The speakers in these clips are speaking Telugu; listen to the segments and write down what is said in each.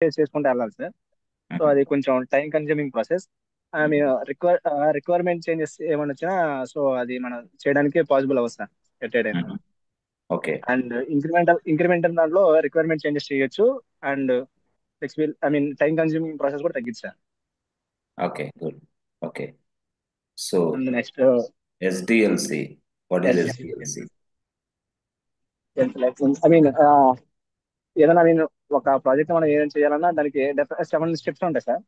చేసుకుంటూ వెళ్ళాలి సార్. సో మ్మ్. అది కొంచెం టైం కన్జ్యూమింగ్ ప్రాసెస్. మ్మ్. మీరు రిక్వైర్మెంట్ చేంజెస్ ఏమైనా వచ్చినా సో అది మనం చేయడానికి పాసిబుల్ అవ్వదు sir at a time. Hmm. Okay. And incremental దాంట్లో రిక్వైర్మెంట్ చేంజెస్ చేయొచ్చు. And flexible I mean time consuming process కూడా తగ్గింది sir. Okay, good. Okay. So and next SDLC, what is SDLC? I mean ఏదైనా నేను ఒక ప్రాజెక్ట్ మనం ఏదైనా చేయాలన్నా దానికి 7 స్టెప్స్ ఉంటాయి సార్.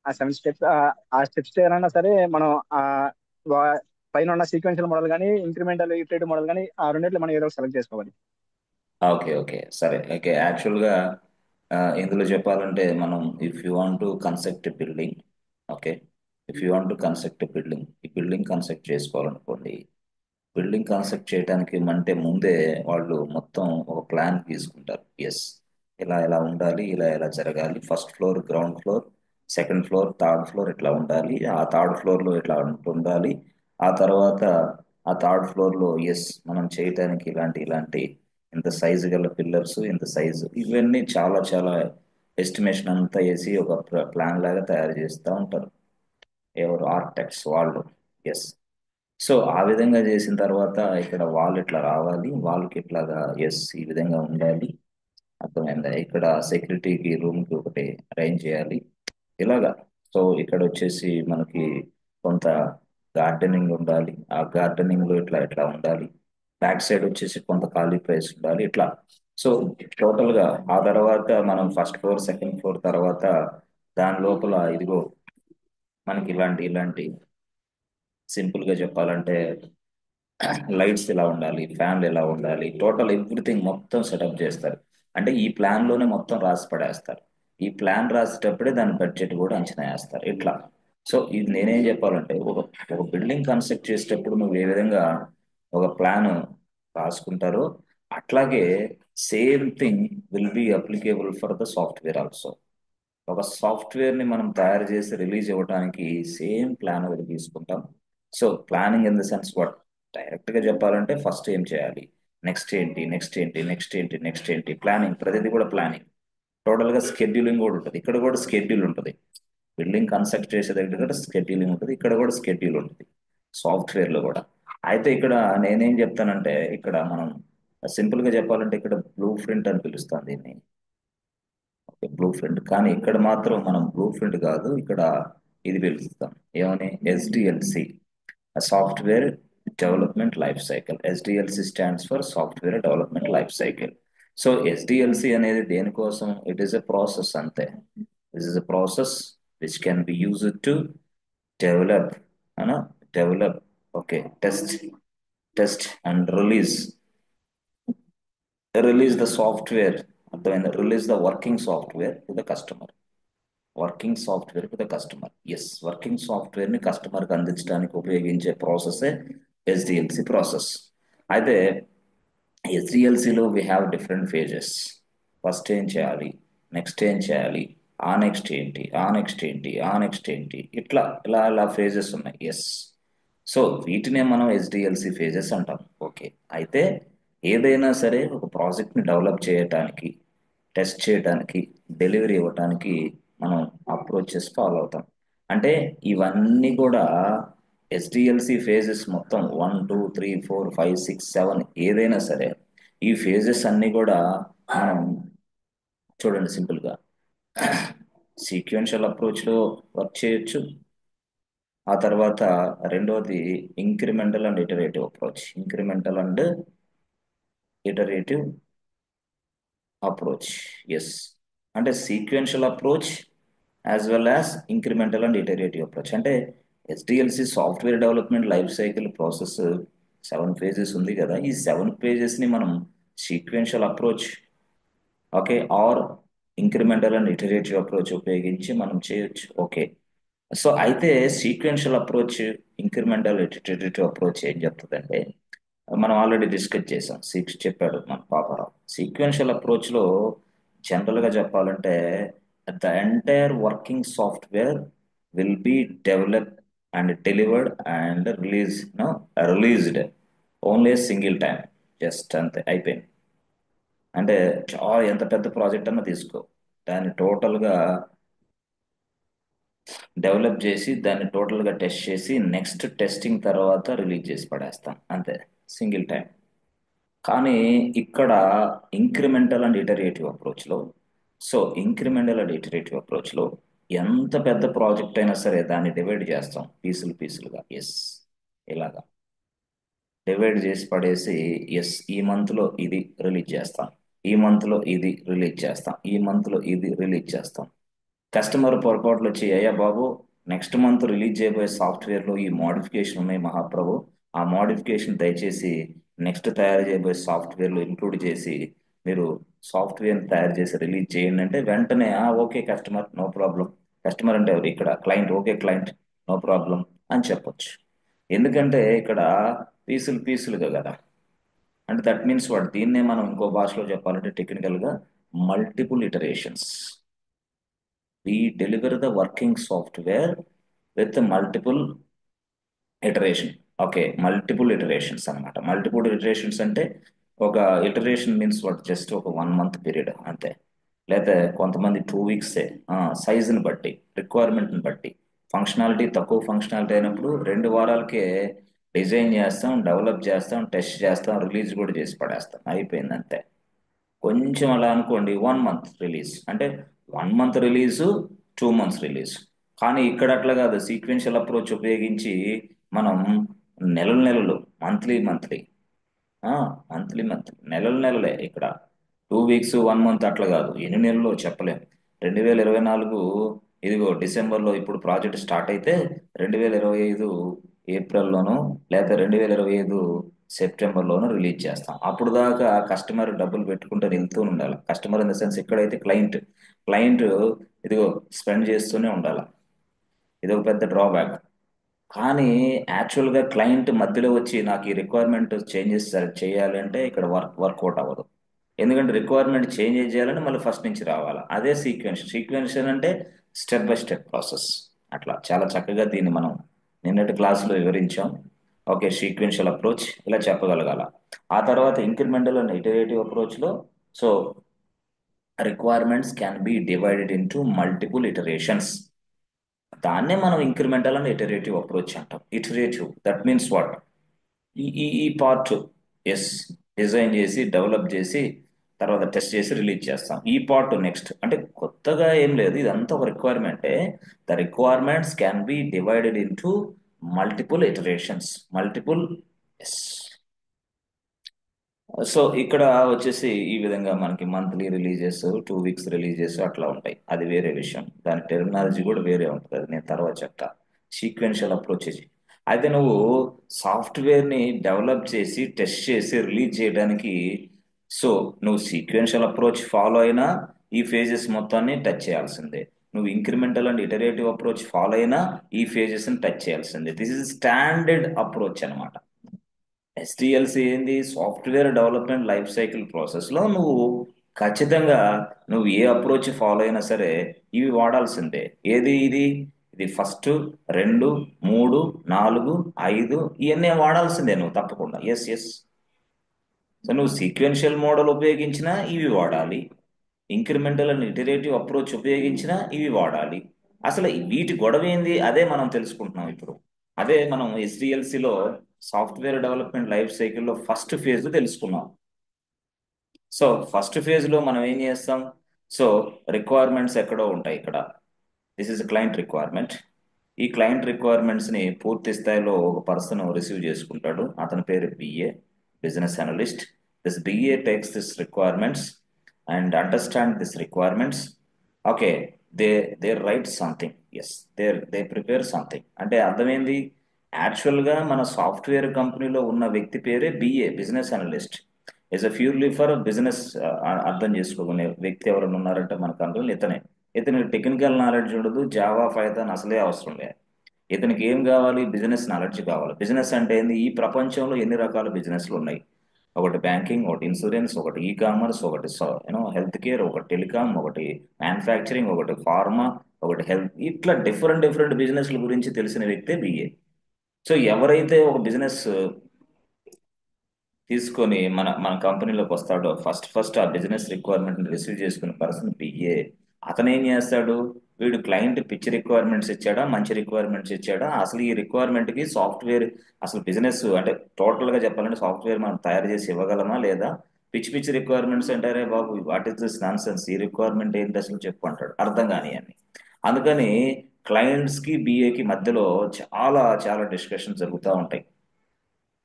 ఆ 7 స్టెప్స్, ఆ స్టెప్స్ చేయాలన్నా సరే మనం ఆ వా- పైన ఉన్న సీక్వెన్షియల్ మోడల్ కానీ ఇంక్రిమెంటల్ ఇటరేటివ్ మోడల్ కానీ ఆ రెండిట్లో మనం ఏదో ఒకటి సెలెక్ట్ చేసుకోవాలి. ఓకే, ఓకే, సరే. ఓకే, యాక్చువల్గా ఇందులో చెప్పాలంటే మనం if you want to construct building, okay, if you want to construct building, ఈ బిల్డింగ్ కన్స్ట్రక్ట్ చేసుకోవాలనుకోండి. బిల్డింగ్ కన్స్ట్రక్ట్ చేయడానికి అంటే ముందే వాళ్ళు మొత్తం ఒక ప్లాన్ తీసుకుంటారు. ఎస్, ఇలా ఇలా ఉండాలి, ఇలా ఇలా జరగాలి, first floor, ground floor, second floor, third floor ఇట్లా ఉండాలి, ఆ థర్డ్ ఫ్లోర్లో ఇట్లా ఉండాలి, ఆ తర్వాత ఆ థర్డ్ ఫ్లోర్లో ఎస్ మనం చేయటానికి ఇలాంటి ఇలాంటి ఇంత సైజు గల పిల్లర్స్, ఇంత సైజు, ఇవన్నీ చాలా చాలా ఎస్టిమేషన్ అంతా వేసి ఒక ప్లాన్ లాగా తయారు చేస్తూ ఉంటారు ఎవరు, ఆర్కిటెక్ట్స్ వాళ్ళు. ఎస్. సో ఆ విధంగా చేసిన తర్వాత ఇక్కడ వాళ్ళు ఇట్లా రావాలి, వాళ్ళకి ఇట్లాగా ఎస్ ఈ విధంగా ఉండాలి, అర్థమైందా? ఇక్కడ సెక్యూరిటీకి రూమ్కి ఒకటి అరేంజ్ చేయాలి, ఇలాగా. సో ఇక్కడ వచ్చేసి మనకి కొంత గార్డెనింగ్ ఉండాలి, ఆ గార్డెనింగ్ లో ఇట్లా ఇట్లా ఉండాలి, బ్యాక్ సైడ్ వచ్చేసి కొంత ఖాళీ ప్లేస్ ఉండాలి, ఇట్లా. సో టోటల్ గా ఆ తర్వాత మనం ఫస్ట్ ఫ్లోర్, సెకండ్ ఫ్లోర్ తర్వాత దాని లోపల ఇదిగో మనకి ఇలాంటి ఇలాంటి సింపుల్ గా చెప్పాలంటే లైట్స్ ఎలా ఉండాలి, ఫ్యాన్లు ఎలా ఉండాలి, టోటల్ ఎవ్రీథింగ్ మొత్తం సెటప్ చేస్తారు. అంటే ఈ ప్లాన్ లోనే మొత్తం రాసి పడేస్తారు. ఈ ప్లాన్ రాసేటప్పుడే దాని బడ్జెట్ కూడా అంచనా వేస్తారు, ఇట్లా. సో ఇది నేనేం చెప్పాలంటే ఒక ఒక బిల్డింగ్ కన్స్ట్రక్ట్ చేసేటప్పుడు నువ్వు ఏ విధంగా ఒక ప్లాన్ రాసుకుంటారో అట్లాగే same thing will be applicable for the software also. ఒక సాఫ్ట్వేర్ ని మనం తయారు చేసి రిలీజ్ ఇవ్వడానికి సేమ్ ప్లాన్ ఒకటి తీసుకుంటాం. So planning in the sense what, direct గా చెప్పాలంటే ఫస్ట్ ఏం చేయాలి, నెక్స్ట్ ఏంటి, నెక్స్ట్ ఏంటి, నెక్స్ట్ ఏంటి, నెక్స్ట్ ఏంటి, ప్లానింగ్, ప్రతిదీ కూడా ప్లానింగ్. టోటల్ గా స్కెడ్యూలింగ్ కూడా ఉంటుంది, ఇక్కడ కూడా స్కెడ్యూల్ ఉంటుంది. బిల్డింగ్ కన్స్ట్రక్ట్ చేసే దగ్గర కూడా స్కెడ్యూలింగ్ ఉంటుంది, ఇక్కడ కూడా స్కెడ్యూల్ ఉంటుంది, సాఫ్ట్వేర్ లో కూడా. అయితే ఇక్కడ నేనేం చెప్తానంటే ఇక్కడ మనం సింపుల్ గా చెప్పాలంటే ఇక్కడ బ్లూ ప్రింట్ అని పిలుస్తాం దీన్ని, బ్లూ ప్రింట్. కానీ ఇక్కడ మాత్రం మనం బ్లూ ప్రింట్ కాదు, ఇక్కడ ఇది పిలుస్తాం ఏమని, SDLC, software development life cycle. SDLC stands for software development life cycle. So SDLC అనేది దేనికోసం, ఇట్ ఈస్ ఎ ప్రాసెస్ అంతే. This is a process which can be used to develop, అనా, develop, okay, test, test and release the software, అర్థమైందా, release the working software to the customer. Working software to the customer, yes, working software ని కస్టమర్ కి అందించడానికి ఉపయోగించే ప్రాసెస్ ఎస్డిఎల్సి ప్రాసెస్. అయితే ఎస్డిఎల్సిలో we have different phases. First ఏం చేయాలి, నెక్స్ట్ ఏం చేయాలి, ఆ నెక్స్ట్ ఏంటి, ఆ నెక్స్ట్ ఏంటి, ఆ నెక్స్ట్ ఏంటి, ఇట్లా ఇలా ఇలా ఫేజెస్ ఉన్నాయి. ఎస్. సో వీటినే మనం ఎస్డిఎల్సి ఫేజెస్ అంటాం. ఓకే. అయితే ఏదైనా సరే ఒక ప్రాజెక్ట్ ని డెవలప్ చేయడానికి, టెస్ట్ చేయడానికి, డెలివరీ ఇవ్వడానికి మనం అప్రోచెస్ ఫాలో అవుతాం. అంటే ఇవన్నీ కూడా ఎస్డిఎల్సి ఫేజెస్ మొత్తం 1 2 3 4 5 6 7 ఏదైనా సరే ఈ ఫేజెస్ అన్ని కూడా మనం చూడండి సింపుల్ గా సీక్వెన్షియల్ అప్రోచ్ లో వర్క్ చేయొచ్చు. ఆ తర్వాత రెండోది incremental and iterative approach, incremental and iterative approach. Yes. అంటే sequential approach as well as incremental and iterative approach. అంటే SDLC software development life cycle process 7 phases ఉంది కదా, ఈ 7 ఫేజెస్ ని మనం sequential approach, okay, or incremental and iterative approach ఉపయోగించి మనం చేయొచ్చు. ఓకే. సో అయితే sequential approach, incremental iterative approach ఏం చెప్తుందంటే మనం ఆల్రెడీ డిస్కస్ చేసాం, చెప్పాడు మన పాపారావు. సీక్వెన్షియల్ అప్రోచ్ లో జనరల్ గా చెప్పాలంటే the entire working software will be developed and delivered and released only single time, just అంతే అయిపోయింది. అంటే చాలా ఎంత పెద్ద ప్రాజెక్ట్ అన్నా తీసుకో, దాన్ని టోటల్గా డెవలప్ చేసి దాన్ని టోటల్గా టెస్ట్ చేసి నెక్స్ట్ టెస్టింగ్ తర్వాత రిలీజ్ చేసి పడేస్తాం అంతే, సింగిల్ టైం. కానీ ఇక్కడ ఇంక్రిమెంటల్ అండ్ ఇటరేటివ్ అప్రోచ్లో, సో ఇంక్రిమెంటల్ అండ్ ఇటరేటివ్ అప్రోచ్లో ఎంత పెద్ద ప్రాజెక్ట్ అయినా సరే దాన్ని డివైడ్ చేస్తాం పీసులు పీసులుగా. ఎస్, ఇలాగా డివైడ్ చేసి పడేసి, ఎస్ ఈ మంత్లో ఇది రిలీజ్ చేస్తాం, ఈ మంత్లో ఇది రిలీజ్ చేస్తాం, ఈ మంత్లో ఇది రిలీజ్ చేస్తాం. కస్టమర్ పొరపాట్లు వచ్చి అయ్యా బాబు నెక్స్ట్ మంత్ రిలీజ్ చేయబోయే సాఫ్ట్వేర్లో ఈ మోడిఫికేషన్ ఉన్నాయి మహాప్రభు, ఆ మోడిఫికేషన్ దయచేసి నెక్స్ట్ తయారు చేయబోయే సాఫ్ట్వేర్లో ఇంక్లూడ్ చేసి మీరు సాఫ్ట్వేర్ తయారు చేసి రిలీజ్ చేయండి అంటే వెంటనే okay customer no problem. Customer అంటే ఎవరు ఇక్కడ? Client. Okay client no problem అని చెప్పొచ్చు. ఎందుకంటే ఇక్కడ పీసులు పీసులుగా కదా. అంటే దట్ మీన్స్ వాట్, దీన్నే మనం ఇంకో భాషలో చెప్పాలంటే టెక్నికల్గా multiple iterations. We deliver the working software with multiple iteration. Okay, multiple iterations అన్నమాట. మల్టిపుల్ ఇటరేషన్స్ అంటే ఒక ఇటరేషన్ మీన్స్ వాట్, జస్ట్ ఒక 1 మంత్ పీరియడ్ అంతే. లేదా కొంతమంది 2 వీక్సే, సైజుని బట్టి రిక్వైర్మెంట్ని బట్టి. ఫంక్షనాలిటీ తక్కువ ఫంక్షనాలిటీ అయినప్పుడు 2 వారాలకే డిజైన్ చేస్తాం, డెవలప్ చేస్తాం, టెస్ట్ చేస్తాం, రిలీజ్ కూడా చేసి పడేస్తాం, అయిపోయింది అంతే. కొంచెం అలా అనుకోండి 1 మంత్ రిలీజ్ అంటే 1 మంత్ రిలీజు, 2 మంత్స్ రిలీజ్. కానీ ఇక్కడ అట్లా కాదు, సీక్వెన్షియల్ అప్రోచ్ ఉపయోగించి మనం నెలలు నెలలు, మంత్లీ మంత్లీ, మంత్లీ మంత్లీ, నెలలు నెలలే. ఇక్కడ 2 వీక్స్ 1 మంత్ అట్లా కాదు, ఎన్ని నెలల్లో చెప్పలేం. 2024 ఇదిగో డిసెంబర్లో ఇప్పుడు ప్రాజెక్ట్ స్టార్ట్ అయితే 2025 ఏప్రిల్లోనో లేదా 2025 సెప్టెంబర్లోనో రిలీజ్ చేస్తాం. అప్పుడు దాకా కస్టమర్ డబ్బులు పెట్టుకుంటూ వెళ్తూ ఉండాలి. కస్టమర్ ఇన్ ద సెన్స్ ఇక్కడైతే క్లయింట్. క్లయింట్ ఇదిగో స్పెండ్ చేస్తూనే ఉండాలి. ఇది ఒక పెద్ద డ్రాబ్యాక్. కానీ యాక్చువల్గా క్లయింట్ మధ్యలో వచ్చి నాకు ఈ రిక్వైర్మెంట్ చేంజెస్ చేయాలి అంటే ఇక్కడ వర్కౌట్ అవ్వదు. ఎందుకంటే రిక్వైర్మెంట్ చేంజ్ చేయాలంటే మళ్ళీ ఫస్ట్ నుంచి రావాలి. అదే సీక్వెన్షన్ అంటే స్టెప్ బై స్టెప్ ప్రాసెస్. అట్లా చాలా చక్కగా దీన్ని మనం నిన్నటి క్లాసులో వివరించాం. ఓకే, సీక్వెన్షియల్ అప్రోచ్ ఇలా చెప్పగలగాల. ఆ తర్వాత ఇంక్రిమెంటల్ అండ్ ఇటరేటివ్ అప్రోచ్లో, so requirements can be divided into multiple iterations. దాన్నే మనం ఇంక్రిమెంటల్ అండ్ ఇటరేటివ్ అప్రోచ్ అంటాం. ఇటరేటివ్ దట్ మీన్స్ వాట్, ఈ ఈ ఈ పార్ట్, ఎస్ డిజైన్ చేసి డెవలప్ చేసి తర్వాత టెస్ట్ చేసి రిలీజ్ చేస్తాం. ఈ పార్ట్ నెక్స్ట్ అంటే కొత్తగా ఏం లేదు, ఇదంతా ఒక రిక్వైర్మెంటే. The requirements can be divided into multiple iterations, multiple. Yes. So ఇక్కడ వచ్చేసి ఈ విధంగా మనకి మంత్లీ రిలీజెస్, 2 వీక్స్ రిలీజెస్ అట్లా ఉంటాయి. అది వేరే విషయం, దాని టెర్మినాలజీ కూడా వేరే ఉంటుంది, అది నేను తర్వాత చెప్తా. సీక్వెన్షియల్ అప్రోచ్ అయితే నువ్వు సాఫ్ట్వేర్ని డెవలప్ చేసి టెస్ట్ చేసి రిలీజ్ చేయడానికి, సో నువ్వు సీక్వెన్షియల్ అప్రోచ్ ఫాలో అయినా ఈ ఫేజెస్ మొత్తాన్ని టచ్ చేయాల్సిందే. నువ్వు incremental and iterative approach follow అయినా ఈ ఫేజెస్ని టచ్ చేయాల్సిందే. దిస్ ఇస్ స్టాండర్డ్ అప్రోచ్ అనమాట. ఎస్డిఎల్సి ఏంది? సాఫ్ట్వేర్ డెవలప్మెంట్ లైఫ్ సైకిల్ ప్రాసెస్లో నువ్వు ఖచ్చితంగా నువ్వు ఏ అప్రోచ్ ఫాలో అయినా సరే ఇవి వాడాల్సిందే. ఏది ఇది? ఇది ఫస్ట్, 2, 3, 4, 5 ఇవన్నీ వాడాల్సిందే నువ్వు తప్పకుండా. Yes yes. సో నువ్వు సీక్వెన్షియల్ మోడల్ ఉపయోగించినా ఇవి వాడాలి, ఇంక్రిమెంటల్ అండ్ ఇటరేటివ్ అప్రోచ్ ఉపయోగించినా ఇవి వాడాలి. అసలు వీటి గొడవ ఏంది అదే మనం తెలుసుకుంటున్నాం ఇప్పుడు. అదే మనం ఎస్డిఎల్సిలో సాఫ్ట్వేర్ డెవలప్మెంట్ లైఫ్ సైకిల్లో ఫస్ట్ ఫేజ్ తెలుసుకున్నాం. సో ఫస్ట్ ఫేజ్లో మనం ఏం చేస్తాం? సో రిక్వైర్మెంట్స్ ఎక్కడో ఉంటాయి ఇక్కడ. This is client requirement. ఈ క్లయింట్ రిక్వైర్మెంట్స్ని పూర్తి స్థాయిలో ఒక పర్సన్ రిసీవ్ చేసుకుంటాడు. అతని పేరు BA, business analyst. This BA takes this requirements and understand this requirements. Okay, they they write something. Yes, they prepare something. అంటే అర్థమైంది, యాక్చువల్గా మన సాఫ్ట్వేర్ కంపెనీలో ఉన్న వ్యక్తి పేరే BA, business analyst. Is a purely for business. అర్థం చేసుకోకునే వ్యక్తి ఎవరైనా ఉన్నారంటే మన కంపెనీలో ఇతనే. ఇతనికి టెక్నికల్ నాలెడ్జ్ ఉండదు, జావా పైథాన్ అసలే అవసరం లేదు. ఇతనికి ఏం కావాలి? బిజినెస్ నాలెడ్జ్ కావాలి. బిజినెస్ అంటే ఏంది? ఈ ప్రపంచంలో ఎన్ని రకాల బిజినెస్లు ఉన్నాయి. ఒకటి బ్యాంకింగ్, ఒకటి ఇన్సూరెన్స్, ఒకటి ఈ కామర్స్, ఒకటి హెల్త్ కేర్, ఒకటి టెలికామ్, ఒకటి మ్యానుఫ్యాక్చరింగ్, ఒకటి ఫార్మా, ఒకటి హెల్త్. ఇట్లా డిఫరెంట్ డిఫరెంట్ బిజినెస్ల గురించి తెలిసిన వ్యక్తే బిఏ. సో ఎవరైతే ఒక బిజినెస్ తీసుకొని మన కంపెనీలోకి వస్తాడో ఫస్ట్ ఆ బిజినెస్ రిక్వైర్మెంట్ రిసీవ్ చేసుకున్న పర్సన్ పిఏ. అతను ఏం చేస్తాడు? వీడు క్లయింట్ పిచ్చి రిక్వైర్మెంట్స్ ఇచ్చాడా, మంచి రిక్వైర్మెంట్స్ ఇచ్చాడా, అసలు ఈ రిక్వైర్మెంట్ కి సాఫ్ట్వేర్, అసలు బిజినెస్ అంటే టోటల్ గా చెప్పాలంటే సాఫ్ట్వేర్ మనం తయారు చేసి ఇవ్వగలమా లేదా? పిచ్చి పిచ్చి రిక్వైర్మెంట్స్ అంటారే బాబు, what is this nonsense, ఈ రిక్వైర్మెంట్ ఏంటి అసలు చెప్పు అంటాడు, అర్థం కాని అని. అందుకని క్లయింట్స్ కి బిఏకి మధ్యలో చాలా చాలా డిస్కషన్ జరుగుతూ ఉంటాయి.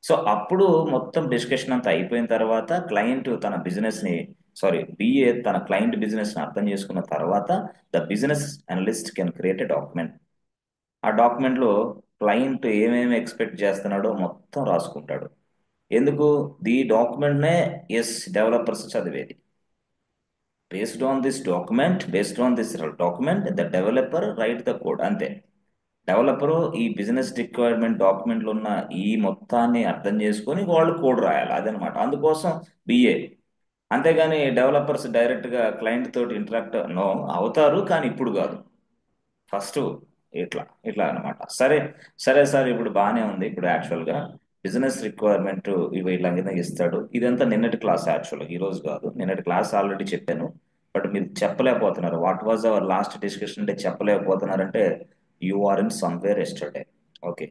సో అప్పుడు మొత్తం డిస్కషన్ అంతా అయిపోయిన తర్వాత క్లయింట్ తన బిజినెస్ ని, సారీ బిఏ తన క్లయింట్ బిజినెస్ ని అర్థం చేసుకున్న తర్వాత the business analyst can create a document. ఆ డాక్యుమెంట్ లో క్లయింట్ ఏమేమి ఎక్స్పెక్ట్ చేస్తున్నాడో మొత్తం రాసుకుంటాడు. ఎందుకు? ది డాక్యుమెంట్ నే ఎస్ డెవలపర్స్ చదివేది. Based on this document the developer right the code, అంతే. డెవలపరు ఈ బిజినెస్ రిక్వైర్మెంట్ డాక్యుమెంట్లు ఉన్న ఈ మొత్తాన్ని అర్థం చేసుకొని వాళ్ళు కోడ్ రాయాలి, అదనమాట. అందుకోసం బిఏ. అంతేగాని డెవలపర్స్ డైరెక్ట్ గా క్లయింట్ తోటి ఇంటరాక్ట్ నో అవుతారు, కానీ ఇప్పుడు కాదు, ఫస్ట్ ఇట్లా ఇట్లా అనమాట. సరే సరే సార్, ఇప్పుడు బాగానే ఉంది. ఇప్పుడు యాక్చువల్ గా బిజినెస్ రిక్వైర్మెంట్ ఇవి ఇలా కింద ఇస్తాడు. ఇదంతా నిన్నటి క్లాస్, యాక్చువల్గా ఈ రోజు కాదు, నిన్నటి క్లాస్ ఆల్రెడీ చెప్పాను. బట్ మీరు చెప్పలేకపోతున్నారు. What was our last discussion అంటే చెప్పలేకపోతున్నారంటే you are in somewhere yesterday. Okay.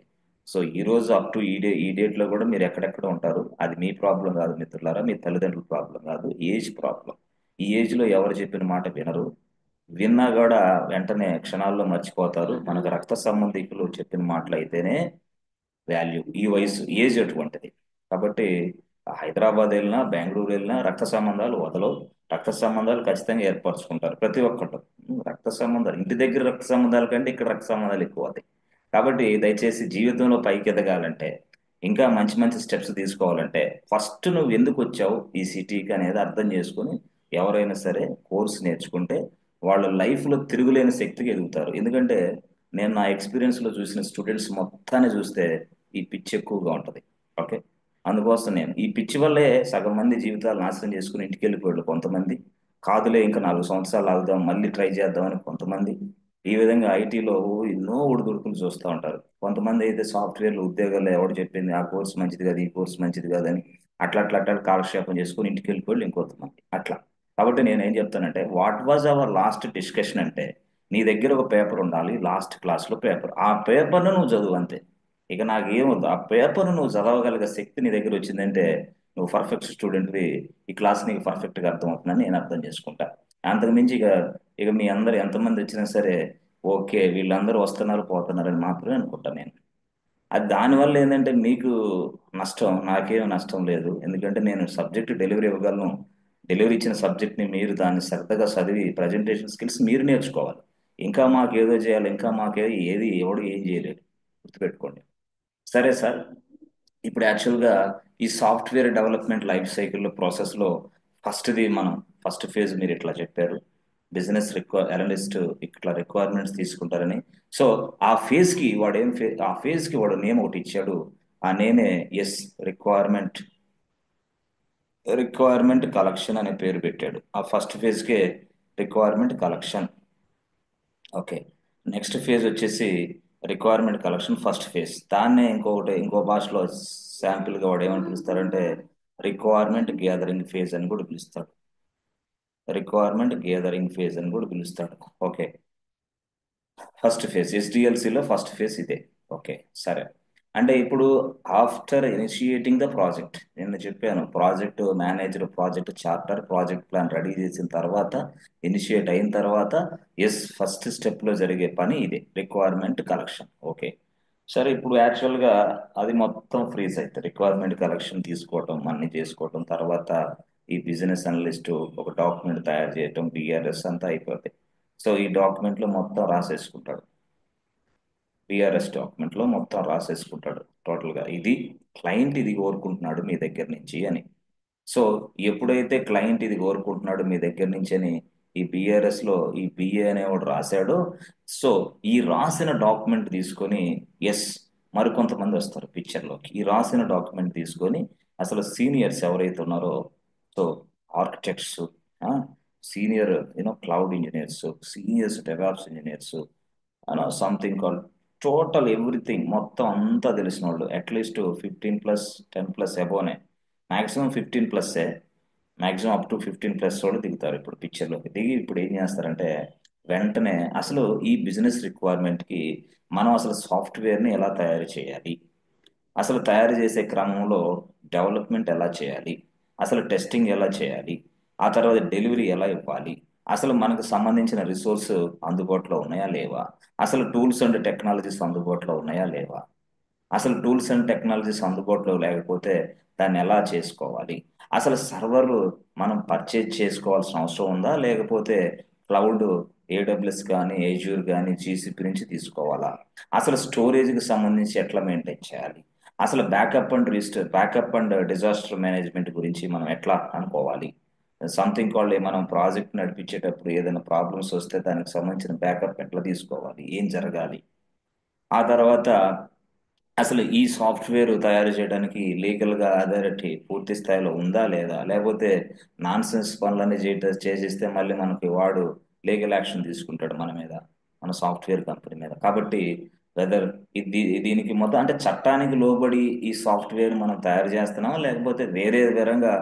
So ఈ రోజు అప్ టు ఈ డేట్ లో కూడా మీరు ఎక్కడెక్కడ ఉంటారు, అది మీ ప్రాబ్లం కాదు మిత్రులారా, మీ తల్లిదండ్రుల ప్రాబ్లం కాదు, ఏజ్ ప్రాబ్లం. ఈ ఏజ్ లో ఎవరు చెప్పిన మాట వినరు, విన్నా కూడా వెంటనే క్షణాల్లో మర్చిపోతారు. మనకు రక్త సంబంధికులు చెప్పిన మాటలు అయితేనే వాల్యూ. ఈ వయసు ఏజ్ అటువంటిది. కాబట్టి హైదరాబాద్ వెళ్ళినా బెంగళూరు వెళ్ళినా రక్త సంబంధాలు వదలవు. రక్త సంబంధాలు ఖచ్చితంగా ఏర్పరచుకుంటారు ప్రతి ఒక్కళ్ళు. రక్త సంబంధాలు, ఇంటి దగ్గర రక్త సంబంధాల కంటే ఇక్కడ రక్త సంబంధాలు ఎక్కువ అవుతాయి. కాబట్టి దయచేసి జీవితంలో పైకి ఎదగాలంటే, ఇంకా మంచి మంచి స్టెప్స్ తీసుకోవాలంటే ఫస్ట్ నువ్వు ఎందుకు వచ్చావు ఈ సిటీకి అనేది అర్థం చేసుకుని ఎవరైనా సరే కోర్స్ నేర్చుకుంటే వాళ్ళ లైఫ్లో తిరుగులేని శక్తికి ఎదుగుతారు. ఎందుకంటే నేను నా ఎక్స్పీరియన్స్లో చూసిన స్టూడెంట్స్ మొత్తాన్ని చూస్తే ఈ పిచ్చి ఎక్కువగా ఉంటుంది. ఓకే. అందుకోసం నేను ఈ పిచ్చి వల్లే సగం మంది జీవితాలు నాశనం చేసుకుని ఇంటికి వెళ్ళిపోయాడు కొంతమంది. కాదులే ఇంకా 4 సంవత్సరాలు ఆగుదాం మళ్ళీ ట్రై చేద్దామని కొంతమంది. ఈ విధంగా ఐటీలో ఎన్నో ఒడిదుడుకులు చూస్తూ ఉంటారు. కొంతమంది అయితే సాఫ్ట్వేర్లు ఉద్యోగాలు ఎవడు చెప్పింది ఆ కోర్స్ మంచిది కాదు, ఈ కోర్స్ మంచిది కాదని అట్లా అట్లా అట్లా కాలక్షేపం చేసుకుని ఇంటికి వెళ్ళిపోయి ఇంకొంతమంది అట్లా. కాబట్టి నేను ఏం చెప్తానంటే what was our last discussion అంటే, నీ దగ్గర ఒక పేపర్ ఉండాలి, లాస్ట్ క్లాస్లో పేపర్, ఆ పేపర్ను నువ్వు చదువు అంతే. ఇక నాకు ఏమొద్దు, ఆ పేపర్ నువ్వు చదవగలిగే శక్తి నీ దగ్గర వచ్చిందంటే నువ్వు పర్ఫెక్ట్ స్టూడెంట్వి. ఈ క్లాస్ నీకు పర్ఫెక్ట్గా అర్థమవుతుందని నేను అర్థం చేసుకుంటా. అంతకు మించి ఇక ఇక మీ అందరు ఎంతమంది వచ్చినా సరే ఓకే వీళ్ళందరూ వస్తున్నారు పోతున్నారని మాత్రమే అనుకుంటాను నేను. అది దానివల్ల ఏంటంటే మీకు నష్టం, నాకేం నష్టం లేదు. ఎందుకంటే నేను సబ్జెక్ట్ డెలివరీ ఇవ్వగలను. డెలివరీ ఇచ్చిన సబ్జెక్ట్ని మీరు దాన్ని శ్రద్ధగా చదివి ప్రజెంటేషన్ స్కిల్స్ మీరు నేర్చుకోవాలి. ఇంకా మాకు ఏదో చేయాలి, ఇంకా మాకేదో ఏది ఎవడు ఏం చేయలేడు, గుర్తుపెట్టుకోండి. సరే సార్, ఇప్పుడు యాక్చువల్గా ఈ సాఫ్ట్వేర్ డెవలప్మెంట్ లైఫ్ సైకిల్లో ప్రాసెస్లో ఫస్ట్ది మనం ఫస్ట్ ఫేజ్ మీరు ఇట్లా చెప్పారు, బిజినెస్ అనలిస్ట్ ఇట్లా రిక్వైర్మెంట్స్ తీసుకుంటారని. సో ఆ ఫేజ్ కి వాడు నేమ్ ఒకటి ఇచ్చాడు. ఆ నేమే ఎస్ రిక్వైర్మెంట్ రిక్వైర్మెంట్ కలెక్షన్ అనే పేరు పెట్టాడు. ఆ ఫస్ట్ ఫేజ్ కే requirement collection. Okay. Next phase వచ్చేసి రిక్వైర్మెంట్ కలెక్షన్ ఫస్ట్ ఫేజ్. దాన్నే ఇంకో భాషలో శాంపిల్ గా వాడు ఏమని పిలుస్తారంటే రిక్వైర్మెంట్ గ్యాదరింగ్ ఫేజ్ అని కూడా పిలుస్తాడు. రిక్వైర్మెంట్ గ్యాదరింగ్ ఫేజ్ అని కూడా పిలుస్తాడు. ఓకే. ఫస్ట్ ఫేజ్ ఎస్డిఎల్సిలో ఫస్ట్ ఫేజ్ ఇదే. ఓకే. సరే. అంటే ఇప్పుడు ఆఫ్టర్ ఇనిషియేటింగ్ ద ప్రాజెక్ట్, నేను చెప్పాను project manager project charter project plan ready చేసిన తర్వాత, ఇనిషియేట్ అయిన తర్వాత ఎస్ ఫస్ట్ స్టెప్ లో జరిగే పని ఇదే రిక్వైర్మెంట్ కలెక్షన్. ఓకే. సరే, ఇప్పుడు యాక్చువల్గా అది మొత్తం ఫ్రీజ్ అవుతుంది. రిక్వైర్మెంట్ కలెక్షన్ తీసుకోవటం అన్ని చేసుకోవటం తర్వాత ఈ బిజినెస్ అనలిస్ట్ ఒక డాక్యుమెంట్ తయారు చేయటం బిఆర్ఎస్ అంతా అయిపోతాయి. సో ఈ డాక్యుమెంట్ లో మొత్తం రాసేసుకుంటాడు. బిఆర్ఎస్ డాక్యుమెంట్ లో మొత్తం రాసేసుకుంటాడు టోటల్ గా, ఇది క్లయింట్ ఇది కోరుకుంటున్నాడు మీ దగ్గర నుంచి అని. సో ఎప్పుడైతే క్లయింట్ ఇది కోరుకుంటున్నాడు మీ దగ్గర నుంచి అని ఈ బిఆర్ఎస్ లో ఈ బిఏ అనేవాడు రాశాడో, సో ఈ రాసిన డాక్యుమెంట్ తీసుకొని ఎస్ మరికొంతమంది వస్తారు పిక్చర్ లోకి. ఈ రాసిన డాక్యుమెంట్ తీసుకొని అసలు సీనియర్స్ ఎవరైతే ఉన్నారో, so architects, senior cloud engineers, seniors DevOps engineers, something call total everything మొత్తం అంతా తెలిసిన వాళ్ళు అట్లీస్ట్ 15+, 10+ అబోనే మాక్సిమం 15+. మాక్సిమం అప్ టు 15+ వాళ్ళు దిగుతారు ఇప్పుడు పిక్చర్లోకి దిగి ఇప్పుడు ఏం చేస్తారంటే వెంటనే అసలు ఈ బిజినెస్ రిక్వైర్మెంట్కి మనం అసలు సాఫ్ట్వేర్ని ఎలా తయారు చేయాలి, అసలు తయారు చేసే క్రమంలో డెవలప్మెంట్ ఎలా చేయాలి, అసలు టెస్టింగ్ ఎలా చేయాలి, ఆ తర్వాత డెలివరీ ఎలా ఇవ్వాలి, అసలు మనకు సంబంధించిన రిసోర్స్ అందుబాటులో ఉన్నాయా లేవా, అసలు టూల్స్ అండ్ టెక్నాలజీస్ అందుబాటులో ఉన్నాయా లేవా, అసలు టూల్స్ అండ్ టెక్నాలజీస్ అందుబాటులో లేకపోతే దాన్ని ఎలా చేసుకోవాలి, అసలు సర్వర్లు మనం పర్చేజ్ చేసుకోవాల్సిన అవసరం ఉందా లేకపోతే క్లౌడ్ ఏడబ్ల్యూఎస్ కానీ ఏజ్యూర్ కానీ జీసీపీ నుంచి తీసుకోవాలా, అసలు స్టోరేజ్కి సంబంధించి ఎట్లా మెయింటైన్ చేయాలి, అసలు బ్యాకప్ అండ్ డిజాస్టర్ మేనేజ్మెంట్ గురించి మనం ఎట్లా అనుకోవాలి, సంథింగ్ కాల్డ్ మనం ప్రాజెక్ట్ నడిపించేటప్పుడు ఏదైనా ప్రాబ్లమ్స్ వస్తే దానికి సంబంధించిన బ్యాకప్ ఎట్లా తీసుకోవాలి, ఏం జరగాలి, ఆ తర్వాత అసలు ఈ సాఫ్ట్వేర్ తయారు చేయడానికి లీగల్గా అథారిటీ పూర్తి స్థాయిలో ఉందా లేదా, లేకపోతే నాన్ సెన్స్ పనులన్నీ చేసిస్తే మళ్ళీ మనకి వాడు లీగల్ యాక్షన్ తీసుకుంటాడు మన మీద, మన సాఫ్ట్వేర్ కంపెనీ మీద. కాబట్టి వెదర్ దీనికి మొత్తం అంటే చట్టానికి లోబడి ఈ సాఫ్ట్వేర్ మనం తయారు చేస్తున్నాం లేకపోతే వేరే విధంగా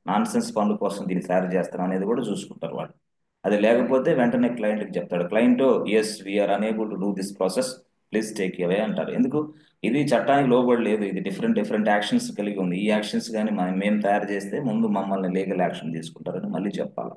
నాన్ సెన్స్ పనుల కోసం దీన్ని తయారు చేస్తున్నాం అనేది కూడా చూసుకుంటారు వాళ్ళు. అది లేకపోతే వెంటనే క్లయింట్కి చెప్తాడు, client yes we are unable to do this process, please take away అంటారు. ఎందుకు? ఇది చట్టానికి లోబడి లేదు, ఇది డిఫరెంట్ డిఫరెంట్ యాక్షన్స్ కలిగి ఉంది. ఈ యాక్షన్స్ కానీ మేము తయారు చేస్తే ముందు మమ్మల్ని లీగల్ యాక్షన్ తీసుకుంటారని మళ్ళీ చెప్పాలి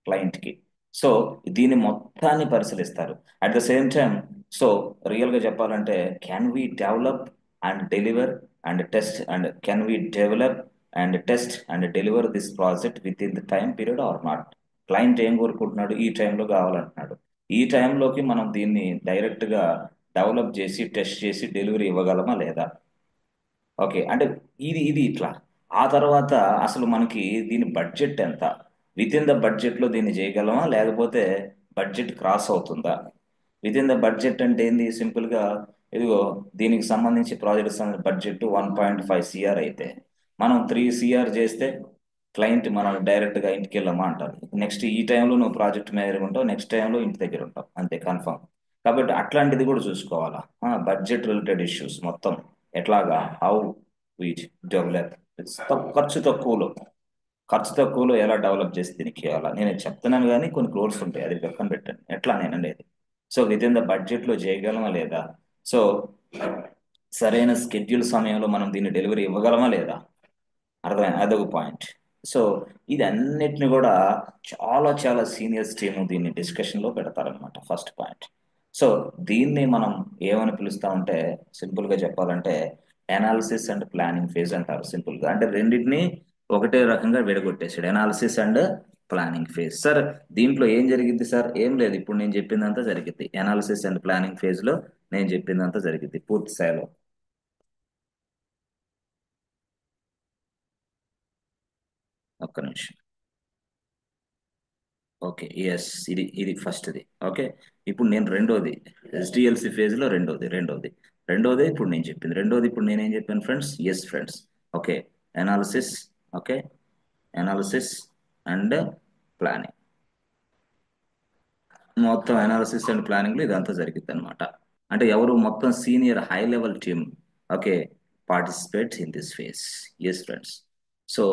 క్లయింట్కి. సో దీన్ని మొత్తాన్ని పరిశీలిస్తారు. At the same time so రియల్గా చెప్పాలంటే can we develop and deliver and test and can we develop and test and deliver this project within the time period or not. Client ఏం కోరుకుంటున్నాడు, ఈ టైంలో కావాలంటున్నాడు. ఈ టైంలోకి మనం దీన్ని డైరెక్ట్గా డెవలప్ చేసి టెస్ట్ చేసి డెలివరీ ఇవ్వగలమా లేదా. ఓకే అంటే ఇది ఇట్లా. ఆ తర్వాత అసలు మనకి దీని బడ్జెట్ ఎంత, విత్ ఇన్ ద బడ్జెట్లో దీన్ని చేయగలమా లేకపోతే బడ్జెట్ క్రాస్ అవుతుందా. విత్ ఇన్ ద బడ్జెట్ అంటే ఏంది, సింపుల్గా ఇదిగో దీనికి సంబంధించి ప్రాజెక్ట్ బడ్జెట్ 1.5 CR అయితే మనం 3 CR చేస్తే క్లయింట్ మనం డైరెక్ట్గా ఇంటికి వెళ్ళమా అంటారు. నెక్స్ట్ ఈ టైంలో నువ్వు ప్రాజెక్ట్ మేనేజర్ ఉంటావు, నెక్స్ట్ టైంలో ఇంటి దగ్గర ఉంటావు, అంతే కన్ఫర్మ్. కాబట్టి అట్లాంటిది కూడా చూసుకోవాలా, బడ్జెట్ రిలేటెడ్ ఇష్యూస్ మొత్తం ఎట్లాగా, హౌ వి డెవలప్ ఖర్చు తక్కువలో ఎలా డెవలప్ చేసి దీనికి ఇవ్వాలా. నేను చెప్తున్నాను కానీ కొన్ని క్లోర్స్ ఉంటాయి, అది పక్కన పెట్టండి, ఎట్లా నేను అనేది. సో విత్ ఇన్ ద బడ్జెట్లో చేయగలమా లేదా, సో సరైన స్కెడ్యూల్ సమయంలో మనం దీన్ని డెలివరీ ఇవ్వగలమా లేదా, అర్థమైంది, అదొక పాయింట్. సో ఇది అన్నిటిని కూడా చాలా చాలా సీనియర్స్ టీము దీన్ని డిస్కషన్లో పెడతారనమాట, ఫస్ట్ పాయింట్. సో దీన్ని మనం ఏమని పిలుస్తామంటే సింపుల్గా చెప్పాలంటే అనాలిసిస్ అండ్ ప్లానింగ్ ఫేజ్ అంటారు. సింపుల్గా అంటే రెండింటిని ఒకటే రకంగా విడగొట్టేసాడు, analysis and planning phase. Sir దీంట్లో ఏం జరిగింది సార్, ఏం లేదు, ఇప్పుడు నేను చెప్పిందంతా జరిగింది అనాలిసిస్ అండ్ ప్లానింగ్ ఫేజ్లో, నేను చెప్పిందంతా జరిగింది పూర్తి స్థాయిలో. ఒక్క నిమిషం. ఓకే ఎస్, ఇది ఫస్ట్ది. ఓకే ఇప్పుడు నేను రెండోది ఎస్డిఎల్సి ఫేజ్లో రెండోది ఇప్పుడు నేను చెప్పింది రెండోది. ఇప్పుడు నేనేం చెప్పాను friends, yes friends. Okay analysis, okay analysis and planning, మొత్తం అనాలిసిస్ అండ్ ప్లానింగ్లో ఇదంతా జరిగింది అనమాట. అంటే ఎవరు మొత్తం senior high level team, okay, participates in this phase. Yes friends. So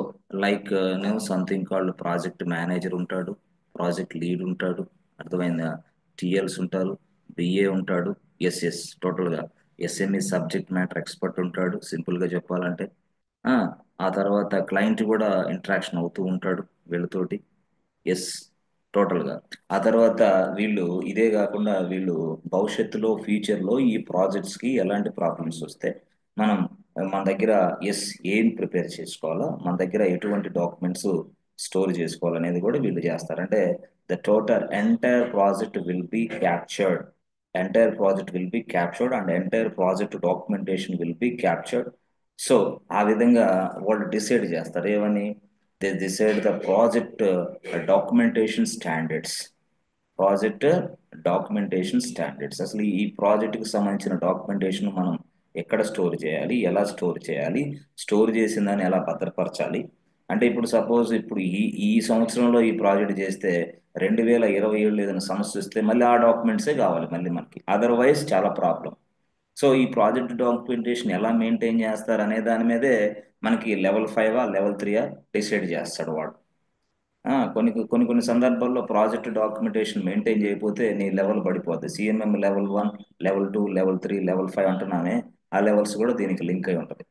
like నేను సంథింగ్ కాల్డ్ ప్రాజెక్ట్ మేనేజర్ ఉంటాడు, ప్రాజెక్ట్ లీడ్ ఉంటాడు, అర్థమైందా, టిఎల్స్ ఉంటారు, బిఏ ఉంటాడు, ఎస్ టోటల్గా ఎస్ఎంఈ సబ్జెక్ట్ మ్యాటర్ ఎక్స్పర్ట్ ఉంటాడు సింపుల్గా చెప్పాలంటే. ఆ ఆ తర్వాత క్లయింట్ కూడా ఇంటరాక్షన్ అవుతూ ఉంటాడు వీళ్ళతోటి. ఎస్ టోటల్గా. ఆ తర్వాత వీళ్ళు ఇదే కాకుండా వీళ్ళు భవిష్యత్తులో ఫ్యూచర్లో ఈ ప్రాజెక్ట్స్కి ఎలాంటి ప్రాబ్లమ్స్ వస్తే మనం మన దగ్గర ఎస్ ఏం ప్రిపేర్ చేసుకోవాలో, మన దగ్గర ఎటువంటి డాక్యుమెంట్స్ స్టోర్ చేసుకోవాలనేది కూడా వీళ్ళు చేస్తారు. అంటే the total entire project and entire project documentation will be captured. So ఆ విధంగా వాళ్ళు డిసైడ్ చేస్తారు ఏమని, they decide the project documentation project documentation standards. అసలు ఈ ప్రాజెక్ట్కి సంబంధించిన డాక్యుమెంటేషన్ మనం ఎక్కడ స్టోర్ చేయాలి, ఎలా స్టోర్ చేయాలి, స్టోర్ చేసిన దాన్ని ఎలా భద్రపరచాలి. అంటే ఇప్పుడు సపోజ్ ఇప్పుడు ఈ ఈ సంవత్సరంలో ఈ ప్రాజెక్ట్ చేస్తే 2027 ఏదైనా సమస్య వస్తే మళ్ళీ ఆ డాక్యుమెంట్సే కావాలి మళ్ళీ మనకి, అదర్వైజ్ చాలా ప్రాబ్లం. సో ఈ ప్రాజెక్ట్ డాక్యుమెంటేషన్ ఎలా మెయింటైన్ చేస్తారు అనే దాని మీదే మనకి లెవెల్ 5 లెవెల్ 3 డిసైడ్ చేస్తాడు వాడు. కొన్ని సందర్భాల్లో ప్రాజెక్ట్ డాక్యుమెంటేషన్ మెయింటైన్ చేయకపోతే నీ లెవెల్ పడిపోద్ది. CMM level 1, level 2, level 3, level 5 అంటున్నానే, ఆ లెవెల్స్ కూడా దీనికి లింక్ అయి ఉంటుంది.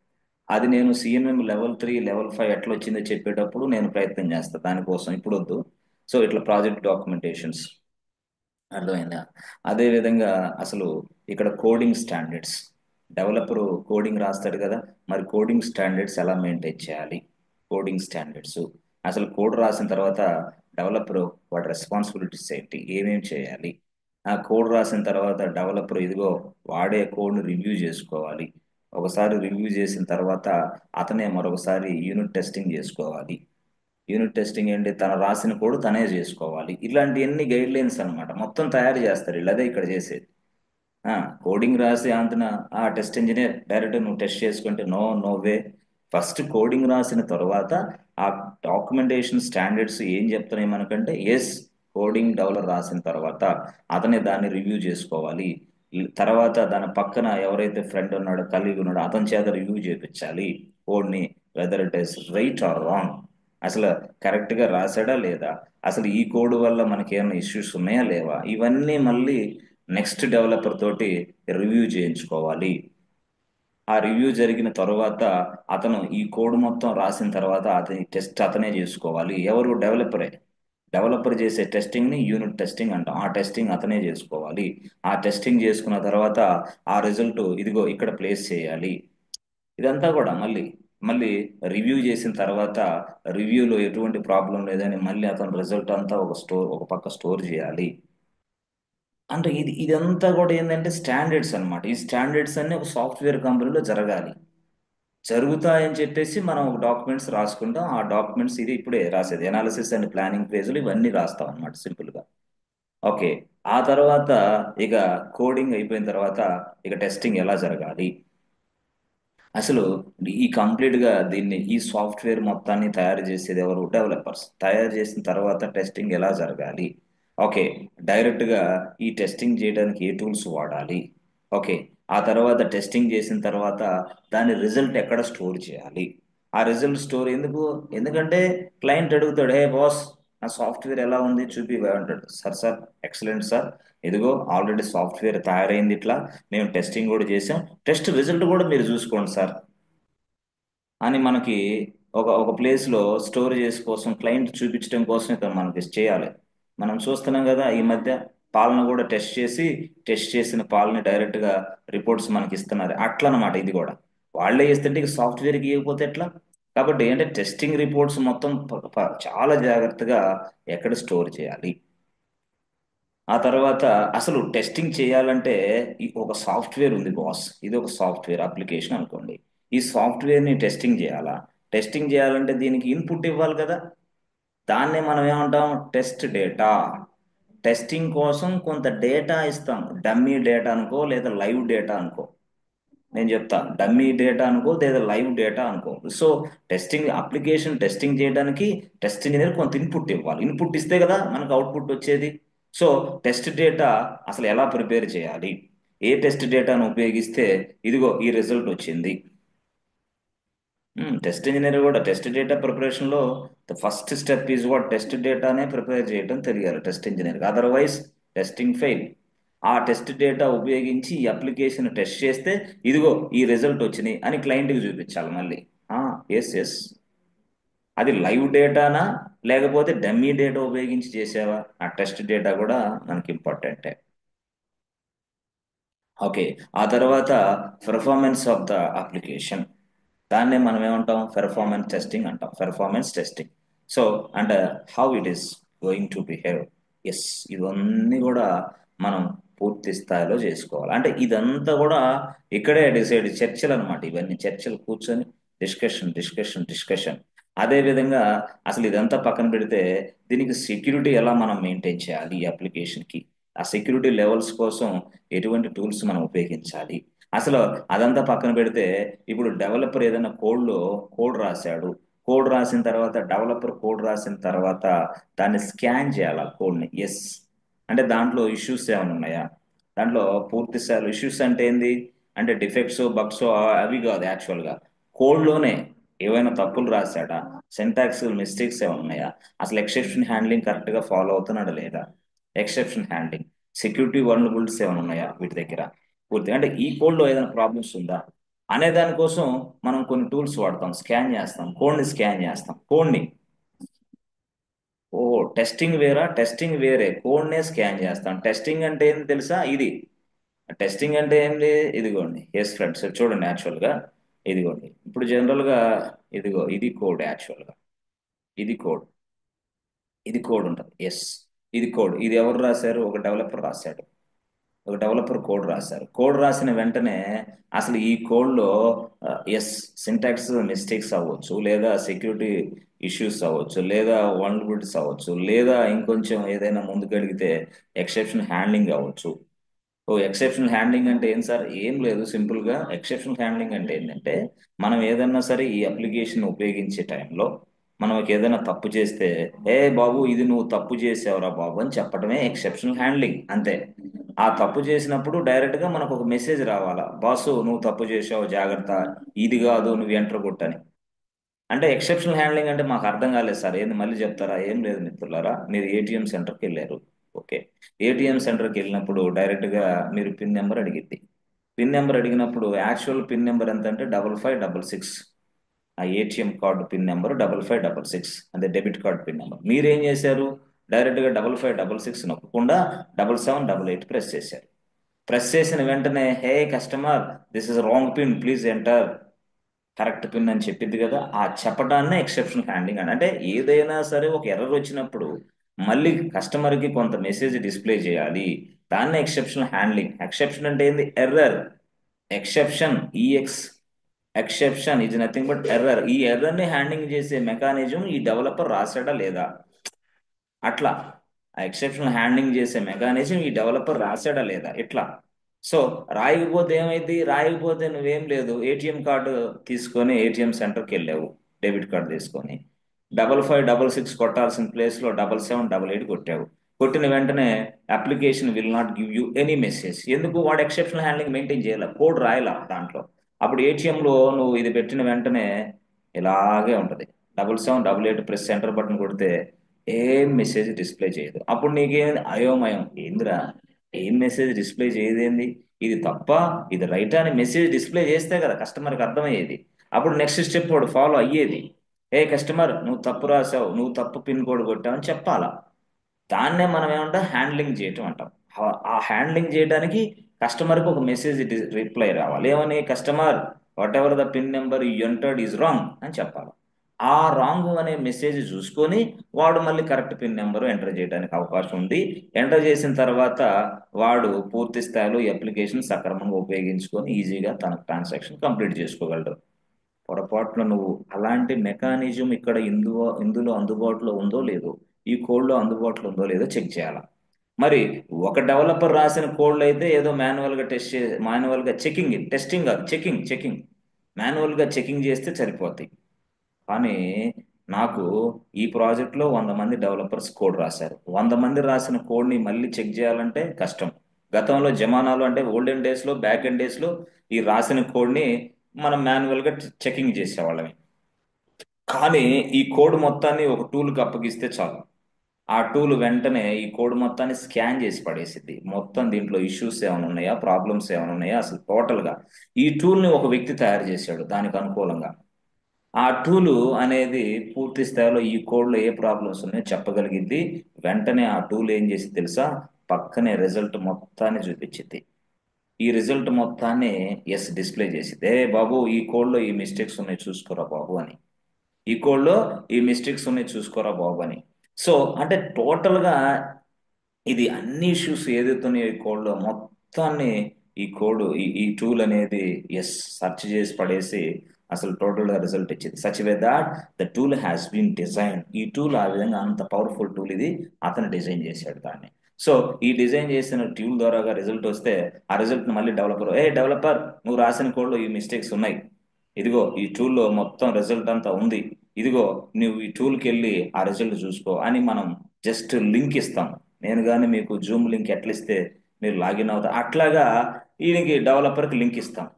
అది నేను సిఎంఎం లెవెల్ 3, లెవెల్ 5 ఎట్లా వచ్చిందో చెప్పేటప్పుడు నేను ప్రయత్నం చేస్తాను దానికోసం, ఇప్పుడు వద్దు. సో ఇట్లా ప్రాజెక్ట్ డాక్యుమెంటేషన్స్, అర్థమైందా? అదే విధంగా అసలు ఇక్కడ కోడింగ్ స్టాండర్డ్స్, డెవలపర్ కోడింగ్ రాస్తాడు కదా, మరి కోడింగ్ స్టాండర్డ్స్ ఎలా మెయింటైన్ చేయాలి? కోడింగ్ స్టాండర్డ్స్, అసలు కోడ్ రాసిన తర్వాత డెవలపర్ వాడి రెస్పాన్సిబిలిటీస్ ఏంటి, ఏమేమి చేయాలి? ఆ కోడ్ రాసిన తర్వాత డెవలపర్ ఇదిగో వాడే కోడ్ని రివ్యూ చేసుకోవాలి. ఒకసారి రివ్యూ చేసిన తర్వాత అతనే మరొకసారి యూనిట్ టెస్టింగ్ చేసుకోవాలి. యూనిట్ టెస్టింగ్ ఏంటి, తను రాసిన కోడ్ తనే చేసుకోవాలి. ఇలాంటి ఎన్ని గైడ్ లైన్స్ అనమాట మొత్తం తయారు చేస్తారు వీళ్ళు, అదే ఇక్కడ చేసేది. కోడింగ్ రాసి అంతన ఆ టెస్ట్ ఇంజనీర్ డైరెక్ట్ నువ్వు టెస్ట్ చేసుకుంటే no, no way. First coding రాసిన తర్వాత ఆ డాక్యుమెంటేషన్ స్టాండర్డ్స్ ఏం చెప్తున్నాయి మనకంటే, ఎస్, కోడింగ్ డెవలపర్ రాసిన తర్వాత అతనే దాన్ని రివ్యూ చేసుకోవాలి. తర్వాత దాని పక్కన ఎవరైతే ఫ్రెండ్ ఉన్నాడో, కలీగ్ ఉన్నాడో అతని చేత రివ్యూ చేయించాలి కోడ్ని, whether it is right are wrong, అసలు కరెక్ట్ గా రాశాడా లేదా, అసలు ఈ కోడ్ వల్ల మనకి ఏమైనా ఇష్యూస్ ఉన్నాయా లేవా, ఇవన్నీ మళ్ళీ నెక్స్ట్ డెవలపర్ తోటి రివ్యూ చేయించుకోవాలి. ఆ రివ్యూ జరిగిన తర్వాత అతను ఈ కోడ్ మొత్తం రాసిన తర్వాత అతని టెస్ట్ అతనే చేసుకోవాలి. ఎవరు? డెవలపరే. డెవలపర్ చేసే టెస్టింగ్ ని యూనిట్ టెస్టింగ్ అంటాం. ఆ టెస్టింగ్ అతనే చేసుకోవాలి. ఆ టెస్టింగ్ చేసుకున్న తర్వాత ఆ రిజల్ట్ ఇదిగో ఇక్కడ ప్లేస్ చేయాలి. ఇదంతా కూడా మళ్ళీ మళ్ళీ రివ్యూ చేసిన తర్వాత రివ్యూలో ఎటువంటి ప్రాబ్లం లేదని మళ్ళీ అతను రిజల్ట్ అంతా ఒక పక్క స్టోర్ చేయాలి. అంటే ఇదంతా కూడా ఏంటంటే స్టాండర్డ్స్ అన్నమాట. ఈ స్టాండర్డ్స్ అన్ని ఒక సాఫ్ట్వేర్ కంపెనీలో జరగాలి. జరుగుతాయని చెప్పేసి మనం ఒక డాక్యుమెంట్స్ రాసుకుంటాం. ఆ డాక్యుమెంట్స్ ఇది ఇప్పుడే రాసేది ఎనాలిసిస్ అండ్ ప్లానింగ్ పేజీలు ఇవన్నీ రాస్తాం అన్నమాట సింపుల్ గా. ఓకే. ఆ తర్వాత ఇక కోడింగ్ అయిపోయిన తర్వాత ఇక టెస్టింగ్ ఎలా జరగాలి, అసలు ఈ కంప్లీట్ గా దీన్ని ఈ సాఫ్ట్వేర్ మొత్తాన్ని తయారు చేసేది ఎవరు? డెవలపర్స్. తయారు చేసిన తర్వాత టెస్టింగ్ ఎలా జరగాలి, ఓకే, డైరెక్ట్ గా ఈ టెస్టింగ్ చేయడానికి ఏ టూల్స్ వాడాలి, ఓకే, ఆ తర్వాత టెస్టింగ్ చేసిన తర్వాత దాని రిజల్ట్ ఎక్కడ స్టోర్ చేయాలి. ఆ రిజల్ట్ స్టోర్ ఎందుకు? ఎందుకంటే క్లయింట్ అడుగుతాడు, హే బాస్, నా సాఫ్ట్వేర్ ఎలా ఉంది చూపి అంటాడు. సార్ సార్, ఎక్సలెంట్ సార్, ఇదిగో ఆల్రెడీ సాఫ్ట్వేర్ తయారైంది ఇట్లా, మేము టెస్టింగ్ కూడా చేసాం, టెస్ట్ రిజల్ట్ కూడా మీరు చూసుకోండి సార్ అని మనకి ఒక ఒక ప్లేస్ లో స్టోర్ చేసి కోసం క్లయింట్ చూపించడం కోసం ఇతను మనకి చేయాలి. మనం చూస్తున్నాం కదా ఈ మధ్య పాలను కూడా టెస్ట్ చేసిన పాలని డైరెక్ట్ గా రిపోర్ట్స్ మనకి ఇస్తున్నారు. అట్లా అన్నమాట ఇది కూడా. వాళ్ళే ఇస్తుంటే ఇక సాఫ్ట్వేర్కి ఇవ్వకపోతే ఎట్లా? కాబట్టి ఏంటంటే టెస్టింగ్ రిపోర్ట్స్ మొత్తం చాలా జాగ్రత్తగా ఎక్కడ స్టోర్ చేయాలి. ఆ తర్వాత అసలు టెస్టింగ్ చేయాలంటే ఒక సాఫ్ట్వేర్ ఉంది బాస్, ఇది ఒక సాఫ్ట్వేర్ అప్లికేషన్ అనుకోండి. ఈ సాఫ్ట్వేర్ ని టెస్టింగ్ చేయాలా? టెస్టింగ్ చేయాలంటే దీనికి ఇన్పుట్ ఇవ్వాలి కదా. దాన్నే మనం ఏమంటాం? Test data. టెస్టింగ్ కోసం కొంత డేటా ఇస్తాం, డమ్మీ డేటా అనుకో లేదా లైవ్ డేటా అనుకో. నేను చెప్తా, డమ్మీ డేటా అనుకో లేదా లైవ్ డేటా అనుకో. సో టెస్టింగ్ అప్లికేషన్ టెస్టింగ్ చేయడానికి టెస్ట్ ఇంజనీర్ కొంత ఇన్పుట్ ఇవ్వాలి. ఇన్పుట్ ఇస్తే కదా మనకు అవుట్పుట్ వచ్చేది. సో టెస్ట్ డేటా అసలు ఎలా ప్రిపేర్ చేయాలి, ఏ టెస్ట్ డేటాను ఉపయోగిస్తే ఇదిగో ఈ రిజల్ట్ వచ్చింది. టెస్ట్ ఇంజనీర్ కూడా టెస్ట్ డేటా ప్రిపరేషన్ లో the first step is what, test డేటానే ప్రిపేర్ చేయడం తెలియాలి test engineer, otherwise testing fail. ఆ టెస్ట్ డేటా ఉపయోగించి ఈ అప్లికేషన్ టెస్ట్ చేస్తే ఇదిగో ఈ రిజల్ట్ వచ్చినాయి అని క్లయింట్కి చూపించాలి మళ్ళీ. ఎస్ ఎస్, అది లైవ్ డేటానా లేకపోతే డమ్మీ డేటా ఉపయోగించి చేసావా, ఆ టెస్ట్ డేటా కూడా మనకి ఇంపార్టెంటే. ఓకే. ఆ తర్వాత పెర్ఫార్మెన్స్ ఆఫ్ ద అప్లికేషన్, దాన్నే మనం ఏమంటాం? పెర్ఫార్మెన్స్ టెస్టింగ్ అంటాం. Performance testing. So and how it is going to behave. Yes, ఇవన్నీ కూడా మనం పూర్తి స్థాయిలో చేసుకోవాలి. అంటే ఇదంతా కూడా ఇక్కడే డిసైడ్, చర్చలు అనమాట. ఇవన్నీ చర్చలు, కూర్చొని డిస్కషన్ డిస్కషన్ డిస్కషన్. అదే విధంగా అసలు ఇదంతా పక్కన పెడితే దీనికి సెక్యూరిటీ ఎలా మనం మెయింటైన్ చేయాలి ఈ అప్లికేషన్ కి, ఆ సెక్యూరిటీ లెవెల్స్ కోసం ఎటువంటి టూల్స్ మనం ఉపయోగించాలి, అసలు అదంతా పక్కన పెడితే ఇప్పుడు డెవలపర్ ఏదైనా కోడ్ రాశాడు. కోడ్ రాసిన తర్వాత డెవలపర్ కోడ్ రాసిన తర్వాత దాన్ని స్కాన్ చేయాలి ఆ కోడ్ని. ఎస్, అంటే దాంట్లో ఇష్యూస్ ఏమైనా ఉన్నాయా, దాంట్లో పూర్తి స్థాయిలో ఇష్యూస్ అంటే ఏంది అంటే డిఫెక్ట్స్ బగ్స్ అవి కాదు యాక్చువల్గా కోడ్లోనే ఏవైనా తప్పులు రాశాడా, సింటాక్స్ మిస్టేక్స్ ఏమైనా ఉన్నాయా, అసలు ఎక్సెప్షన్ హ్యాండ్లింగ్ కరెక్ట్ గా ఫాలో అవుతున్నాడా లేదా, ఎక్సెప్షన్ హ్యాండ్లింగ్, సెక్యూరిటీ వల్నరబిలిటీస్ ఏమైనా ఉన్నాయా వీటి దగ్గర, పూర్తి అంటే ఈ కోడ్ లో ఏదైనా ప్రాబ్లమ్స్ ఉందా అనే దానికోసం మనం కొన్ని టూల్స్ వాడతాం, స్కాన్ చేస్తాం, కోడ్ని స్కాన్ చేస్తాం, కోడ్ని. ఓ, టెస్టింగ్ వేరా, టెస్టింగ్ వేరే, కోడ్నే స్కాన్ చేస్తాం. టెస్టింగ్ అంటే ఏంటి తెలుసా? ఇది టెస్టింగ్ అంటే ఏంటి? ఇదిగోండి, ఎస్ ఫ్రెండ్స్ చూడండి, యాక్చువల్ గా ఇదిగోండి, ఇప్పుడు జనరల్ గా ఇదిగో ఇది కోడ్, యాక్చువల్ గా ఇది కోడ్, ఇది కోడ్ ఉంటుంది. ఎస్, ఇది కోడ్. ఇది ఎవరు రాశారు? ఒక డెవలపర్ రాశాడు. ఒక డెవలపర్ కోడ్ రాశారు. కోడ్ రాసిన వెంటనే అసలు ఈ కోడ్లో ఎస్, సింటాక్స్ మిస్టేక్స్ అవ్వచ్చు, లేదా సెక్యూరిటీ ఇష్యూస్ అవ్వచ్చు, లేదా వల్నరబిలిటీస్ అవ్వచ్చు, లేదా ఇంకొంచెం ఏదైనా ముందుకెడిగితే ఎక్సెప్షన్ హ్యాండ్లింగ్ అవ్వచ్చు. ఓ, ఎక్సెప్షనల్ హ్యాండ్లింగ్ అంటే ఏం సార్? ఏం లేదు, సింపుల్ గా ఎక్సెప్షనల్ హ్యాండ్లింగ్ అంటే ఏంటంటే, మనం ఏదన్నా సరే ఈ అప్లికేషన్ ఉపయోగించే టైంలో మనకి ఏదైనా తప్పు చేస్తే, ఏ బాబు ఇది నువ్వు తప్పు చేసావురా బాబు అని చెప్పడమే ఎక్సెప్షనల్ హ్యాండ్లింగ్, అంతే. ఆ తప్పు చేసినప్పుడు డైరెక్ట్ గా మనకు ఒక మెసేజ్ రావాలా, బాసు నువ్వు తప్పు చేసావు జాగ్రత్త, ఇది కాదు నువ్వు ఎంటర్ కొట్టని. అంటే ఎక్సెప్షనల్ హ్యాండ్లింగ్ అంటే మాకు అర్థం కాలేదు సార్, ఏంది మళ్ళీ చెప్తారా? ఏం లేదు మిత్రులారా, మీరు ఏటీఎం సెంటర్కి వెళ్ళారు. ఓకే, ఏటీఎం సెంటర్కి వెళ్ళినప్పుడు డైరెక్ట్ గా మీరు పిన్ నెంబర్ అడిగిద్ది. పిన్ నెంబర్ అడిగినప్పుడు యాక్చువల్ పిన్ నెంబర్ ఎంత అంటే 5566. ఆ ఏటీఎం కార్డు పిన్ నెంబర్ 5566, అదే డెబిట్ కార్డు పిన్ నెంబర్. మీరేం చేశారు? డైరెక్ట్ గా 5566 నొక్కకుండా 7788 ప్రెస్ చేశారు. ప్రెస్ చేసిన వెంటనే, hey customer, this is wrong pin, please enter correct pin అని చెప్పింది కదా. ఆ చెప్పడాన్నే ఎక్సెప్షన్ హ్యాండ్లింగ్ అని. అంటే ఏదైనా సరే ఒక ఎర్రర్ వచ్చినప్పుడు మళ్ళీ కస్టమర్ కి కొంత మెసేజ్ డిస్ప్లే చేయాలి, దాన్నే ఎక్సెప్షన్ హ్యాండ్లింగ్. ఎక్సెప్షన్ అంటే ఏంది? Error. Exception, EX, exception is nothing but error. ఈ ఎర్రర్ ని హ్యాండ్లింగ్ చేసే మెకానిజం ఈ డెవలపర్ రాశాడా లేదా, అట్లా. ఆ ఎక్సెప్షన్ హ్యాండ్లింగ్ చేసే మెకానిజం ఈ డెవలపర్ రాశాడా లేదా, ఇట్లా. సో రాయకపోతే ఏమైంది? రాయకపోతే నువ్వేం లేదు, ఏటీఎం కార్డు తీసుకొని ఏటీఎం సెంటర్కి వెళ్ళావు, డెబిట్ కార్డు తీసుకొని 5566 కొట్టాల్సిన ప్లేస్ లో 7788 కొట్టావు. కొట్టిన వెంటనే application will not give you any message. ఎందుకు? వాడు ఎక్సెప్షనల్ హ్యాండ్లింగ్ మెయింటైన్ చేయాలి, కోడ్ రాయాల దాంట్లో. అప్పుడు ATM లో నువ్వు ఇది పెట్టిన వెంటనే ఇలాగే ఉంటది, 7788 ప్రెస్ సెంటర్ బటన్ కొడితే ఏం మెసేజ్ డిస్ప్లే చేయదు. అప్పుడు నీకేం అయోమయం, ఏందిరా ఏం మెసేజ్ డిస్ప్లే చేయదేంది, ఇది తప్ప ఇది రైటా అని మెసేజ్ డిస్ప్లే చేస్తే కదా కస్టమర్కి అర్థమయ్యేది. అప్పుడు నెక్స్ట్ స్టెప్ వాడు ఫాలో అయ్యేది, ఏ కస్టమర్ నువ్వు తప్పు రాసావు, నువ్వు తప్పు పిన్ కోడ్ కొట్టావు అని చెప్పాలా. దాన్నే మనం ఏమంటాం? హ్యాండ్లింగ్ చేయటం అంటాం. ఆ హ్యాండ్లింగ్ చేయడానికి కస్టమర్కి ఒక మెసేజ్ రిప్లై రావాలి, ఏమని? Customer, what ever the pin number you entered is wrong అని చెప్పాలి. ఆ రాంగ్ అనే మెసేజ్ చూసుకొని వాడు మళ్ళీ కరెక్ట్ పిన్ నెంబర్ ఎంటర్ చేయడానికి అవకాశం ఉంది. ఎంటర్ చేసిన తర్వాత వాడు పూర్తి స్థాయిలో ఈ అప్లికేషన్ సక్రమంగా ఉపయోగించుకొని ఈజీగా తన ట్రాన్సాక్షన్ కంప్లీట్ చేసుకోగలడు. పొరపాటున నువ్వు అలాంటి మెకానిజం ఇక్కడ ఇందులో అందుబాటులో ఉందో లేదో, ఈ కోడ్లో అందుబాటులో ఉందో లేదో చెక్ చేయాలి. మరి ఒక డెవలపర్ రాసిన కోడ్లు అయితే ఏదో మాన్యువల్ గా చెకింగ్, టెస్టింగ్ కాదు, చెకింగ్ మాన్యువల్ గా చెకింగ్ చేస్తే సరిపోతాయి. కానీ నాకు ఈ ప్రాజెక్ట్లో 100 మంది డెవలపర్స్ కోడ్ రాశారు. 100 మంది రాసిన కోడ్ని మళ్ళీ చెక్ చేయాలంటే కష్టం. గతంలో జమానాలు అంటే ఓల్డెన్ డేస్ లో, బ్యాక్ ఎండ్ డేస్ లో ఈ రాసిన కోడ్ని మనం మాన్యువల్ గా చెకింగ్ చేసేవాళ్ళమే. కానీ ఈ కోడ్ మొత్తాన్ని ఒక టూల్కి అప్పగిస్తే చాలు, ఆ టూల్ వెంటనే ఈ కోడ్ మొత్తాన్ని స్కాన్ చేసి పడేసిద్ది. మొత్తం దీంట్లో ఇష్యూస్ ఏమైనా ఉన్నాయా, ప్రాబ్లమ్స్ ఏమైనా ఉన్నాయా, అసలు టోటల్ గా ఈ టూల్ ని ఒక వ్యక్తి తయారు చేశాడు దానికి అనుకూలంగా. ఆ టూల్ అనేది పూర్తి స్థాయిలో ఈ కోడ్లో ఏ ప్రాబ్లమ్స్ ఉన్నాయో చెప్పగలిగింది. వెంటనే ఆ టూల్ ఏం చేసి తెలుసా? పక్కనే రిజల్ట్ మొత్తాన్ని చూపించింది. ఈ రిజల్ట్ మొత్తాన్ని ఎస్ డిస్ప్లే చేసింది, ఏ బాబు ఈ కోడ్లో ఈ మిస్టేక్స్ ఉన్నాయి చూసుకోరా బాబు అని, ఈ కోడ్లో ఈ మిస్టేక్స్ ఉన్నాయి చూసుకోరా బాబు అని. సో అంటే టోటల్ గా ఇది అన్ని ఇష్యూస్ ఏదైతున్నాయో ఈ కోడ్లో మొత్తాన్ని ఈ కోడ్ ఈ టూల్ అనేది ఎస్ సెర్చ్ చేసి పడేసి అసలు టోటల్ గా రిజల్ట్ ఇచ్చింది. Such way that the tool has been design. ఈ టూల్ ఆ విధంగా అంత పవర్ఫుల్ టూల్ ఇది, అతను డిజైన్ చేశాడు దాన్ని. సో ఈ డిజైన్ చేసిన టూల్ ద్వారా రిజల్ట్ వస్తే ఆ రిజల్ట్ మళ్ళీ డెవలపర్, ఏ డెవలపర్ నువ్వు రాసిన కోడ్లో ఈ మిస్టేక్స్ ఉన్నాయి, ఇదిగో ఈ టూల్లో మొత్తం రిజల్ట్ అంతా ఉంది, ఇదిగో నువ్వు ఈ టూల్కి వెళ్ళి ఆ రిజల్ట్ చూసుకో అని మనం జస్ట్ లింక్ ఇస్తాం. నేను కానీ మీకు జూమ్ లింక్ ఎట్లా ఇస్తే మీరు లాగిన్ అవుతారు, అట్లాగా ఈయనకి డెవలపర్కి లింక్ ఇస్తాం.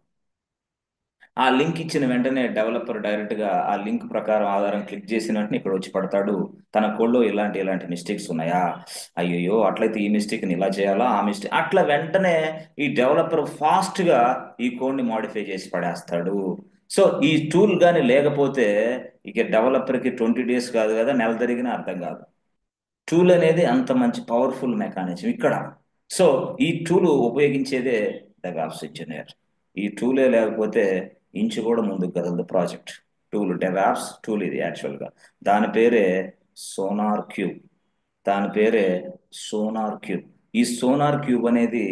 ఆ లింక్ ఇచ్చిన వెంటనే డెవలపర్ డైరెక్ట్ గా ఆ లింక్ ప్రకారం ఆధారం క్లిక్ చేసిన వెంటనే ఇక్కడ వచ్చి పడతాడు. తన కోడ్లో ఇలాంటి మిస్టేక్స్ ఉన్నాయా, అయ్యో అట్లయితే ఈ మిస్టేక్ ని ఇలా చేయాలా, ఆ మిస్టేక్ అట్లా వెంటనే ఈ డెవలపర్ ఫాస్ట్ గా ఈ కోడ్ ని మాడిఫై చేసి పడేస్తాడు. సో ఈ టూల్ కానీ లేకపోతే ఇక డెవలపర్ కి 20 days కాదు కదా, నెల తిరిగినా అర్థం కాదు. టూల్ అనేది అంత మంచి పవర్ఫుల్ మెకానిజం ఇక్కడ. సో ఈ టూల్ ఉపయోగించేదే డెవాప్స్ ఇంజనీర్. ఈ టూలే లేకపోతే ఇంచు కూడా ముందుకు కదలదు ప్రాజెక్ట్. టూల్ డెవాప్స్ టూల్ ఇది యాక్చువల్గా. దాని పేరే సోనార్ క్యూబ్. దాని పేరే సోనార్ క్యూబ్. ఈ సోనార్ క్యూబ్ అనేది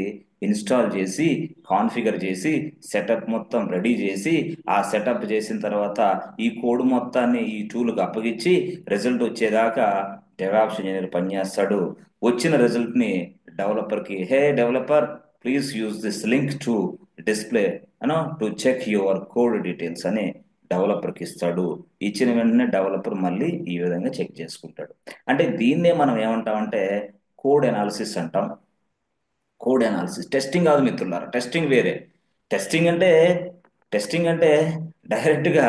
ఇన్స్టాల్ చేసి కాన్ఫిగర్ చేసి సెటప్ మొత్తం రెడీ చేసి ఆ సెటప్ చేసిన తర్వాత ఈ కోడ్ మొత్తాన్ని ఈ టూల్కి అప్పగించి రిజల్ట్ వచ్చేదాకా డెవాప్స్ ఇంజనీర్ పనిచేస్తాడు. వచ్చిన రిజల్ట్ ని డెవలపర్ కి, hey developer please use this link to display to check your code details అని డెవలపర్ కి ఇస్తాడు. ఇచ్చిన వెంటనే డెవలపర్ మళ్ళీ ఈ విధంగా చెక్ చేసుకుంటాడు. అంటే దీన్నే మనం ఏమంటామంటే కోడ్ అనాలిసిస్ అంటాం. కోడ్ అనాలిసిస్ టెస్టింగ్ కాదు మిత్రులారా, టెస్టింగ్ వేరే. టెస్టింగ్ అంటే టెస్టింగ్ అంటే డైరెక్ట్ గా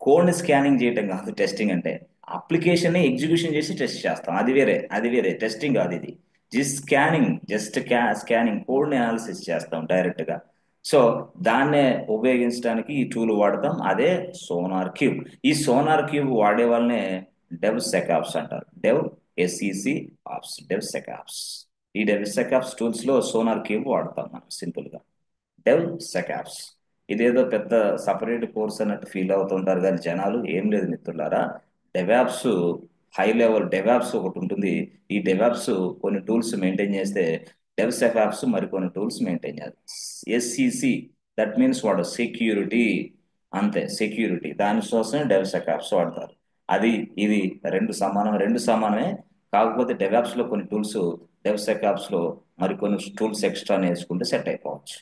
కోడ్ ని స్కానింగ్ చేయటం కాదు. టెస్టింగ్ అంటే అప్లికేషన్ ని ఎగ్జిక్యూషన్ చేసి టెస్ట్ చేస్తాం, అది వేరే, అది వేరే. టెస్టింగ్ కాదు ఇది. జస్ట్ స్కానింగ్, కోడ్ ని అనాలిసిస్ చేస్తాం డైరెక్ట్ గా. సో దాన్నే ఉపయోగించడానికి ఈ టూల్ వాడతాం, అదే సోనార్ క్యూబ్. ఈ సోనార్ క్యూబ్ వాడే వాళ్ళనే డెవ్ సెకాప్స్ అంటారు. SEC ops, DevSecOps. ఈ డెవ్ సెకాప్స్ టూల్స్ లో సోనార్ క్యూబ్ వాడతాం మనం సింపుల్ గా. డెవ్ సెకాప్స్ ఇదేదో పెద్ద సపరేట్ కోర్స్ అన్నట్టు ఫీల్ అవుతుంటారు కానీ జనాలు, ఏం లేదు మిత్రులారా. డెవాప్స్ హై లెవెల్ డెవాప్స్ ఒకటి ఉంటుంది. ఈ డెవాప్స్ కొన్ని టూల్స్ మెయింటైన్ చేస్తే డెవ్ సెకాప్స్ మరికొన్ని టూల్స్ మెయింటైన్ చేస్తాయి. ఎస్సిసి దట్ మీన్స్ వాడు సెక్యూరిటీ, అంతే, సెక్యూరిటీ దానికోసమే డెవ్ సెకాప్స్ వాడతారు. అది ఇది రెండు సమానమే. కాకపోతే డెవాప్స్ లో కొన్ని టూల్స్, డెవ్ సెకాప్స్ లో మరికొన్ని టూల్స్ ఎక్స్ట్రా నేర్చుకుంటే సెట్ అయిపోవచ్చు.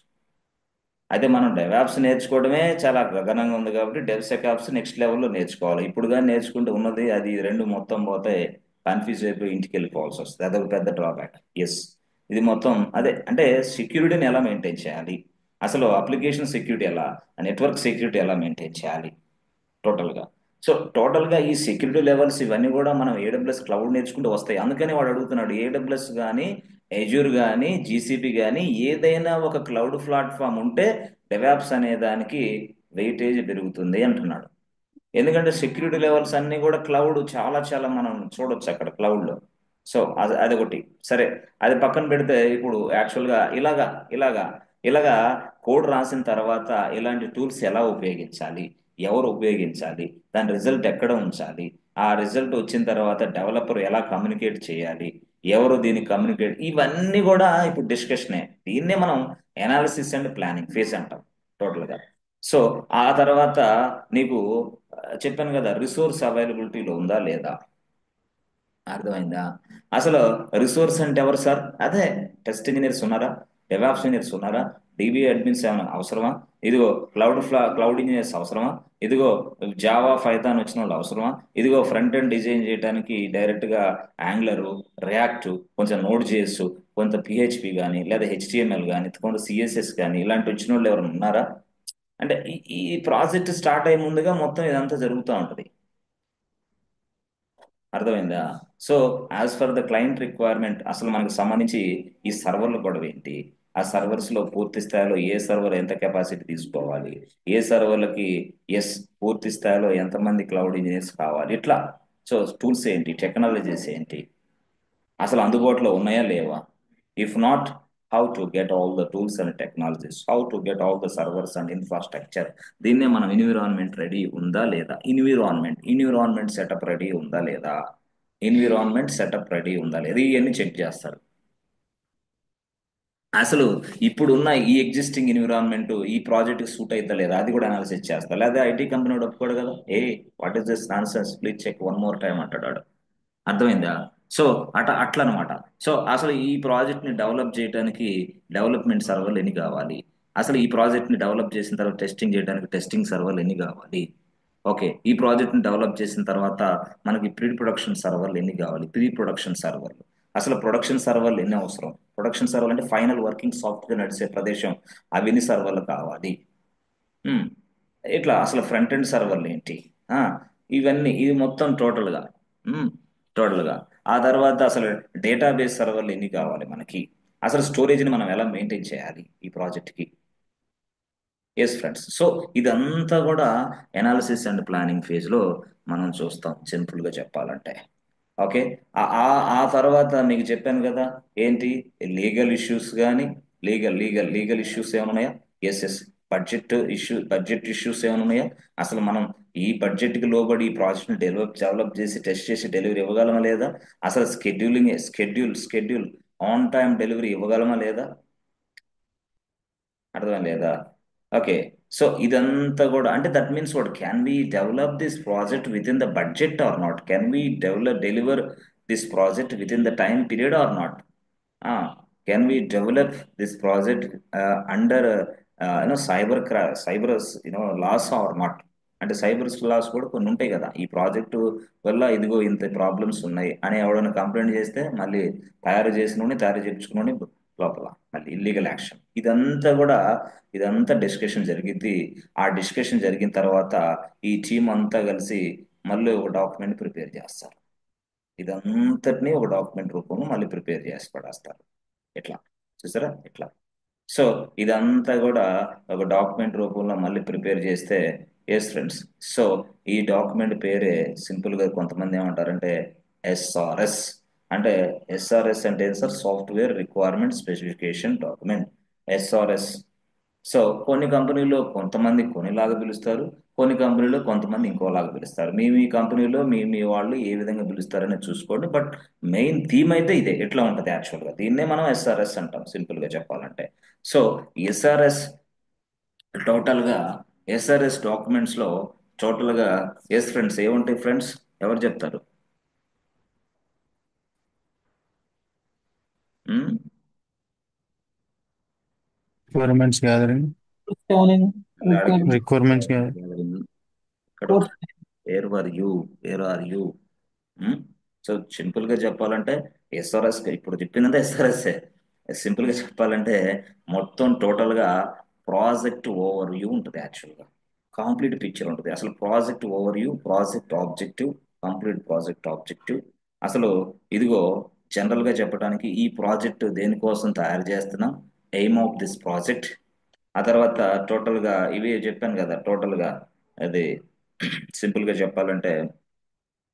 అయితే మనం డెవాప్స్ నేర్చుకోవడమే చాలా గగనంగా ఉంది కాబట్టి డెవ్ సెకాప్స్ నెక్స్ట్ లెవెల్లో నేర్చుకోవాలి. ఇప్పుడు కానీ నేర్చుకుంటే ఉన్నది అది రెండు మొత్తం పోతే కన్ఫ్యూజ్ అయిపోయి ఇంటికి వెళ్ళిపోవాల్సి వస్తుంది. అదొక పెద్ద డ్రాబ్యాక్. ఎస్, ఇది మొత్తం అదే. అంటే సెక్యూరిటీని ఎలా మెయింటైన్ చేయాలి, అసలు అప్లికేషన్ సెక్యూరిటీ ఎలా, నెట్వర్క్ సెక్యూరిటీ ఎలా మెయింటైన్ చేయాలి టోటల్గా. సో టోటల్గా ఈ సెక్యూరిటీ లెవెల్స్ ఇవన్నీ కూడా మనం ఏడబ్ల్యూఎస్ క్లౌడ్ నేర్చుకుంటూ వస్తాయి. అందుకని వాడు అడుగుతున్నాడు ఏడబ్ల్యూఎస్ కానీ ఎజ్యూర్ కానీ జీసీపీ కానీ ఏదైనా ఒక క్లౌడ్ ప్లాట్ఫామ్ ఉంటే డెవాప్స్ అనే దానికి వెయిటేజ్ పెరుగుతుంది అంటున్నాడు. ఎందుకంటే సెక్యూరిటీ లెవెల్స్ అన్ని కూడా క్లౌడ్ చాలా చాలా మనం చూడొచ్చు అక్కడ క్లౌడ్లో. సో అదొకటి సరే. అది పక్కన పెడితే ఇప్పుడు యాక్చువల్గా ఇలాగా ఇలాగా కోడ్ రాసిన తర్వాత ఇలాంటి టూల్స్ ఎలా ఉపయోగించాలి, ఎవరు ఉపయోగించాలి, దాని రిజల్ట్ ఎక్కడ ఉంచాలి, ఆ రిజల్ట్ వచ్చిన తర్వాత డెవలపర్ ఎలా కమ్యూనికేట్ చేయాలి, ఎవరు దీన్ని కమ్యూనికేట్, ఇవన్నీ కూడా ఇప్పుడు డిస్కషనే. దీన్నే మనం ఎనాలిసిస్ అండ్ ప్లానింగ్ ఫేజ్ అంటాం టోటల్గా. సో ఆ తర్వాత నీకు చెప్పాను కదా, రిసోర్స్ అవైలబిలిటీలో ఉందా లేదా, అర్థమైందా. అసలు రిసోర్స్ అంటే ఎవరు సార్, అదే టెస్ట్ ఇంజనీర్స్ ఉన్నారా, డెవాప్స్ ఇంజనీర్స్ ఉన్నారా, డిబి అడ్మిన్స్ ఏమైనా అవసరమా, ఇదిగో క్లౌడ్ ఇంజనీర్స్ అవసరమా, ఇదిగో జావా పైథాన్ వచ్చిన వాళ్ళు అవసరమా, ఇదిగో ఫ్రంట్ ఎండ్ డిజైన్ చేయడానికి డైరెక్ట్ గా యాంగులర్, రియాక్ట్, కొంచెం నోడ్ జేఎస్, కొంత పిహెచ్పి కానీ లేదా హెచ్టిఎంఎల్ కానీ కొంత సిఎస్ఎస్ కానీ ఇలాంటి వచ్చిన వాళ్ళు ఎవరైనా ఉన్నారా. అంటే ఈ ప్రాజెక్ట్ స్టార్ట్ అయ్యే ముందుగా మొత్తం ఇదంతా జరుగుతూ ఉంటుంది. అర్థమైందా. So as for the client requirement అసలు మనకు సంబంధించి ఈ సర్వర్లు కూడా ఏంటి, ఆ సర్వర్స్ లో పూర్తి స్థాయిలో ఏ సర్వర్ ఎంత కెపాసిటీ తీసుకోవాలి, ఏ సర్వర్లకి ఎస్ పూర్తి స్థాయిలో ఎంతమంది క్లౌడ్ ఇంజనీర్స్ కావాలి, ఇట్లా. సో టూల్స్ ఏంటి, టెక్నాలజీస్ ఏంటి, అసలు అందుబాటులో ఉన్నాయా లేవా, if not how to get all the tools and technologies, how to get all the servers and infrastructure. దీన్నే మనం ఎన్విరాన్మెంట్ రెడీ ఉందా లేదా, ఎన్విరాన్మెంట్ సెటప్ రెడీ ఉందా లేదా, ఎన్విరాన్మెంట్ సెటప్ రెడీ ఉందా లేదా, ఇవన్నీ చెక్ చేస్తారు. అసలు ఇప్పుడున్న ఈ ఎగ్జిస్టింగ్ ఎన్విరాన్మెంట్ ఈ ప్రాజెక్ట్ సూట్ అవుతా లేదా అది కూడా అనాలిసిస్ చేస్తారు. లేదా ఐటీ కంపెనీ ఒప్పుకోడు కదా, what is this nonsense, please check one more time అంటాడు వాడు. అర్థమైందా. సో అట్లా అనమాట. సో అసలు ఈ ప్రాజెక్ట్ ని డెవలప్ చేయడానికి డెవలప్మెంట్ సర్వర్లు ఎన్ని కావాలి, అసలు ఈ ప్రాజెక్ట్ ని డెవలప్ చేసిన తర్వాత టెస్టింగ్ చేయడానికి టెస్టింగ్ సర్వర్లు ఎన్ని కావాలి, ఓకే, ఈ ప్రాజెక్ట్ ని డెవలప్ చేసిన తర్వాత మనకి ప్రీ ప్రొడక్షన్ సర్వర్లు ఎన్ని కావాలి, ప్రీ ప్రొడక్షన్ సర్వర్లు, అసలు ప్రొడక్షన్ సర్వర్లు ఎన్ని అవసరం, ప్రొడక్షన్ సర్వర్లు అంటే ఫైనల్ వర్కింగ్ సాఫ్ట్వేర్ నడిచే ప్రదేశం, అవి ఎన్ని సర్వర్లు కావాలి. ఇట్లా అసలు ఫ్రంట్ ఎండ్ సర్వర్లు ఏంటి, ఆ, ఇవన్నీ ఇది మొత్తం టోటల్గా, టోటల్గా. ఆ తర్వాత అసలు డేటాబేస్ సర్వర్లు ఎన్ని కావాలి మనకి, అసలు స్టోరేజ్ని మనం ఎలా మెయింటైన్ చేయాలి ఈ ప్రాజెక్ట్కి. ఎస్ ఫ్రెండ్స్, సో ఇదంతా కూడా ఎనాలిసిస్ అండ్ ప్లానింగ్ ఫేజ్లో మనం చూస్తాం సింపుల్గా చెప్పాలంటే. ఓకే. ఆ ఆ ఆ తర్వాత మీకు చెప్పాను కదా, ఏంటి లీగల్ ఇష్యూస్ కానీ, లీగల్ ఇష్యూస్ ఏమైనా ఉన్నాయా? Yes yes. బడ్జెట్ ఇష్యూస్ ఏమైనా ఉన్నాయా? అసలు మనం ఈ బడ్జెట్కి లోబడి ఈ ప్రాజెక్ట్ని డెవలప్ చేసి టెస్ట్ చేసి డెలివరీ ఇవ్వగలమా లేదా? అసలు స్కెడ్యూల్ ఆన్ టైం డెలివరీ ఇవ్వగలమా లేదా? అర్థం లేదా? ఓకే. సో ఇదంతా కూడా అంటే that means what, can we develop this project within the budget or not, can we deliver this project within the time period or not, can we develop this project under cyber laws or not. అంటే సైబర్ లాస్ కూడా కొన్ని ఉంటాయి కదా, ఈ ప్రాజెక్టు వల్ల ఇదిగో ఇంత ప్రాబ్లమ్స్ ఉన్నాయి అని ఎవరైనా కంప్లైంట్ చేస్తే మళ్ళీ తయారు చేయించుకుని లోపల మళ్ళీ ఇల్లీగల్ యాక్షన్. ఇదంతా డిస్కషన్ జరిగింది. ఆ డిస్కషన్ జరిగిన తర్వాత ఈ టీం అంతా కలిసి మళ్ళీ ఒక డాక్యుమెంట్ ప్రిపేర్ చేస్తారు. ఇదంతటినీ ఒక డాక్యుమెంట్ రూపంలో మళ్ళీ ప్రిపేర్ చేసి పడేస్తారు. ఇట్లా చూసారా ఇట్లా. సో ఇదంతా కూడా ఒక డాక్యుమెంట్ రూపంలో మళ్ళీ ప్రిపేర్ చేస్తే, ఎస్ ఫ్రెండ్స్, సో ఈ డాక్యుమెంట్ పేరే సింపుల్గా కొంతమంది ఏమంటారంటే ఎస్ఆర్ఎస్. అంటే ఎస్ఆర్ఎస్ అంటే ఏంటి sir? Software requirement specification document, SRS. So కొన్ని కంపెనీలో కొంతమంది కొన్నిలాగా పిలుస్తారు, కొన్ని కంపెనీలో కొంతమంది ఇంకోలాగా పిలుస్తారు. మీ కంపెనీలో మీ వాళ్ళు ఏ విధంగా పిలుస్తారని చూసుకోండి. బట్ మెయిన్ థీమ్ అయితే ఇదే, ఎట్లా ఉంటుంది యాక్చువల్గా దీన్నే మనం ఎస్ఆర్ఎస్ అంటాం సింపుల్గా చెప్పాలంటే. సో ఎస్ఆర్ఎస్ టోటల్గా, ఎస్ఆర్ఎస్ డాక్యుమెంట్స్లో టోటల్గా, ఎస్ ఫ్రెండ్స్ ఏముంటాయి ఫ్రెండ్స్, ఎవరు చెప్తారు? రిక్వైర్మెంట్స్ గ్యాదరింగ్, Scanning, రిక్వైర్మెంట్స్ ఇక్కడ where are you, where are you. So simple గా చెప్పాలంటే ఎస్ఆర్ఎస్ ఇప్పుడు చెప్పిందంటే ఎస్ఆర్ఎస్. సింపుల్ గా చెప్పాలంటే మొత్తం టోటల్ గా ప్రాజెక్ట్ ఓవర్ వ్యూ ఉంటుంది యాక్చువల్ గా. కంప్లీట్ పిక్చర్ ఉంటుంది అసలు. Project over view, project objective, complete project objective. అసలు ఇదిగో జనరల్ గా చెప్పడానికి ఈ ప్రాజెక్ట్ దేనికోసం తయారు చేస్తున్నాం, ఎయిమ్ ఆఫ్ దిస్ ప్రాజెక్ట్. ఆ తర్వాత టోటల్ గా ఇవి చెప్పాను కదా టోటల్ గా. అది సింపుల్ గా చెప్పాలంటే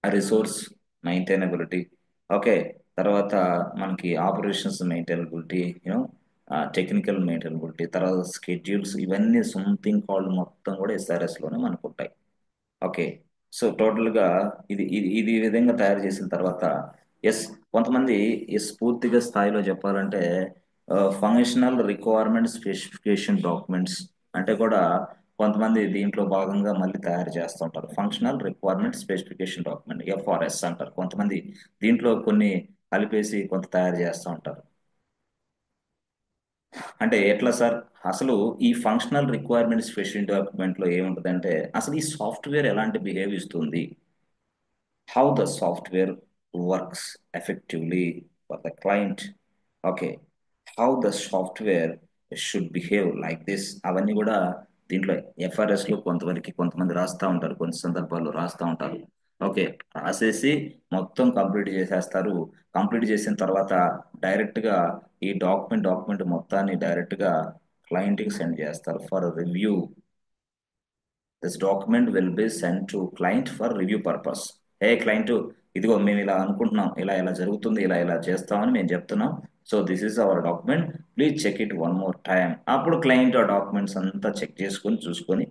రిసోర్స్ మెయింటైనబిలిటీ, ఓకే. తర్వాత మనకి operations maintainability, you know technical maintainability, తర్వాత స్కెడ్యూల్స్, ఇవన్నీ సంథింగ్ కాల్డ్ మొత్తం కూడా ఎస్ఆర్ఎస్ లోనే మనకు ఉంటాయి. ఓకే. సో టోటల్గా ఇది ఈ విధంగా తయారు చేసిన తర్వాత, ఎస్ కొంతమంది ఎస్ పూర్తిగా స్థాయిలో చెప్పాలంటే ఫంక్షనల్ రిక్వైర్మెంట్ స్పెసిఫికేషన్ డాక్యుమెంట్స్ అంటే కూడా కొంతమంది దీంట్లో భాగంగా మళ్ళీ తయారు చేస్తూ ఉంటారు. Functional requirement specification document, FRS అంటారు. కొంతమంది దీంట్లో కొన్ని కలిపేసి కొంత తయారు చేస్తూ ఉంటారు. అంటే ఎట్లా సార్? అసలు ఈ ఫంక్షనల్ రిక్వైర్మెంట్ స్పెసిఫిక్ డాక్యుమెంట్ లో ఏముంటుందంటే అసలు ఈ సాఫ్ట్వేర్ ఎలాంటి బిహేవ్ ఇస్తుంది, how the software works effectively for the client, okay, how the software should behave like this. అవన్నీ కూడా దీంట్లో ఎఫ్ఆర్ఎస్ లో కొంతమంది రాస్తూ ఉంటారు, కొన్ని సందర్భాల్లో రాస్తూ ఉంటారు. ఓకే. రాసేసి మొత్తం కంప్లీట్ చేసేస్తారు. కంప్లీట్ చేసిన తర్వాత డైరెక్ట్ గా ఈ డాక్యుమెంట్ మొత్తాన్ని డైరెక్ట్ గా క్లయింట్ కి సెండ్ చేస్తారు for review. This document will be send to client for review purpose. A client, ఇదిగో మేము ఇలా అనుకుంటున్నాం, ఇలా ఇలా జరుగుతుంది, ఇలా ఇలా చేస్తామని మేము చెప్తున్నాం. So this is our document, please check it one more time. అప్పుడు క్లయింట్ ఆ డాక్యుమెంట్స్ అంతా చెక్ చేసుకొని చూసుకొని,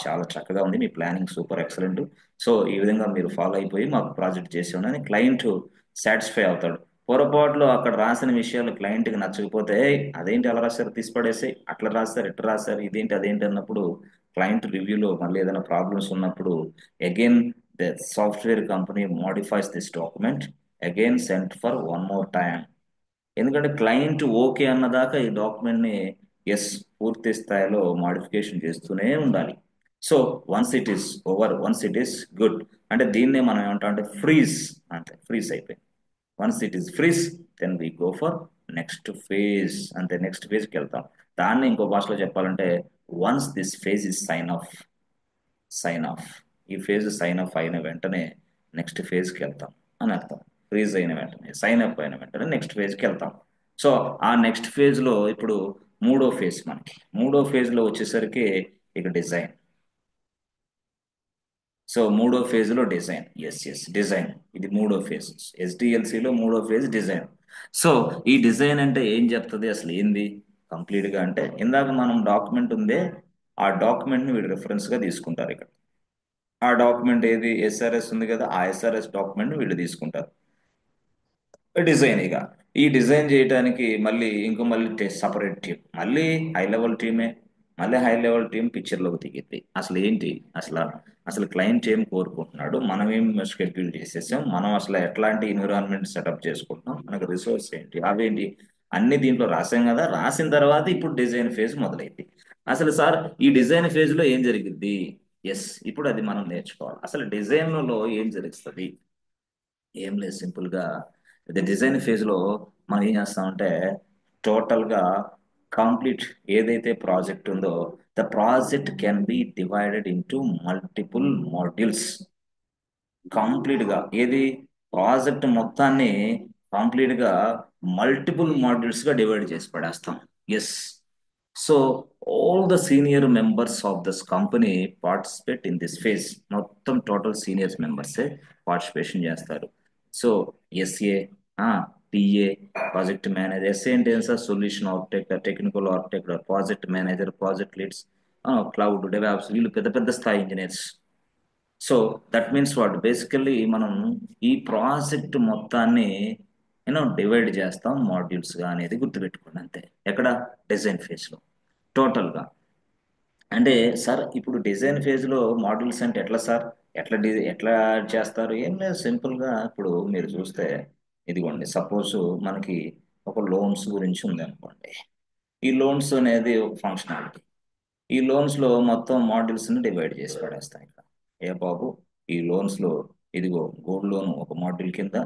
చాలా చక్కగా ఉంది, మీ ప్లానింగ్ సూపర్ ఎక్సలెంట్, సో ఈ విధంగా మీరు ఫాలో అయిపోయి మాకు ప్రాజెక్ట్ చేసి ఉండని క్లయింట్ సాటిస్ఫై అవుతాడు. పొరపాట్లు అక్కడ రాసిన విషయాలు క్లయింట్కి నచ్చకపోతే, "ఏయ్, అదేంటి అలా రాశారు, తీసి పడేసి, అట్లా రాశారు, ఇట్లా రాశారు, ఇదేంటి అదేంటి" అన్నప్పుడు క్లయింట్ రివ్యూలో మళ్ళీ ఏదైనా ప్రాబ్లమ్స్ ఉన్నప్పుడు again the software company modifies this document, again sent for one more time. ఎందుకంటే క్లయింట్ ఓకే అన్నదాకా ఈ డాక్యుమెంట్ ని ఎస్ పూర్తి స్థాయిలో మాడిఫికేషన్ చేస్తూనే ఉండాలి. So once it is over, once it is good, అంటే దీన్నే మనం ఏమంటాం అంటే ఫ్రీజ్, అంతే, ఫ్రీజ్ అయిపోయింది. Once it is freeze, then we go for next phase, అంతే, నెక్స్ట్ ఫేజ్కి వెళ్తాం. దాన్ని ఇంకో భాషలో చెప్పాలంటే once this phase is sign off, sign off. ఈ ఫేజ్ సైన్ ఆఫ్ అయిన వెంటనే నెక్స్ట్ ఫేజ్కి వెళ్తాం అని అర్థం. ఫ్రీజ్ అయిన వెంటనే, సైన్ అప్ అయిన వెంటనే నెక్స్ట్ ఫేజ్కి వెళ్తాం. సో ఆ నెక్స్ట్ ఫేజ్లో ఇప్పుడు మూడో ఫేజ్ మనకి. మూడో ఫేజ్లో వచ్చేసరికి ఇక డిజైన్. సో మూడో ఫేజ్లో డిజైన్. డిజైన్. ఇది మూడో ఫేజ్. ఎస్డిఎల్సిలో మూడో ఫేజ్ డిజైన్. సో ఈ డిజైన్ అంటే ఏం చెప్తుంది, అసలు ఏంది కంప్లీట్గా అంటే, ఇందాక మనం డాక్యుమెంట్ ఉందే, ఆ డాక్యుమెంట్ని వీడు రిఫరెన్స్గా తీసుకుంటారు ఇక్కడ. ఆ డాక్యుమెంట్ ఏది, ఎస్ఆర్ఎస్ ఉంది కదా, ఆ ఎస్ఆర్ఎస్ డాక్యుమెంట్ వీళ్ళు తీసుకుంటారు. డిజైన్. ఇక ఈ డిజైన్ చేయడానికి మళ్ళీ సపరేట్ టీం, మళ్ళీ హై లెవెల్ టీమే. మళ్ళీ హై లెవెల్ టీం పిక్చర్లోకి దిగింది. అసలు ఏంటి, అసలు క్లయింట్ ఏం కోరుకుంటున్నాడు, మనం ఏం షెడ్యూల్ చేసేసాం, మనం అసలు ఎట్లాంటి ఎన్విరాన్మెంట్ సెటప్ చేసుకుంటున్నాం, మనకు రిసోర్స్ ఏంటి, అవేంటి, అన్ని దీంట్లో రాసాం కదా. రాసిన తర్వాత ఇప్పుడు డిజైన్ ఫేజ్ మొదలైంది. అసలు సార్ ఈ డిజైన్ ఫేజ్ లో ఏం జరిగింది, ఇప్పుడు అది మనం నేర్చుకోవాలి. అసలు డిజైన్లో ఏం జరుగుతుంది, ఏం లేదు, సింపుల్ గా ఇది డిజైన్ ఫేజ్ లో మనం ఏం చేస్తామంటే, టోటల్ గా కంప్లీట్ ఏదైతే ప్రాజెక్ట్ ఉందో, the project can be divided into multiple modules. Complete గా ఏది, ప్రాజెక్ట్ మొత్తాన్ని కంప్లీట్ గా మల్టిపుల్ మాడ్యూల్స్ గా డివైడ్ చేసి పడేస్తాం. Yes. So all the senior members of this company participate in this phase. మొత్తం టోటల్ సీనియర్స్ మెంబర్సే పార్టిసిపేషన్ చేస్తారు. So SA, TA, project manager. SA అంటే ఏం sir, solution architect, technical architect, project manager, project leads, cloud DevOps, వీళ్ళు పెద్ద పెద్ద స్థాయి engineers. So that means what, basically మనం ఈ ప్రాజెక్ట్ మొత్తాన్ని డివైడ్ చేస్తాం మాడ్యూల్స్ గా అనేది గుర్తుపెట్టుకోండి అంతే. ఎక్కడ, డిజైన్ ఫేజ్ లో టోటల్ గా. అంటే సార్ ఇప్పుడు డిజైన్ ఫేజ్ లో మాడ్యూల్స్ అంటే ఎట్లా సార్, ఎట్లా చేస్తారు, ఏం లేదు, సింపుల్ గా ఇప్పుడు మీరు చూస్తే, ఇదిగోండి సపోజ్ మనకి ఒక లోన్స్ గురించి ఉంది అనుకోండి. ఈ లోన్స్ అనేది ఒక ఫంక్షనాలిటీ. ఈ లోన్స్ లో మొత్తం మాడ్యూల్స్ ని డివైడ్ చేసి పడేస్తాం ఇక్కడ. ఏ బాబు, ఈ లోన్స్ లో ఇదిగో గోల్డ్ లోన్ ఒక మాడ్యూల్ కింద,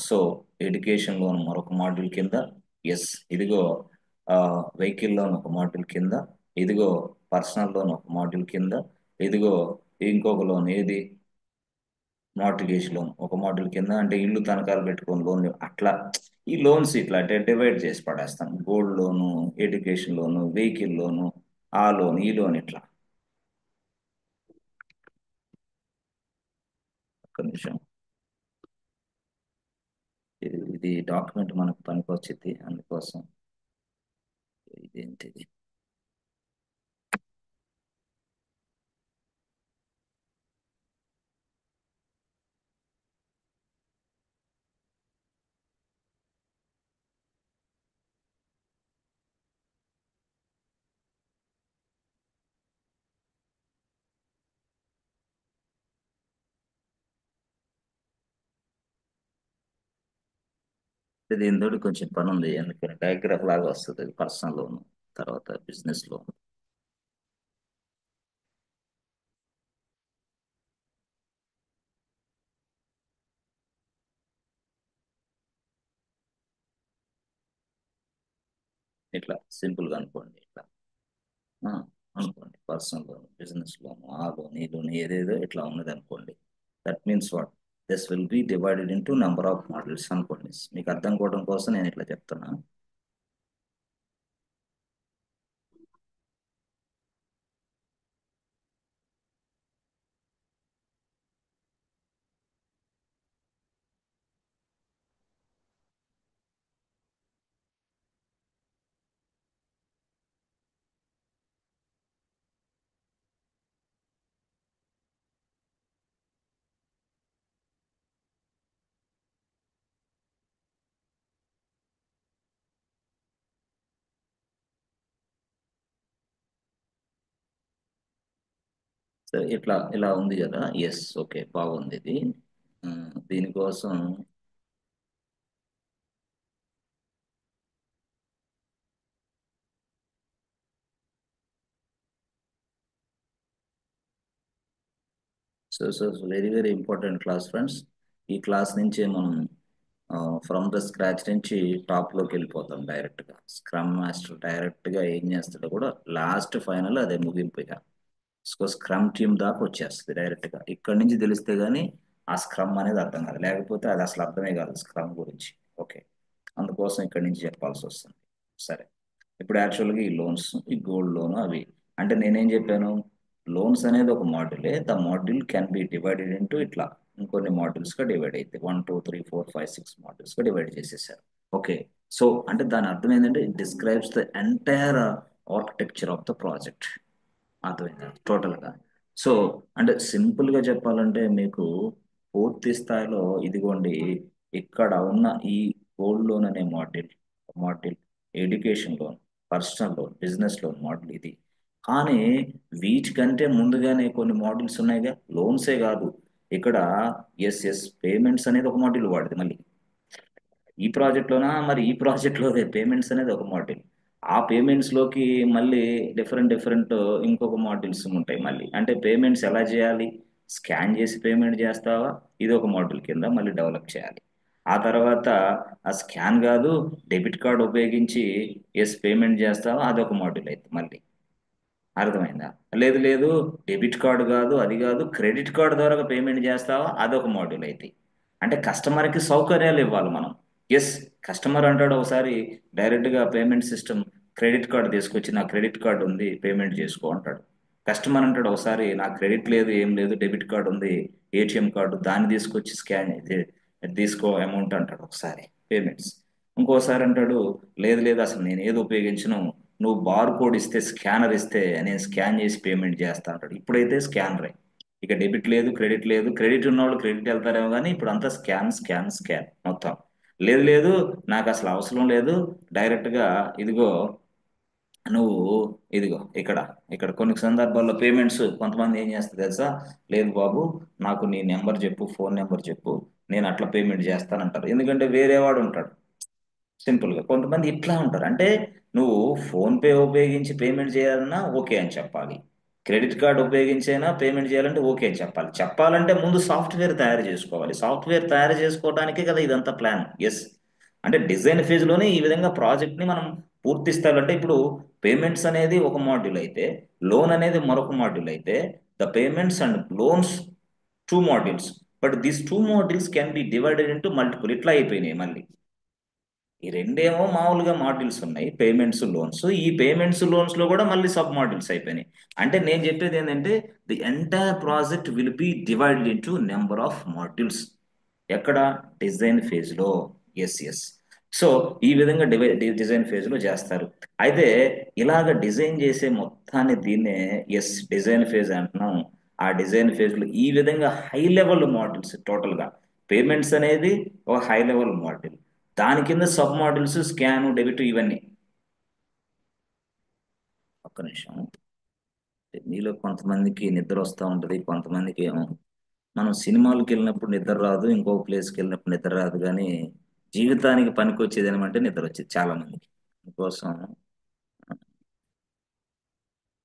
సో ఎడ్యుకేషన్ లోన్ మరొక మాడ్యూల్ కింద, ఎస్ ఇదిగో వెహికల్ లోన్ ఒక మాడ్యూల్ కింద, ఇదిగో పర్సనల్ లోన్ ఒక మాడ్యూల్ కింద, ఇదిగో ఇంకొక లోన్ ఏది, మార్టిగేజ్ లోన్ ఒక మాడ్యూల్ కింద, అంటే ఇల్లు తనఖాలు పెట్టుకుని లోన్, అట్లా ఈ లోన్స్ ఇట్లా అంటే డివైడ్ చేసి పడేస్తాం. Gold loan, education loan, vehicle loan, ఆ లోన్, ఈ లోన్, ఇట్లా. ఒక్క నిమిషం, ఇది డాక్యుమెంట్ మనకు పనికొచ్చింది అందుకోసం. ఇదేంటిది, దీంతో కొంచెం పని ఉంది, అందుకని డయాగ్రాఫ్ లాగా వస్తుంది. పర్సనల్ లోను, తర్వాత బిజినెస్ లోన్. ఇట్లా సింపుల్ గా అనుకోండి, ఇట్లా ఆ, అనుకోండి, పర్సనల్ లోన్, బిజినెస్ లోన్, ఆ లోన్, ఈ లోన్, ఏదేదో ఇట్లా ఉన్నది అనుకోండి. That means what, this will be divided into number of models అనుకోండి. మీకు అర్థం కావడం కోసం నేను ఇట్లా చెప్తున్నా. సరే, ఇలా ఉంది కదా. ఎస్, ఓకే, బాగుంది ఇది. దీనికోసం so very very important class friends. ఈ క్లాస్ నుంచే మనం ఫ్రమ్ ద స్క్రాచ్ నుంచి టాప్ లోకి వెళ్ళిపోతాం డైరెక్ట్ గా. స్క్రమ్ మాస్టర్ డైరెక్ట్ గా ఏం చేస్తాడో కూడా లాస్ట్ ఫైనల్ అదే ముగింపు ఇక. సో స్క్రమ్ టీమ్ దాకా వచ్చేస్తుంది డైరెక్ట్ గా. ఇక్కడ నుంచి తెలిస్తే గానీ ఆ స్క్రమ్ అనేది అర్థం కాదు, లేకపోతే అది అసలు అర్థమే కాదు స్క్రమ్ గురించి. ఓకే, అందుకోసం ఇక్కడ నుంచి చెప్పాల్సి వస్తుంది. సరే, ఇప్పుడు యాక్చువల్గా ఈ లోన్స్, ఈ గోల్డ్ లోన్ అవి, అంటే నేనేం చెప్పాను, లోన్స్ అనేది ఒక మాడ్యూలే, the module can be divided into ఇట్లా ఇంకొన్ని మాడ్యూల్స్ గా డివైడ్ అయితే 1 2 3 4 5 6 మాడ్యూల్స్ గా డివైడ్ చేసేసారు. ఓకే, సో అంటే దాని అర్థం ఏంటంటే it describes the entire architecture of the project. అర్థమైందా టోటల్ గా. సో అంటే సింపుల్ గా చెప్పాలంటే మీకు పూర్తి స్థాయిలో ఇదిగోండి, ఇక్కడ ఉన్న ఈ గోల్డ్ లోన్ అనే module education loan, personal loan, business loan model ఇది. కానీ వీటికంటే ముందుగానే కొన్ని మోడల్స్ ఉన్నాయిగా, లోన్సే కాదు ఇక్కడ. ఎస్ పేమెంట్స్ అనేది ఒక మోడల్ వాడింది మళ్ళీ ఈ ప్రాజెక్ట్ లోనా, మరి ఈ ప్రాజెక్ట్ లో పేమెంట్స్ అనేది ఒక మోడల్. ఆ పేమెంట్స్ లోకి మళ్ళీ డిఫరెంట్ ఇంకొక మోడల్స్ ఉంటాయి మళ్ళీ. అంటే పేమెంట్స్ ఎలా చేయాలి, స్కాన్ చేసి పేమెంట్ చేస్తావా, ఇది ఒక మోడల్ కింద మళ్ళీ డెవలప్ చేయాలి. ఆ తర్వాత ఆ స్కాన్ కాదు, డెబిట్ కార్డ్ ఉపయోగించి పేమెంట్ చేస్తావా, అదొక మోడల్ అయితే మళ్ళీ. అర్థమైందా? లేదు లేదు, డెబిట్ కార్డు కాదు, అది కాదు, క్రెడిట్ కార్డు ద్వారా పేమెంట్ చేస్తావా, అదొక మోడ్యూల్ అయితే. అంటే కస్టమర్కి సౌకర్యాలు ఇవ్వాలి మనం. ఎస్, కస్టమర్ అంటాడు ఒకసారి డైరెక్ట్గా పేమెంట్ సిస్టమ్ క్రెడిట్ కార్డు తీసుకొచ్చి నా క్రెడిట్ కార్డు ఉంది పేమెంట్ చేసుకో అంటాడు. కస్టమర్ అంటాడు ఒకసారి నా క్రెడిట్ లేదు, ఏం లేదు, డెబిట్ కార్డు ఉంది, ఏటీఎం కార్డు, దాన్ని తీసుకొచ్చి స్కాన్ తీసుకో అమౌంట్ అంటాడు ఒకసారి పేమెంట్స్. ఇంకోసారి అంటాడు లేదు లేదు, అసలు నేను ఏది ఉపయోగించను, నువ్వు బార్ కోడ్ ఇస్తే, స్కానర్ ఇస్తే నేను స్కాన్ చేసి పేమెంట్ చేస్తా అంటాడు. ఇప్పుడైతే స్కానరే, ఇక డెబిట్ లేదు, క్రెడిట్ లేదు. క్రెడిట్ ఉన్న వాళ్ళు క్రెడిట్ వెళ్తారేమో కానీ ఇప్పుడు అంతా స్కాన్ స్కాన్ స్కాన్ మొత్తం. లేదు లేదు, నాకు అసలు అవసరం లేదు, డైరెక్ట్ గా ఇదిగో నువ్వు ఇదిగో ఇక్కడ ఇక్కడ కొన్ని సందర్భాల్లో పేమెంట్స్ కొంతమంది ఏం చేస్తారు తెలుసా, లేదు బాబు నాకు నీ నెంబర్ చెప్పు, ఫోన్ నెంబర్ చెప్పు, నేను అట్లా పేమెంట్ చేస్తానంటారు. ఎందుకంటే వేరే వాడు ఉంటాడు. సింపుల్ గా కొంతమంది ఇట్లా ఉంటారు. అంటే నువ్వు ఫోన్ పే ఉపయోగించి పేమెంట్ చేయాలన్నా ఓకే అని చెప్పాలి, క్రెడిట్ కార్డ్ ఉపయోగించైనా పేమెంట్ చేయాలంటే ఓకే అని చెప్పాలి. చెప్పాలంటే ముందు సాఫ్ట్వేర్ తయారు చేసుకోవాలి. సాఫ్ట్వేర్ తయారు చేసుకోవడానికే కదా ఇదంతా ప్లాన్. ఎస్, అంటే డిజైన్ ఫేజ్ లోనే ఈ విధంగా ప్రాజెక్ట్ ని మనం పూర్తి స్థాయిలో, అంటే ఇప్పుడు పేమెంట్స్ అనేది ఒక మాడ్యూల్ అయితే, లోన్ అనేది మరొక మాడ్యూల్ అయితే, the payments and loans two modules, but these two modules can be divided into multiple. ఇట్లా అయిపోయినాయి మళ్ళీ. ఈ రెండేమో మామూలుగా మాడ్యూల్స్ ఉన్నాయి, పేమెంట్స్ లోన్స్. ఈ పేమెంట్స్ లోన్స్ లో కూడా మళ్ళీ సబ్ మాడ్యూల్స్ అయిపోయినాయి. అంటే నేను చెప్పేది ఏంటంటే the entire project will be divided into number of modules. ఎక్కడ? డిజైన్ ఫేజ్ లో. ఎస్. సో ఈ విధంగా డిజైన్ ఫేజ్ లో చేస్తారు. అయితే ఇలాగ డిజైన్ చేసే మొత్తాన్ని దీన్నే డిజైన్ ఫేజ్ అంటున్నాం. ఆ డిజైన్ ఫేజ్ లో ఈ విధంగా హై లెవెల్ మోడల్స్ టోటల్ గా పేమెంట్స్ అనేది ఒక హై లెవెల్ మోడల్, దాని కింద సబ్ మోడల్స్ స్కాన్, డెబిట్, ఇవన్నీ. ఒక్క నిమిషం, మీలో కొంతమందికి నిద్ర వస్తూ ఉంటది, కొంతమందికి ఏమో. మనం సినిమాలకు వెళ్ళినప్పుడు నిద్ర రాదు, ఇంకో ప్లేస్కి వెళ్ళినప్పుడు నిద్ర రాదు, కానీ జీవితానికి పనికొచ్చేది ఏమంటే నిద్ర వచ్చేది చాలా మందికి. అందుకోసం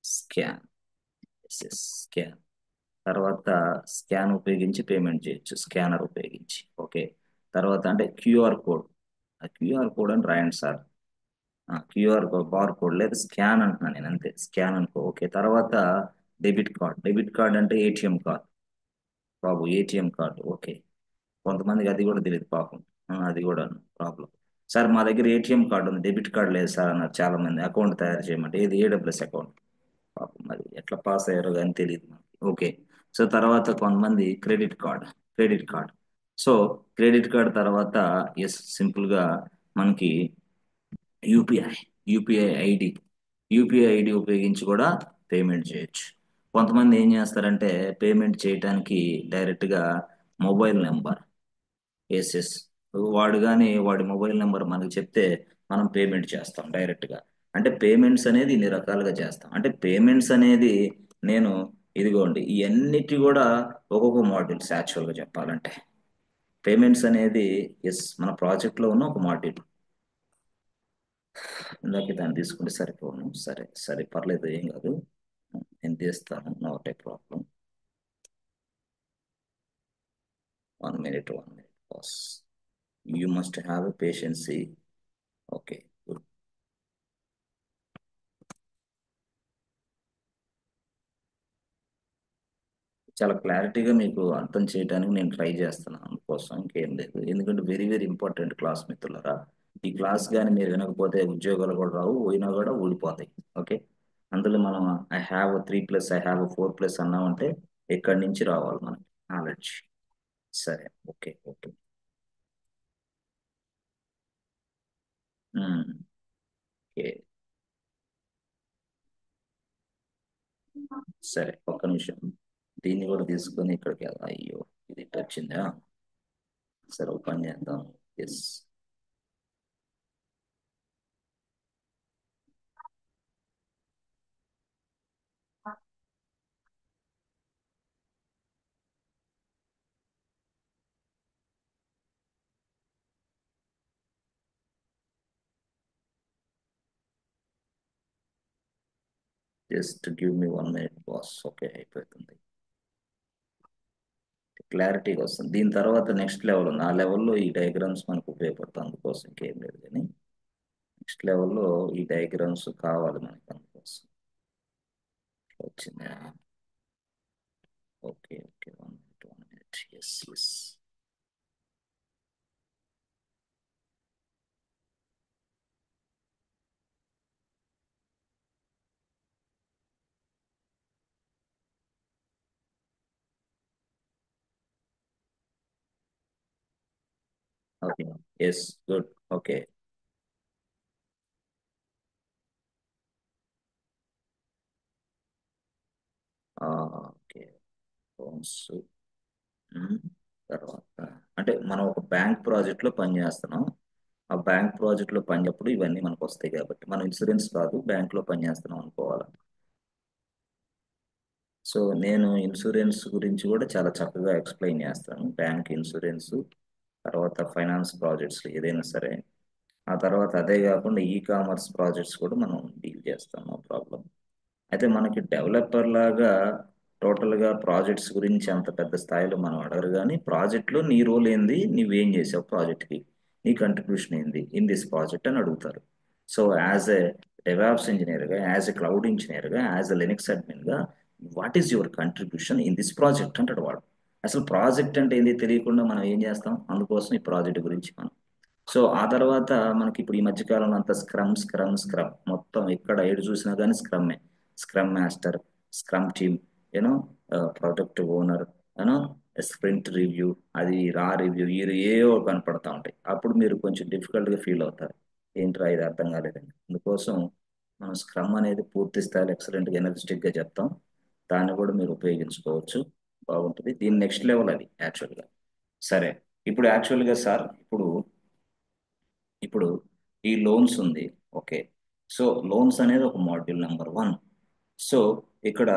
స్కాన్, స్కాన్ తర్వాత స్కాన్ ఉపయోగించి పేమెంట్ చేయొచ్చు, స్కానర్ ఉపయోగించి. ఓకే, తర్వాత అంటే క్యూఆర్ కోడ్. ఆ క్యూఆర్ కోడ్ అని రాయండి సార్. క్యూఆర్ బార్ కోడ్ లేదు, స్కాన్ అంటున్నాను నేను, అంతే, స్కాన్ అనుకో. ఓకే, తర్వాత డెబిట్ కార్డ్ అంటే ఏటీఎం కార్డ్ బాబు, ఏటీఎం కార్డు. ఓకే, కొంతమందికి అది కూడా తెలియదు పాపం. అది కూడా ప్రాబ్లం. సార్ మా దగ్గర ఏటీఎం కార్డు ఉంది, డెబిట్ కార్డు లేదు సార్ అన్నారు చాలా మంది. అకౌంట్ తయారు చేయమంటే ఇది ఏడబ్ల్యూఎస్ అకౌంట్. పాపం మరి ఎట్లా పాస్ అయ్యారో కానీ తెలియదు మనకి. ఓకే, సో తర్వాత కొంతమంది credit card. So credit card తర్వాత సింపుల్ గా మనకి UPI UPI ID UPI ID ఉపయోగించి కూడా పేమెంట్ చేయొచ్చు. కొంతమంది ఏం చేస్తారంటే పేమెంట్ చేయటానికి డైరెక్ట్ గా మొబైల్ నెంబర్, ఎస్ వాడు కానీ వాడి మొబైల్ నెంబర్ మనకు చెప్తే మనం పేమెంట్ చేస్తాం డైరెక్ట్ గా. అంటే పేమెంట్స్ అనేది ఇన్ని రకాలుగా చేస్తాం. అంటే పేమెంట్స్ అనేది నేను ఇదిగోండి ఇవన్నిటి కూడా ఒక్కొక్క మాడ్యూల్స్ యాక్చువల్గా చెప్పాలంటే. పేమెంట్స్ అనేది మన ప్రాజెక్ట్ లో ఉన్న ఒక మాడ్యూల్. ఇందాక దాన్ని తీసుకుంటే సరిపోను. సరే సరే పర్లేదు, ఏం కాదు, నేను తీస్తాను, not a problem. 1 minute pause. You must have a patience. Okay, good. చాలా క్లారిటీగా మీకు అర్థం చేయడానికి నేను ట్రై చేస్తున్నాను, అందుకోసం ఇంకేం లేదు. ఎందుకంటే వెరీ వెరీ ఇంపార్టెంట్ క్లాస్ మిత్రులరా. ఈ క్లాస్ కానీ మీరు వినకపోతే ఉద్యోగాలు కూడా రావు, పోయినా కూడా ఊడిపోతాయి. ఓకే, అందులో మనం I have 3+, I have 4+ అన్నామంటే ఎక్కడి నుంచి రావాలి మనకి నాలెడ్జ్. సరే, ఓకే ఓకే. ఓకే, సరే ఒక్క నిమిషం. దీన్ని కూడా తీసుకొని ఇక్కడికి వెళ్దాం. అయ్యో, ఇది ఇటు వచ్చిందా? సరే, ఓపెన్ చేద్దాం. Yes. Just give me 1 minute boss. Okay, అయిపోతుంది. క్లారిటీగా వస్తుంది. దీని తర్వాత నెక్స్ట్ లెవెల్ ఉంది, ఆ లెవెల్లో ఈ డయాగ్రామ్స్ మనకు ఉపయోగపడతాయి, అందుకోసం ఇంకేం లేదు. కానీ నెక్స్ట్ లెవెల్లో ఈ డయాగ్రామ్స్ కావాలి మనకి, అందుకోసం వచ్చిందా? Okay okay, 1 minute. Yes yes. Okay, yes, good. Okay, okay. Loans. తర్వాత అంటే మనం ఒక బ్యాంక్ ప్రాజెక్ట్ లో పనిచేస్తున్నాం. ఆ బ్యాంక్ ప్రాజెక్ట్ లో పనిచేప్పుడు ఇవన్నీ మనకు వస్తాయి కాబట్టి మనం ఇన్సూరెన్స్ కాదు, బ్యాంక్ లో పనిచేస్తున్నాం అనుకోవాలి. సో నేను ఇన్సూరెన్స్ గురించి కూడా చాలా చక్కగా ఎక్స్ప్లెయిన్ చేస్తాను. బ్యాంక్ ఇన్సూరెన్స్, తర్వాత ఫైనాన్స్ ప్రాజెక్ట్స్ ఏదైనా సరే. ఆ తర్వాత అదే కాకుండా ఈ కామర్స్ ప్రాజెక్ట్స్ కూడా మనం డీల్ చేస్తాం, నో ప్రాబ్లం. అయితే మనకి డెవలపర్ లాగా టోటల్గా ప్రాజెక్ట్స్ గురించి అంత పెద్ద స్థాయిలో మనం అడగరు. కానీ ప్రాజెక్ట్లో నీ రోల్ ఏంది, నువ్వేం చేసావు ప్రాజెక్ట్కి, నీ కంట్రిబ్యూషన్ ఏంది ఇన్ దిస్ ప్రాజెక్ట్ అని అడుగుతారు. సో యాజ్ ఎ డెవాప్స్ ఇంజనీర్గా, యాజ్ ఎ క్లౌడ్ ఇంజనీర్గా, యాజ్ ఎ లినక్స్ అడ్మిన్గా, what is your contribution in this project అంటాడు వాడు. అసలు ప్రాజెక్ట్ అంటే ఏంది తెలియకుండా మనం ఏం చేస్తాం, అందుకోసం ఈ ప్రాజెక్ట్ గురించి మనం. సో ఆ తర్వాత మనకి ఇప్పుడు ఈ మధ్య కాలంలో అంతా స్క్రమ్ స్క్రమ్ స్క్రమ్, మొత్తం ఎక్కడ ఏడు చూసినా కానీ స్క్రమ్మే. Scrum master, scrum team, you know, product owner, you know, sprint review, అది రా రివ్యూ, ఈ ఏవో కనపడతా ఉంటాయి. అప్పుడు మీరు కొంచెం డిఫికల్ట్గా ఫీల్ అవుతారు, ఏంట్రా ఇది అర్థం కాలేదని. అందుకోసం మనం స్క్రమ్ అనేది పూర్తి స్థాయిలో ఎక్సలెంట్గా ఎనర్జెటిక్గా చెప్తాం. దాన్ని కూడా మీరు ఉపయోగించుకోవచ్చు, బాగుంటుంది. దీని నెక్స్ట్ లెవెల్ అది యాక్చువల్గా. సరే, ఇప్పుడు యాక్చువల్గా సార్, ఇప్పుడు ఇప్పుడు ఈ లోన్స్ ఉంది. ఓకే, సో లోన్స్ అనేది ఒక మాడ్యూల్ నెంబర్ 1. సో ఇక్కడ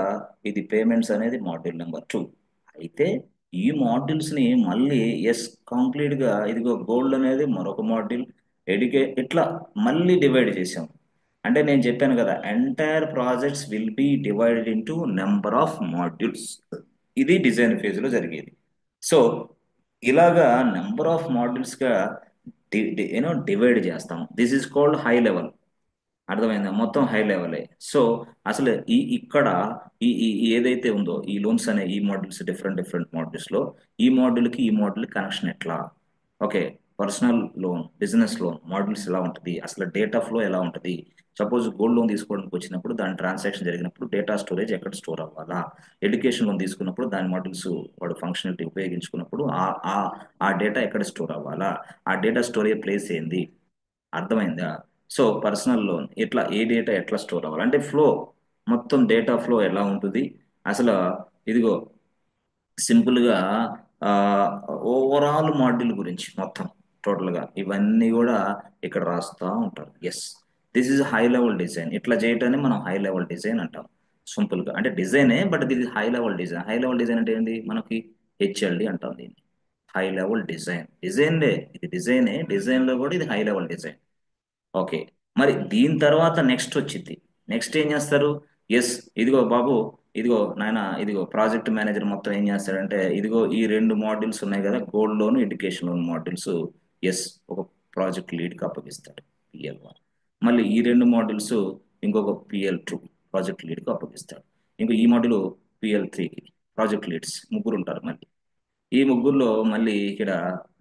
ఇది పేమెంట్స్ అనేది మాడ్యూల్ నెంబర్ 2. అయితే ఈ మాడ్యూల్స్ ని మళ్ళీ ఎస్ కంప్లీట్ గా ఇదిగో గోల్డ్ అనేది మరొక మాడ్యూల్, ఇట్లా మళ్ళీ డివైడ్ చేసాం. అంటే నేను చెప్పాను కదా, entire projects will be divided into number of modules. ఇది డిజైన్ ఫేజ్ లో జరిగేది. సో ఇలాగా నెంబర్ ఆఫ్ మాడ్యూల్స్ గా డివైడ్ చేస్తాం. This is called high level. అర్థమైందా? మొత్తం హై లెవెలే. సో అసలు ఇక్కడ ఏదైతే ఉందో ఈ లోన్స్ అనే ఈ మాడ్యూల్స్, డిఫరెంట్ డిఫరెంట్ మాడ్యూల్స్ లో ఈ మాడ్యూల్ కనెక్షన్ ఎట్లా, okay, personal loan, business loan modules ఎలా ఉంటుంది, అసలు డేటా ఫ్లో ఎలా ఉంటుంది. సపోజ్ గోల్డ్ లోన్ తీసుకోవడానికి వచ్చినప్పుడు దాని ట్రాన్సాక్షన్ జరిగినప్పుడు డేటా స్టోరేజ్ ఎక్కడ స్టోర్ అవ్వాలా, ఎడ్యుకేషన్ లోన్ తీసుకున్నప్పుడు దాని మాడ్యూల్స్ వాడు ఫంక్షనాలిటీ ఉపయోగించుకున్నప్పుడు ఆ ఆ డేటా ఎక్కడ స్టోర్ అవ్వాలా, ఆ డేటా స్టోర్ అయ్యే ప్లేస్ ఏంది. అర్థమైందా? సో పర్సనల్ లోన్ ఇట్లా ఏ డేటా ఎట్లా స్టోర్ అవ్వాలి అంటే ఫ్లో, మొత్తం డేటా ఫ్లో ఎలా ఉంటుంది అసలు. ఇదిగో సింపుల్ గా ఓవరాల్ మాడ్యూల్ గురించి మొత్తం టోటల్ గా ఇవన్నీ కూడా ఇక్కడ రాస్తా ఉంటారు. Yes, this is high level design. ఇట్లా చేయటాన్ని మనం హై లెవెల్ డిజైన్ అంటాం. సింపుల్ గా అంటే డిజైనే, బట్ ఇది high level design. High level design అంటే ఏంటి, మనకి HLD అంటాం దీన్ని, హై లెవెల్ డిజైన్. ఇది డిజైనే, డిజైన్ లో కూడా ఇది హై లెవెల్ డిజైన్. ఓకే, మరి దీని తర్వాత నెక్స్ట్ వచ్చింది. నెక్స్ట్ ఏం చేస్తారు, ఎస్ ఇదిగో బాబు, ఇదిగో నాయన, ఇదిగో ప్రాజెక్ట్ మేనేజర్ మొత్తం ఏం చేస్తాడంటే, ఇదిగో ఈ 2 మాడ్యూల్స్ ఉన్నాయి కదా, gold loan, education loan modules, yes ఒక ప్రాజెక్ట్ లీడ్కి అప్పగిస్తాడు, PL1. మళ్ళీ ఈ 2 మాడ్యూల్స్ ఇంకొక PL2 ప్రాజెక్ట్ లీడ్కి అప్పగిస్తాడు. ఇంకో ఈ మాడ్యూల్ PL3కి, ప్రాజెక్ట్ లీడ్స్ ముగ్గురు ఉంటారు మళ్ళీ. ఈ ముగ్గురులో మళ్ళీ ఇక్కడ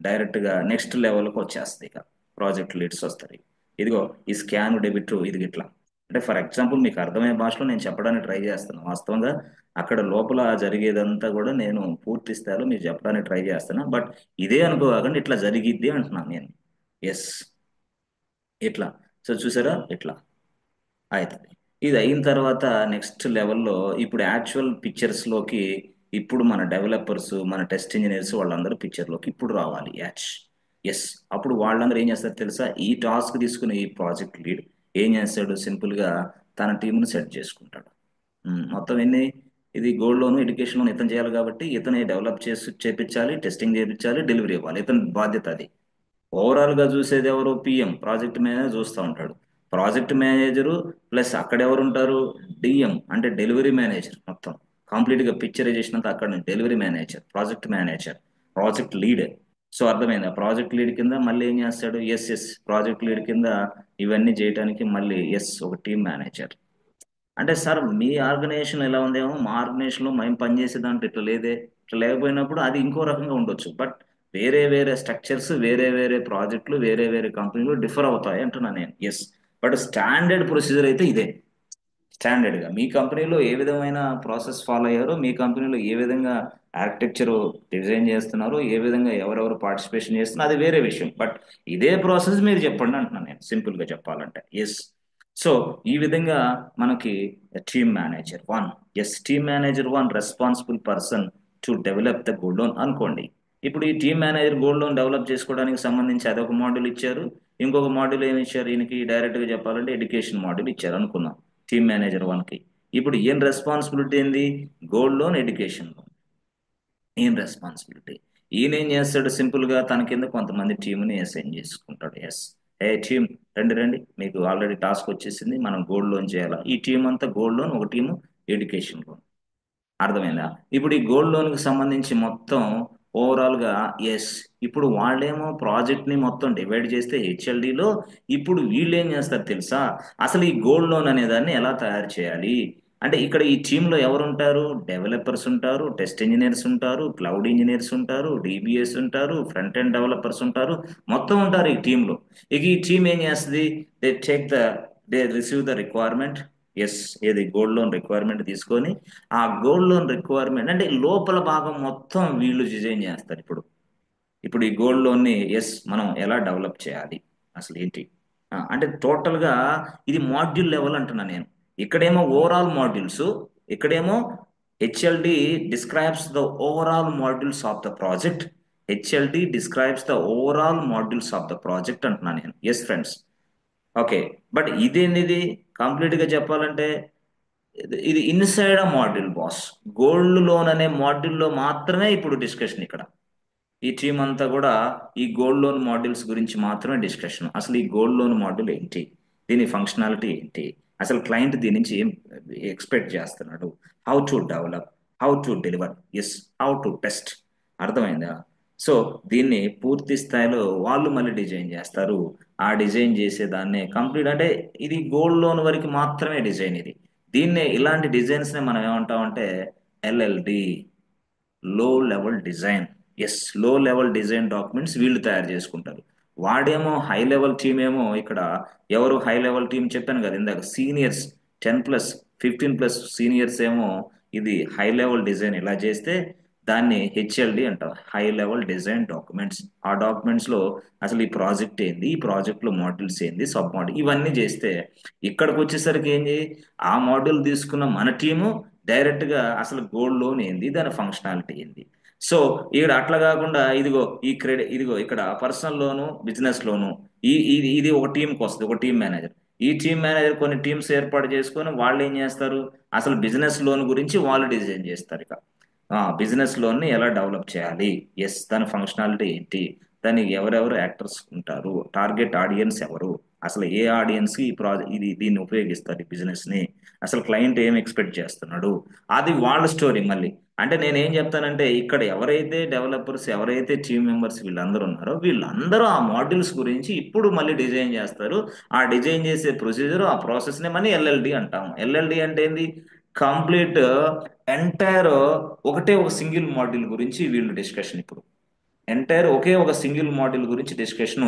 డైరెక్ట్ గా నెక్స్ట్ లెవెల్కి వచ్చేస్తుంది. ఇక ప్రాజెక్ట్ లీడ్స్ వస్తారు. ఇదిగో ఈ స్కాన్ డెబిట్ ఇది ఇట్లా. అంటే ఫర్ ఎగ్జాంపుల్ మీకు అర్థమయ్యే భాషలో నేను చెప్పడానికి ట్రై చేస్తాను. వాస్తవంగా అక్కడ లోపల జరిగేదంతా కూడా నేను పూర్తి స్థాయిలో మీకు చెప్పడానికి ట్రై చేస్తాను. బట్ ఇదే అనుకోకుండా ఇట్లా జరిగిద్ది అంటున్నాను నేను. ఎస్, ఇట్లా. సో చూసారా, ఇట్లా అవుతుంది. ఇది అయిన తర్వాత నెక్స్ట్ లెవెల్లో ఇప్పుడు యాక్చువల్ పిక్చర్స్లోకి ఇప్పుడు మన డెవలపర్స్, మన టెస్ట్ ఇంజనీర్స్ వాళ్ళందరూ పిక్చర్లోకి ఇప్పుడు రావాలి. ఎస్, అప్పుడు వాళ్ళందరూ ఏం చేస్తారు తెలుసా? ఈ టాస్క్ తీసుకుని ఈ ప్రాజెక్ట్ లీడ్ ఏం చేస్తాడు? సింపుల్గా తన టీంను సెట్ చేసుకుంటాడు. మొత్తం ఎన్ని, ఇది గోల్డ్ లోన్ ఎడ్యుకేషన్ లోన్ ఇతను చేయాలి కాబట్టి ఇతనే డెవలప్ చేపించాలి, టెస్టింగ్ చేయించాలి, డెలివరీ ఇవ్వాలి. ఇతని బాధ్యత అది. ఓవరాల్ గా చూసేది ఎవరు? పిఎం, ప్రాజెక్ట్ మేనేజర్ చూస్తూ ఉంటాడు. ప్రాజెక్ట్ మేనేజరు ప్లస్ అక్కడ ఎవరు ఉంటారు? డిఎం అంటే డెలివరీ మేనేజర్. మొత్తం కంప్లీట్ గా పిక్చరైజేషన్ అంతా అక్కడ నుంచి delivery manager, project manager, project lead. So అర్థమైందా? ప్రాజెక్ట్ లీడ్ కింద మళ్ళీ ఏం చేస్తాడు? ఎస్, ప్రాజెక్ట్ లీడ్ కింద ఇవన్నీ చేయడానికి మళ్ళీ ఒక టీమ్ మేనేజర్. అంటే సార్ మీ ఆర్గనైజేషన్ ఎలా ఉందేమో, మా ఆర్గనైజేషన్ లో మేము పనిచేసే దాంట్లో ఇట్లా లేదే. ఇట్లా లేకపోయినప్పుడు అది ఇంకో రకంగా ఉండొచ్చు. బట్ వేరే వేరే స్ట్రక్చర్స్, వేరే వేరే ప్రాజెక్టులు, వేరే వేరే కంపెనీలు డిఫర్ అవుతాయి అంటున్నా నేను. ఎస్, బట్ స్టాండర్డ్ ప్రొసీజర్ అయితే ఇదే. స్టాండర్డ్ గా మీ కంపెనీలో ఏ విధమైన ప్రాసెస్ ఫాలో అయ్యారో, మీ కంపెనీలో ఏ విధంగా ఆర్కిటెక్చర్ డిజైన్ చేస్తున్నారో, ఏ విధంగా ఎవరెవరు పార్టిసిపేషన్ చేస్తున్నారు అది వేరే విషయం. బట్ ఇదే ప్రాసెస్ మీరు చెప్పండి అంటున్నాను నేను, సింపుల్ గా చెప్పాలంటే. ఎస్, సో ఈ విధంగా మనకి team manager one. Team manager one responsible person to develop the gold loan అనుకోండి. ఇప్పుడు ఈ team manager gold loan develop చేసుకోవడానికి సంబంధించి అదొక మోడ్యూల్ ఇచ్చారు. ఇంకొక మోడ్యూల్ ఏమి ఇచ్చారు? ఈయనకి డైరెక్ట్ గా చెప్పాలంటే ఎడ్యుకేషన్ మోడ్యూల్ ఇచ్చారు అనుకుందాం టీమ్ మేనేజర్ వన్ కి. ఇప్పుడు ఏం రెస్పాన్సిబిలిటీ ఏంది? గోల్డ్ లోన్ ఎడ్యుకేషన్ లోన్ ఏం రెస్పాన్సిబిలిటీ. ఈయన ఏం చేస్తాడు? సింపుల్ గా తన కింద కొంతమంది టీంని అసైన్ చేసుకుంటాడు. ఏ టీం, రండి రండి, మీకు ఆల్రెడీ టాస్క్ వచ్చేసింది, మనం గోల్డ్ లోన్ చేయాలా. ఈ టీం అంతా గోల్డ్ లోన్, ఒక టీము ఎడ్యుకేషన్ లోన్. అర్థమైందా? ఇప్పుడు ఈ గోల్డ్ లోన్ కి సంబంధించి మొత్తం ఓవరాల్ గా ఇప్పుడు వాళ్ళేమో ప్రాజెక్ట్ ని మొత్తం డివైడ్ చేస్తే హెచ్ఎల్డిలో, ఇప్పుడు వీళ్ళు ఏం చేస్తారు తెలుసా? అసలు ఈ గోల్డ్ లోన్ అనే దాన్ని ఎలా తయారు చేయాలి అంటే, ఇక్కడ ఈ టీమ్ లో ఎవరు ఉంటారు? డెవలపర్స్ ఉంటారు, టెస్ట్ ఇంజనీర్స్ ఉంటారు, క్లౌడ్ ఇంజనీర్స్ ఉంటారు, డిబిఎస్ ఉంటారు, ఫ్రంట్ ఎండ్ డెవలపర్స్ ఉంటారు, మొత్తం ఉంటారు ఈ టీమ్ లో. ఇక ఈ టీమ్ ఏం చేస్తుంది? They receive the requirement. ఏది గోల్డ్ లోన్ రిక్వైర్మెంట్ తీసుకొని, ఆ గోల్డ్ లోన్ రిక్వైర్మెంట్ అంటే లోపల భాగం మొత్తం వీళ్ళు డిజైన్ చేస్తారు. ఇప్పుడు ఈ గోల్డ్ లోన్ ని మనం ఎలా డెవలప్ చేయాలి, అసలు ఏంటి అంటే టోటల్ గా ఇది మాడ్యూల్ లెవెల్ అంటున్నా నేను. ఇక్కడేమో ఓవరాల్ మాడ్యూల్స్, ఇక్కడేమో HLD describes the overall modules of the project. HLD describes the overall modules of the project అంటున్నా నేను. Friends, okay. బట్ ఇదేంటిది కంప్లీట్ గా చెప్పాలంటే, ఇది ఇన్సైడ్ ఆ మాడ్యూల్ బాస్. గోల్డ్ లోన్ అనే మాడ్యూల్లో మాత్రమే ఇప్పుడు డిస్కషన్. ఇక్కడ ఈ టీం అంతా కూడా ఈ గోల్డ్ లోన్ మాడ్యూల్స్ గురించి మాత్రమే డిస్కషన్. అసలు ఈ గోల్డ్ లోన్ మాడ్యూల్ ఏంటి, దీని ఫంక్షనాలిటీ ఏంటి, అసలు క్లయింట్ దీని నుంచి ఏం ఎక్స్పెక్ట్ చేస్తున్నాడు, how to develop, how to deliver, how to test. అర్థమైందా? సో దీన్ని పూర్తి స్థాయిలో వాళ్ళు మళ్ళీ డిజైన్ చేస్తారు. ఆ డిజైన్ చేసే దాన్నే కంప్లీట్ అంటే ఇది గోల్డ్ లోన్ వరకు మాత్రమే డిజైన్ ఇది. దీన్నే ఇలాంటి డిజైన్స్ నే మనం ఏమంటామంటే ఎల్ఎల్డి, లో లెవెల్ డిజైన్. లో లెవెల్ డిజైన్ డాక్యుమెంట్స్ వీళ్ళు తయారు చేసుకుంటారు. వాడేమో హై లెవెల్ టీమ్ ఏమో, ఇక్కడ ఎవరు హై లెవెల్ టీం చెప్పాను కదా ఇందాక, సీనియర్స్ 10+, 15+ సీనియర్స్ ఏమో ఇది హై లెవెల్ డిజైన్ ఇలా చేస్తే దాన్ని హెచ్ఎల్డి అంటారు, హై లెవెల్ డిజైన్ డాక్యుమెంట్స్. ఆ డాక్యుమెంట్స్ లో అసలు ఈ ప్రాజెక్ట్ ఏంది, ఈ ప్రాజెక్ట్ లో మాడ్యూల్స్ ఏంది, సబ్ మాడ్యూల్ ఇవన్నీ చేస్తే, ఇక్కడికి వచ్చేసరికి ఏంది, ఆ మాడ్యూల్ తీసుకున్న మన టీము డైరెక్ట్ గా అసలు గోల్డ్ లోన్ ఏంది, దాని ఫంక్షనాలిటీ ఏంది. సో ఇక్కడ అట్లా కాకుండా ఇదిగో ఈ క్రెడిట్, ఇదిగో ఇక్కడ పర్సనల్ లోను, బిజినెస్ లోను, ఇది ఒక టీంకి వస్తుంది, ఒక టీం మేనేజర్. ఈ టీం మేనేజర్ కొన్ని టీమ్స్ ఏర్పాటు చేసుకొని వాళ్ళు ఏం చేస్తారు, అసలు బిజినెస్ లోన్ గురించి వాళ్ళు డిజైన్ చేస్తారు. ఇక బిజినెస్ లోన్ ని ఎలా డెవలప్ చేయాలి, దాని ఫంక్షనాలిటీ ఏంటి, దానికి ఎవరెవరు యాక్టర్స్ ఉంటారు, టార్గెట్ ఆడియన్స్ ఎవరు, అసలు ఏ ఆడియన్స్ కి దీన్ని ఉపయోగిస్తారు ఈ బిజినెస్ ని, అసలు క్లయింట్ ఏం ఎక్స్పెక్ట్ చేస్తున్నాడు, అది వాళ్ళ స్టోరీ మళ్ళీ. అంటే నేను ఏం చెప్తానంటే, ఇక్కడ ఎవరైతే డెవలపర్స్, ఎవరైతే టీమ్ మెంబర్స్ వీళ్ళందరూ ఉన్నారో వీళ్ళందరూ ఆ మాడ్యూల్స్ గురించి ఇప్పుడు మళ్ళీ డిజైన్ చేస్తారు. ఆ డిజైన్ చేసే ప్రొసీజర్, ఆ ప్రాసెస్ నే మనం ఎల్ఎల్డి అంటాము. ఎల్ఎల్డి అంటే ఏంది? కంప్లీట్ ఎంటైర్ ఒకటే ఒక సింగిల్ మాడ్యూల్ గురించి వీళ్ళు డిస్కషన్ ఇప్పుడు ఎంటైర్ ఒకే ఒక సింగిల్ మాడ్యూల్ గురించి డిస్కషన్.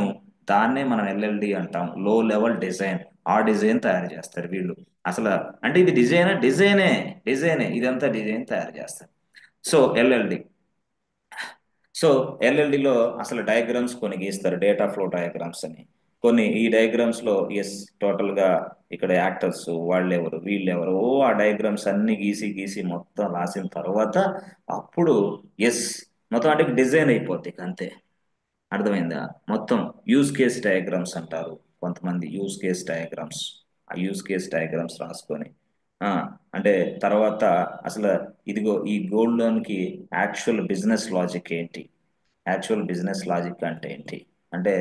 దాన్నే మనం ఎల్ఎల్డి అంటాం, లో లెవెల్ డిజైన్. ఆ డిజైన్ తయారు చేస్తారు వీళ్ళు. అసలు అంటే ఇది డిజైనే ఇదంతా డిజైన్ తయారు చేస్తారు. So LLD. సో ఎల్ఎల్డిలో అసలు డయాగ్రామ్స్ కొన్ని గీస్తారు, డేటా ఫ్లో డయాగ్రామ్స్ అని. కొన్ని ఈ డయాగ్రామ్స్ లో ఎస్ టోటల్ గా ఇక్కడ యాక్టర్స్ వాళ్ళెవరు వీళ్ళెవరు ఆ డయాగ్రామ్స్ అన్ని గీసి గీసి మొత్తం రాసిన తర్వాత అప్పుడు ఎస్ మొత్తం అంటే డిజైన్ అయిపోద్ది ఇక అంతే. అర్థమైందా? మొత్తం యూజ్ కేస్ డయాగ్రామ్స్ అంటారు కొంతమంది, యూజ్ కేస్ డయాగ్రామ్స్. ఆ యూజ్ కేస్ డయాగ్రామ్స్ రాసుకొని ఆ, అంటే తర్వాత అసలు ఇదిగో ఈ గోల్డ్ లోన్ కి యాక్చువల్ బిజినెస్ లాజిక్ ఏంటి, యాక్చువల్ బిజినెస్ లాజిక్ అంటే ఏంటి అంటే,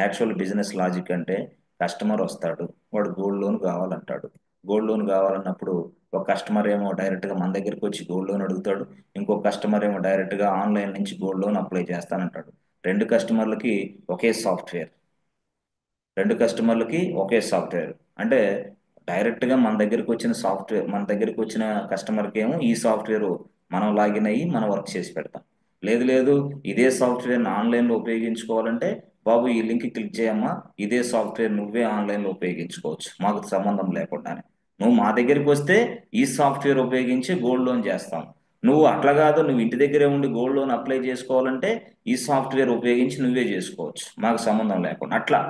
యాక్చువల్ బిజినెస్ లాజిక్ అంటే కస్టమర్ వస్తాడు, వాడు గోల్డ్ లోన్ కావాలంటాడు. గోల్డ్ లోన్ కావాలన్నప్పుడు ఒక కస్టమర్ ఏమో డైరెక్ట్ గా మన దగ్గరికి వచ్చి గోల్డ్ లోన్ అడుగుతాడు, ఇంకో కస్టమర్ ఏమో డైరెక్ట్ గా ఆన్లైన్ నుంచి గోల్డ్ లోన్ అప్లై చేస్తానంటాడు. రెండు కస్టమర్లకి ఒకే సాఫ్ట్వేర్, రెండు కస్టమర్లకి ఒకే సాఫ్ట్వేర్. అంటే డైరెక్ట్ గా మన దగ్గరికి వచ్చిన కస్టమర్ కి ఏమో ఈ సాఫ్ట్వేర్ మనం లాగిన్ అయ్యి మనం వర్క్ చేసి పెడతాం. లేదు లేదు, ఇదే సాఫ్ట్వేర్ ఆన్లైన్ లో ఉపయోగించుకోవాలంటే బాబు ఈ లింక్ క్లిక్ చేయమ్మా, ఇదే సాఫ్ట్వేర్ నువ్వే ఆన్లైన్ లో ఉపయోగించుకోవచ్చు మాకు సంబంధం లేకుండానే. నువ్వు మా దగ్గరికి వస్తే ఈ సాఫ్ట్వేర్ ఉపయోగించి గోల్డ్ లోన్ చేస్తాం. నువ్వు అట్లా కాదు, నువ్వు ఇంటి దగ్గరే ఉండి గోల్డ్ లోన్ అప్లై చేసుకోవాలంటే ఈ సాఫ్ట్వేర్ ఉపయోగించి నువ్వే చేసుకోవచ్చు మాకు సంబంధం లేకుండా. అట్లా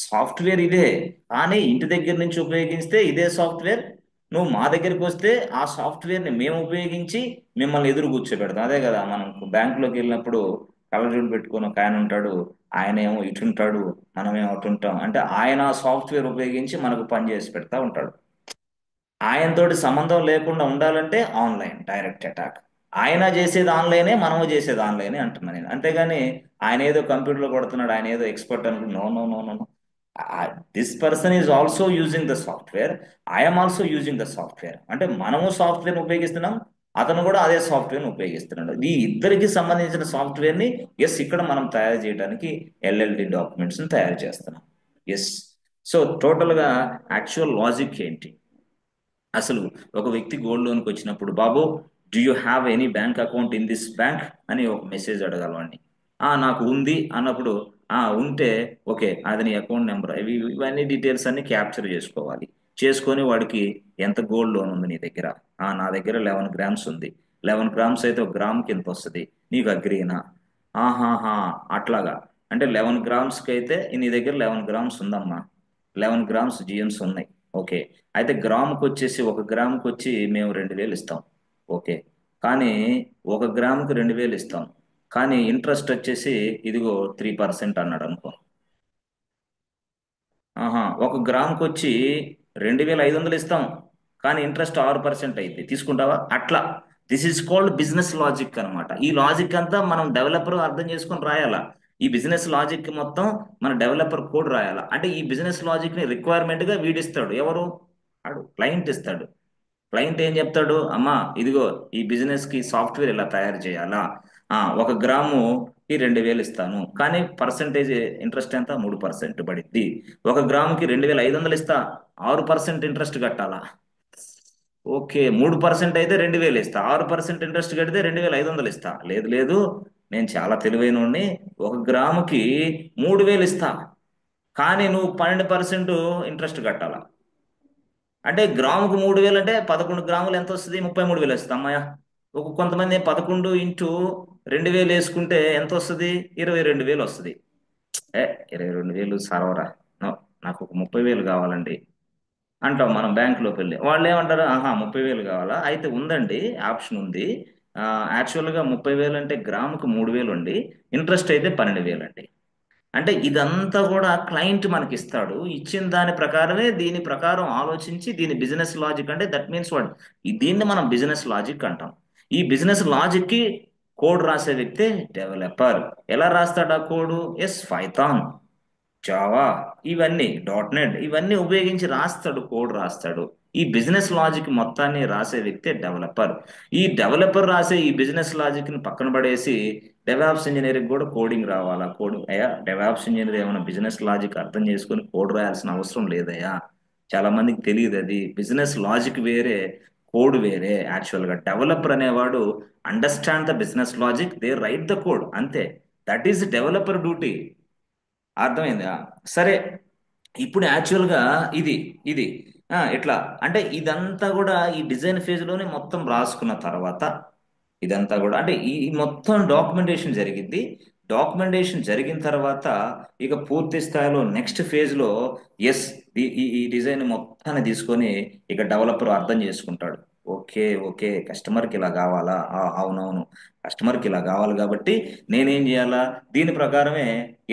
సాఫ్ట్వేర్ ఇదే, కానీ ఇంటి దగ్గర నుంచి ఉపయోగిస్తే ఇదే సాఫ్ట్వేర్. నువ్వు మా దగ్గరికి వస్తే ఆ సాఫ్ట్వేర్ ని మేము ఉపయోగించి మిమ్మల్ని ఎదురు కూర్చోబెడతాం. అదే కదా మనం బ్యాంకులోకి వెళ్ళినప్పుడు కళ్ళజోడు పెట్టుకొని ఒక ఆయన ఉంటాడు, ఆయన ఏమో ఇటుంటాడు, మనమేమో అటుంటాం. అంటే ఆయన సాఫ్ట్వేర్ ఉపయోగించి మనకు పని చేసి పెడతా ఉంటాడు. ఆయనతోటి సంబంధం లేకుండా ఉండాలంటే ఆన్లైన్ డైరెక్ట్ అటాక్. ఆయన చేసేది ఆన్లైనే, మనము చేసేది ఆన్లైనే అంటున్నాను నేను. అంతేగాని ఆయన ఏదో కంప్యూటర్లో కొడుతున్నాడు, ఆయన ఏదో ఎక్స్పర్ట్ అనుకుంటు, no no no no no. This person is also using the software, I'm also using the software. అంటే మనము సాఫ్ట్వేర్ ఉపయోగిస్తున్నాం, అతను కూడా అదే సాఫ్ట్వేర్ ఉపయోగిస్తున్నాడు. ఈ ఇద్దరికి సంబంధించిన సాఫ్ట్వేర్ ని ఎస్ ఇక్కడ మనం తయారు చేయడానికి ఎల్ఎల్డి డాక్యుమెంట్స్ ని తయారు చేస్తున్నాం. ఎస్. సో టోటల్ గా యాక్చువల్ లాజిక్ ఏంటి, అసలు ఒక వ్యక్తి గోల్డ్ లోన్కి వచ్చినప్పుడు బాబు do you have any bank account in this bank అని ఒక మెసేజ్ అడగాలండి. నాకు ఉంది అన్నప్పుడు ఉంటే ఓకే అది నీ అకౌంట్ నెంబర్, ఇవన్నీ డీటెయిల్స్ అన్ని క్యాప్చర్ చేసుకోవాలి. చేసుకొని వాడికి ఎంత గోల్డ్ లోన్ ఉంది నీ దగ్గర, నా దగ్గర 11 గ్రామ్స్ ఉంది. 11 గ్రామ్స్ అయితే ఒక గ్రామ్కి ఎంత వస్తుంది, నీకు అగ్రీనా? ఆహాహా, అట్లాగా. అంటే 11 గ్రామ్స్కి అయితే నీ దగ్గర 11 గ్రామ్స్ ఉందమ్మా, 11 గ్రామ్స్ జిఎమ్స్ ఉన్నాయి. ఓకే, అయితే గ్రాముకి వచ్చేసి ఒక గ్రాముకి వచ్చి మేము 2000 ఇస్తాం. ఓకే, కానీ ఒక గ్రాముకి 2000 ఇస్తాం, కానీ ఇంట్రెస్ట్ వచ్చేసి ఇదిగో 3% అన్నాడు అనుకో. ఒక గ్రాముకి వచ్చి 2500 ఇస్తాం, కానీ ఇంట్రెస్ట్ 6% అయింది, తీసుకుంటావా? అట్లా this is called business logic అన్నమాట. ఈ లాజిక్ అంతా మనం డెవలపర్ అర్థం చేసుకొని రాయాలా. ఈ బిజినెస్ లాజిక్ మొత్తం మన డెవలపర్ కోడ్ రాయాలా. అంటే ఈ బిజినెస్ లాజిక్ ని రిక్వైర్మెంట్ గా వీడిస్తాడు ఎవరు, ఆడు క్లయింట్ ఇస్తాడు. క్లయింట్ ఏం చెప్తాడు, అమ్మా ఇదిగో ఈ బిజినెస్ కి సాఫ్ట్వేర్ ఇలా తయారు చేయాలా, ఒక గ్రాము కి 2000 ఇస్తాను, కానీ పర్సంటేజ్ ఇంట్రెస్ట్ ఎంత, 3% పడిద్ది. ఒక గ్రాముకి 2500 ఇస్తా, 6% ఇంట్రెస్ట్ కట్టాలా. ఓకే, 3% అయితే 2000 ఇస్తా, 6% ఇంట్రెస్ట్ కడితే 2500 ఇస్తా. లేదు లేదు, నేను చాలా తెలివైనోడిని, ఒక గ్రాముకి 3000 ఇస్తా, కానీ నువ్వు 12% ఇంట్రెస్ట్ కట్టాలా. అంటే గ్రాముకు 3000 అంటే 11 గ్రాములు ఎంత వస్తుంది, 33,000 వస్తుంది అమ్మాయ. కొంతమంది 11 ఇంటూ 2000 వేసుకుంటే ఎంత వస్తుంది, 22,000 వస్తుంది. 22,000 సరవరా, నో, నాకు ఒక 30,000 కావాలండి అంటాం మనం బ్యాంకులోకి వెళ్ళి. వాళ్ళు ఏమంటారు, 30,000 కావాలా, అయితే ఉందండి ఆప్షన్ ఉంది. యాక్చువల్గా 30,000 అంటే గ్రాముకు 3,000 అండి, ఇంట్రెస్ట్ అయితే 12,000 అండి. అంటే ఇదంతా కూడా క్లయింట్ మనకి ఇస్తాడు, ఇచ్చిన దాని ప్రకారమే దీని ప్రకారం ఆలోచించి దీని బిజినెస్ లాజిక్ అంటే దట్ మీన్స్ వాట్, దీన్ని మనం బిజినెస్ లాజిక్ అంటాం. ఈ బిజినెస్ లాజిక్ కి కోడ్ రాసే వ్యక్తే డెవలపర్. ఎలా రాస్తాడు ఆ కోడ్, ఎస్ పైథాన్, జావా, ఇవన్నీ .NET ఇవన్నీ ఉపయోగించి రాస్తాడు, కోడ్ రాస్తాడు. ఈ బిజినెస్ లాజిక్ మొత్తాన్ని రాసే వ్యక్తే డెవలపర్. ఈ డెవలపర్ రాసే ఈ బిజినెస్ లాజిక్ ని పక్కన పడేసి డెవాప్స్ ఇంజనీరింగ్ కూడా కోడింగ్ రావాలా. అయ్యా డెవాప్స్ ఇంజనీర్ ఏమైనా బిజినెస్ లాజిక్ అర్థం చేసుకొని కోడ్ రాయాల్సిన అవసరం లేదయ్యా. చాలా మందికి తెలియదు అది. బిజినెస్ లాజిక్ వేరే, కోడ్ వేరే. యాక్చువల్గా డెవలపర్ అనేవాడు understand the business logic, they write the code, అంతే. That is developer duty. అర్థమైందా? సరే, ఇప్పుడు యాక్చువల్గా ఇది ఇది ఇట్లా అంటే ఇదంతా కూడా ఈ డిజైన్ ఫేజ్లోనే మొత్తం రాసుకున్న తర్వాత, ఇదంతా కూడా అంటే ఈ మొత్తం డాక్యుమెంటేషన్ జరిగింది. డాక్యుమెంటేషన్ జరిగిన తర్వాత ఇక పూర్తి స్థాయిలో నెక్స్ట్ ఫేజ్లో ఎస్, ఈ డిజైన్ మొత్తాన్ని తీసుకొని ఇక డెవలపర్ అర్థం చేసుకుంటాడు. ఓకే ఓకే, కస్టమర్కి ఇలా కావాలా, అవునవును, కస్టమర్కి ఇలా కావాలి కాబట్టి నేనేం చేయాలా, దీని ప్రకారమే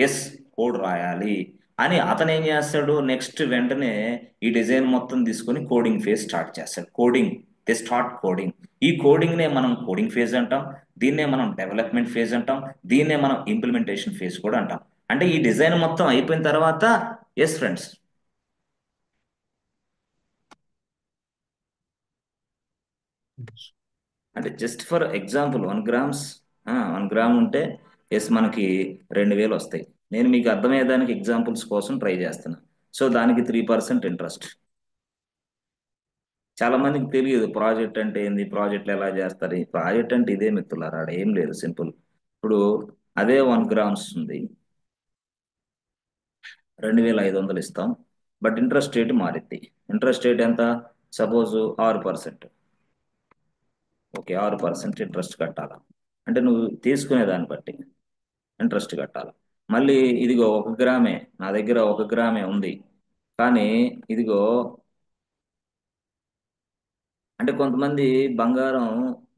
ఎస్ కోడ్ రాయాలి అని అతను ఏం చేస్తాడు, నెక్స్ట్ వెంటనే ఈ డిజైన్ మొత్తం తీసుకొని కోడింగ్ ఫేజ్ స్టార్ట్ చేస్తాడు. Coding, they start coding. ఈ కోడింగ్ నే మనం కోడింగ్ ఫేజ్ అంటాం, దీన్నే మనం డెవలప్మెంట్ ఫేజ్ అంటాం, దీన్నే మనం ఇంప్లిమెంటేషన్ ఫేజ్ కూడా అంటాం. అంటే ఈ డిజైన్ మొత్తం అయిపోయిన తర్వాత ఎస్ ఫ్రెండ్స్, అంటే just for example 1 grams, 1 gram ఉంటే ఎస్ మనకి 2,000 వస్తాయి. నేను మీకు అర్థమయ్యేదానికి ఎగ్జాంపుల్స్ కోసం ట్రై చేస్తున్నా. సో దానికి 3% ఇంట్రెస్ట్. చాలా మందికి తెలియదు ప్రాజెక్ట్ అంటే ఏంది, ప్రాజెక్టులు ఎలా చేస్తారు. ఈ ప్రాజెక్ట్ అంటే ఇదే మిత్రులారా, ఆడ ఏం లేదు, సింపుల్. ఇప్పుడు అదే 1 గ్రామ్స్ ఉంది, 2,500 ఇస్తాం. బట్ ఇంట్రెస్ట్ రేట్ మారిద్ది. ఇంట్రెస్ట్ రేట్ ఎంత? సపోజ్ 6%. ఓకే, 6% ఇంట్రెస్ట్ కట్టాలా, అంటే నువ్వు తీసుకునే దాన్ని బట్టి ఇంట్రెస్ట్ కట్టాలి. మళ్ళీ ఇదిగో 1 గ్రామే, నా దగ్గర 1 గ్రామే ఉంది, కానీ ఇదిగో అంటే కొంతమంది బంగారం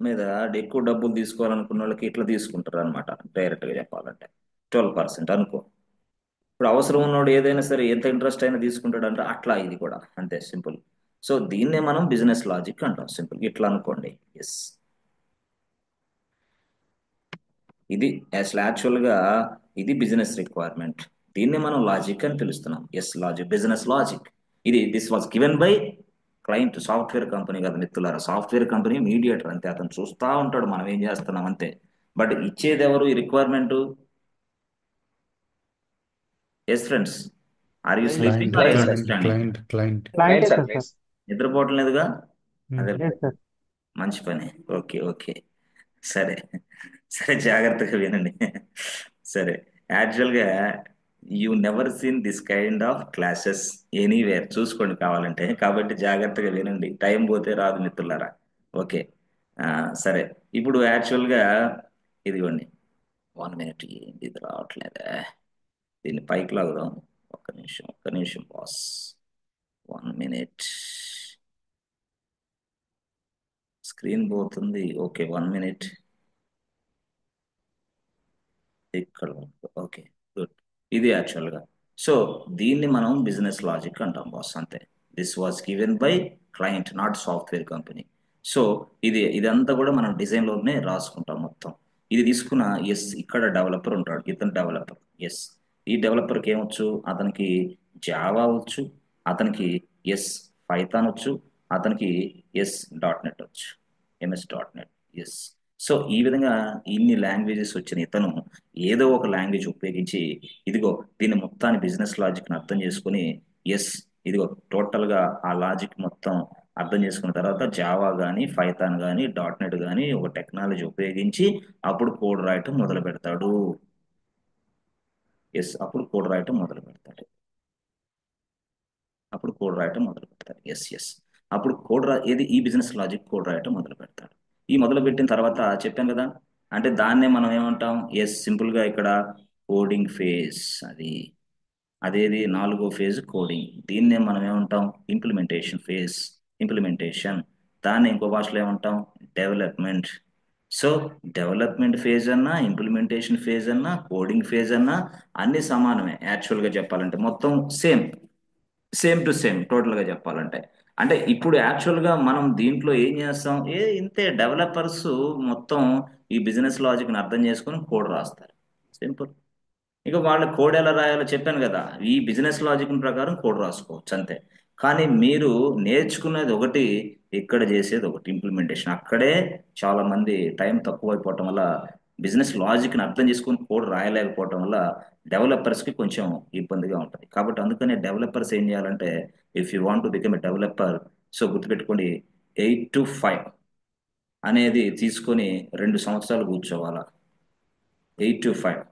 మీద ఎక్కువ డబ్బులు తీసుకోవాలనుకున్న వాళ్ళకి ఇట్లా తీసుకుంటారు అనమాట. డైరెక్ట్గా చెప్పాలంటే 12% అనుకో. ఇప్పుడు అవసరం ఉన్నవాడు ఏదైనా సరే ఎంత ఇంట్రెస్ట్ అయినా తీసుకుంటాడంటే అట్లా ఇది కూడా అంతే, సింపుల్. సో దీన్నే మనం బిజినెస్ లాజిక్ అంటాం, సింపుల్ ఇట్లా అనుకోండి. ఎస్, ఇది అసలు యాక్చువల్గా ఇది బిజినెస్ రిక్వైర్మెంట్. దీన్ని మనం లాజిక్ అని పిలుస్తున్నాం. Yes, logic, business logic. This was given by client. Software company కదా మిత్రులారా, సాఫ్ట్వేర్ కంపెనీ మీడియేటర్ అంతే, అతను చూస్తా ఉంటాడు మనం ఏం చేస్తున్నాం అంతే. బట్ ఇచ్చేది ఎవరు ఈ requirement? Yes friends, are you client sleeping or client sir, understanding? Client client client క్లయింటే సార్, కదా సార్. నిద్రపోవటం లేదుగా? అదే, ఎస్ సార్. మంచి పని. ఓకే ఓకే, సరే సరే, జాగ్రత్తగా వినండి. సరే, యాక్చువల్గా you never seen this kind of classes anywhere, చూసుకోండి కావాలంటే. కాబట్టి జాగ్రత్తగా వినండి, టైం పోతే రాదు మిత్రులారా. ఓకే, సరే. ఇప్పుడు యాక్చువల్గా ఇదిగోండి, 1 మినిట్, ఏంటి ఇది రావట్లేదే, దీన్ని పైకి లాగుదాం. ఒక్క నిమిషం బాస్, 1 మినిట్, స్క్రీన్ పోతుంది. ఓకే, 1 మినిట్, ఇక్కడ ఓకే, గుడ్. ఇది యాక్చువల్గా, సో దీన్ని మనం బిజినెస్ లాజిక్ అంటాం బాస్, అంతే. This was given by client, not software company. So ఇదంతా కూడా మనం డిజైన్లోనే రాసుకుంటాం మొత్తం. ఇది తీసుకున్న ఎస్, ఇక్కడ డెవలపర్ ఉంటాడు, ఇతను డెవలపర్. ఎస్, ఈ డెవలపర్కి ఏమొచ్చు, అతనికి జావా వచ్చు, అతనికి ఎస్ పైథాన్ వచ్చు, అతనికి ఎస్ .NET వచ్చు, MS.NET. ఎస్, సో ఈ విధంగా ఇన్ని లాంగ్వేజెస్ వచ్చిన ఇతను ఏదో ఒక లాంగ్వేజ్ ఉపయోగించి ఇదిగో దీన్ని మొత్తాన్ని బిజినెస్ లాజిక్ని అర్థం చేసుకుని ఎస్, ఇదిగో టోటల్గా ఆ లాజిక్ మొత్తం అర్థం చేసుకున్న తర్వాత జావా కానీ పైథాన్ కానీ .NET కానీ ఒక టెక్నాలజీ ఉపయోగించి అప్పుడు కోడ్ రాయటం మొదలు పెడతాడు. ఎస్, అప్పుడు కోడ్ రాయటం మొదలు పెడతాడు. ఎస్ ఎస్, అప్పుడు ఏది ఈ బిజినెస్ లాజిక్ కోడ్ రాయటం మొదలు పెడతాడు. ఈ మొదలు పెట్టిన తర్వాత చెప్పాను కదా, అంటే దాన్నే మనం ఏమంటాం, ఎస్ సింపుల్గా ఇక్కడ కోడింగ్ ఫేజ్. అదేది 4వ ఫేజ్ కోడింగ్. దీన్నే మనం ఏమంటాం, ఇంప్లిమెంటేషన్ ఫేజ్. ఇంప్లిమెంటేషన్, దాన్ని ఇంకో భాషలో ఏమంటాం, డెవలప్మెంట్. సో డెవలప్మెంట్ ఫేజ్ అన్నా, ఇంప్లిమెంటేషన్ ఫేజ్ అన్నా, కోడింగ్ ఫేజ్ అన్నా అన్ని సమానమే. యాక్చువల్గా చెప్పాలంటే మొత్తం సేమ్ టు సేమ్ టోటల్గా చెప్పాలంటే. అంటే ఇప్పుడు యాక్చువల్గా మనం దీంట్లో ఏం చేస్తాం, ఇంతే, డెవలపర్స్ మొత్తం ఈ బిజినెస్ లాజిక్ని అర్థం చేసుకొని కోడ్ రాస్తారు, సింపుల్. ఇక వాళ్ళ కోడ్ ఎలా రాయాలో చెప్పాను కదా, ఈ బిజినెస్ లాజిక్ ప్రకారం కోడ్ రాసుకోవచ్చు అంతే. కానీ మీరు నేర్చుకునేది ఒకటి, ఇక్కడ చేసేది ఒకటి, ఇంప్లిమెంటేషన్. అక్కడే చాలా మంది టైం తక్కువ అయిపోవటం వల్ల బిజినెస్ లాజిక్ని అర్థం చేసుకుని కోడ్ రాయలేకపోవటం వల్ల డెవలపర్స్కి కొంచెం ఇబ్బందిగా ఉంటుంది. కాబట్టి అందుకనే డెవలపర్స్ ఏం చేయాలంటే, if you want to become a developer, so గుర్తుపెట్టుకోండి, 8 to 5 అనేది తీసుకొని 2 సంవత్సరాలు కూర్చోవాలా. 8 to 5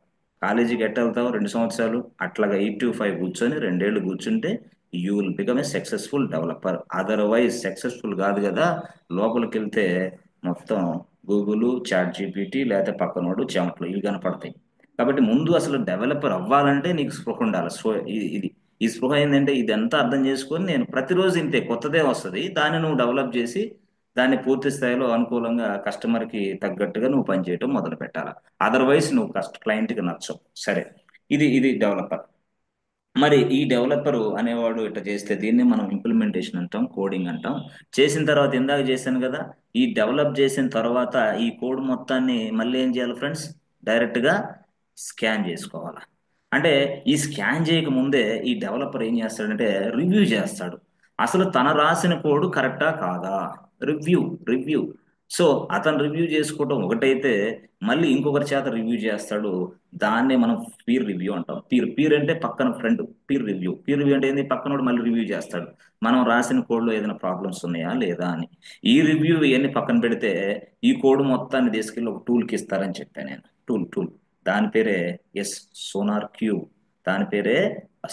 కాలేజీకి ఎట్ట వెళ్తావు 2 సంవత్సరాలు, అట్లాగా 8 to 5 కూర్చొని 2 ఏళ్ళు కూర్చుంటే you will become a successful developer. Otherwise successful కాదు కదా. లోపలికి వెళ్తే మొత్తం గూగుల్, చాట్ జీపీటీ లేకపోతే పక్కనోడు చెమటలు ఇవి కనపడతాయి. కాబట్టి ముందు అసలు డెవలపర్ అవ్వాలంటే నీకు స్పృహ ఉండాలి. సో ఇది ఈ స్పృహ ఏంటంటే ఇదంతా అర్థం చేసుకొని నేను ప్రతిరోజు ఇంతే కొత్తదే వస్తుంది, దాన్ని నువ్వు డెవలప్ చేసి దాన్ని పూర్తి స్థాయిలో అనుకూలంగా కస్టమర్కి తగ్గట్టుగా నువ్వు పనిచేయటం మొదలు పెట్టాలి. అదర్వైజ్ నువ్వు క్లయింట్కి నచ్చవు. సరే, ఇది డెవలపర్. మరి ఈ డెవలపర్ అనేవాడు ఇట్లా చేస్తే దీన్ని మనం ఇంప్లిమెంటేషన్ అంటాం, కోడింగ్ అంటాం. చేసిన తర్వాత ఇందాక చేశాను కదా, ఈ డెవలప్ చేసిన తర్వాత ఈ కోడ్ మొత్తాన్ని మళ్ళీ ఏం చేయాలి ఫ్రెండ్స్, డైరెక్ట్గా స్కాన్ చేసుకోవాలి. అంటే ఈ స్కాన్ చేయక ముందే ఈ డెవలపర్ ఏం చేస్తాడంటే రివ్యూ చేస్తాడు. అసలు తన రాసిన కోడ్ కరెక్టా కాదా, రివ్యూ రివ్యూ. సో అతను రివ్యూ చేసుకోవటం ఒకటైతే మళ్ళీ ఇంకొకరి చేత రివ్యూ చేస్తాడు. దాన్నే మనం పీర్ రివ్యూ అంటాం. పీర్ అంటే పక్కన ఫ్రెండ్. పీర్ రివ్యూ అంటే ఏంది, పక్కనోడు మళ్ళీ రివ్యూ చేస్తాడు మనం రాసిన కోడ్లో ఏదైనా ప్రాబ్లమ్స్ ఉన్నాయా లేదా అని. ఈ రివ్యూ ఇవన్నీ పక్కన పెడితే ఈ కోడ్ మొత్తాన్ని తీసుకెళ్ళి ఒక టూల్కి ఇస్తారని చెప్పాను నేను. టూల్ దాని పేరే సోనార్ క్యూబ్. దాని పేరే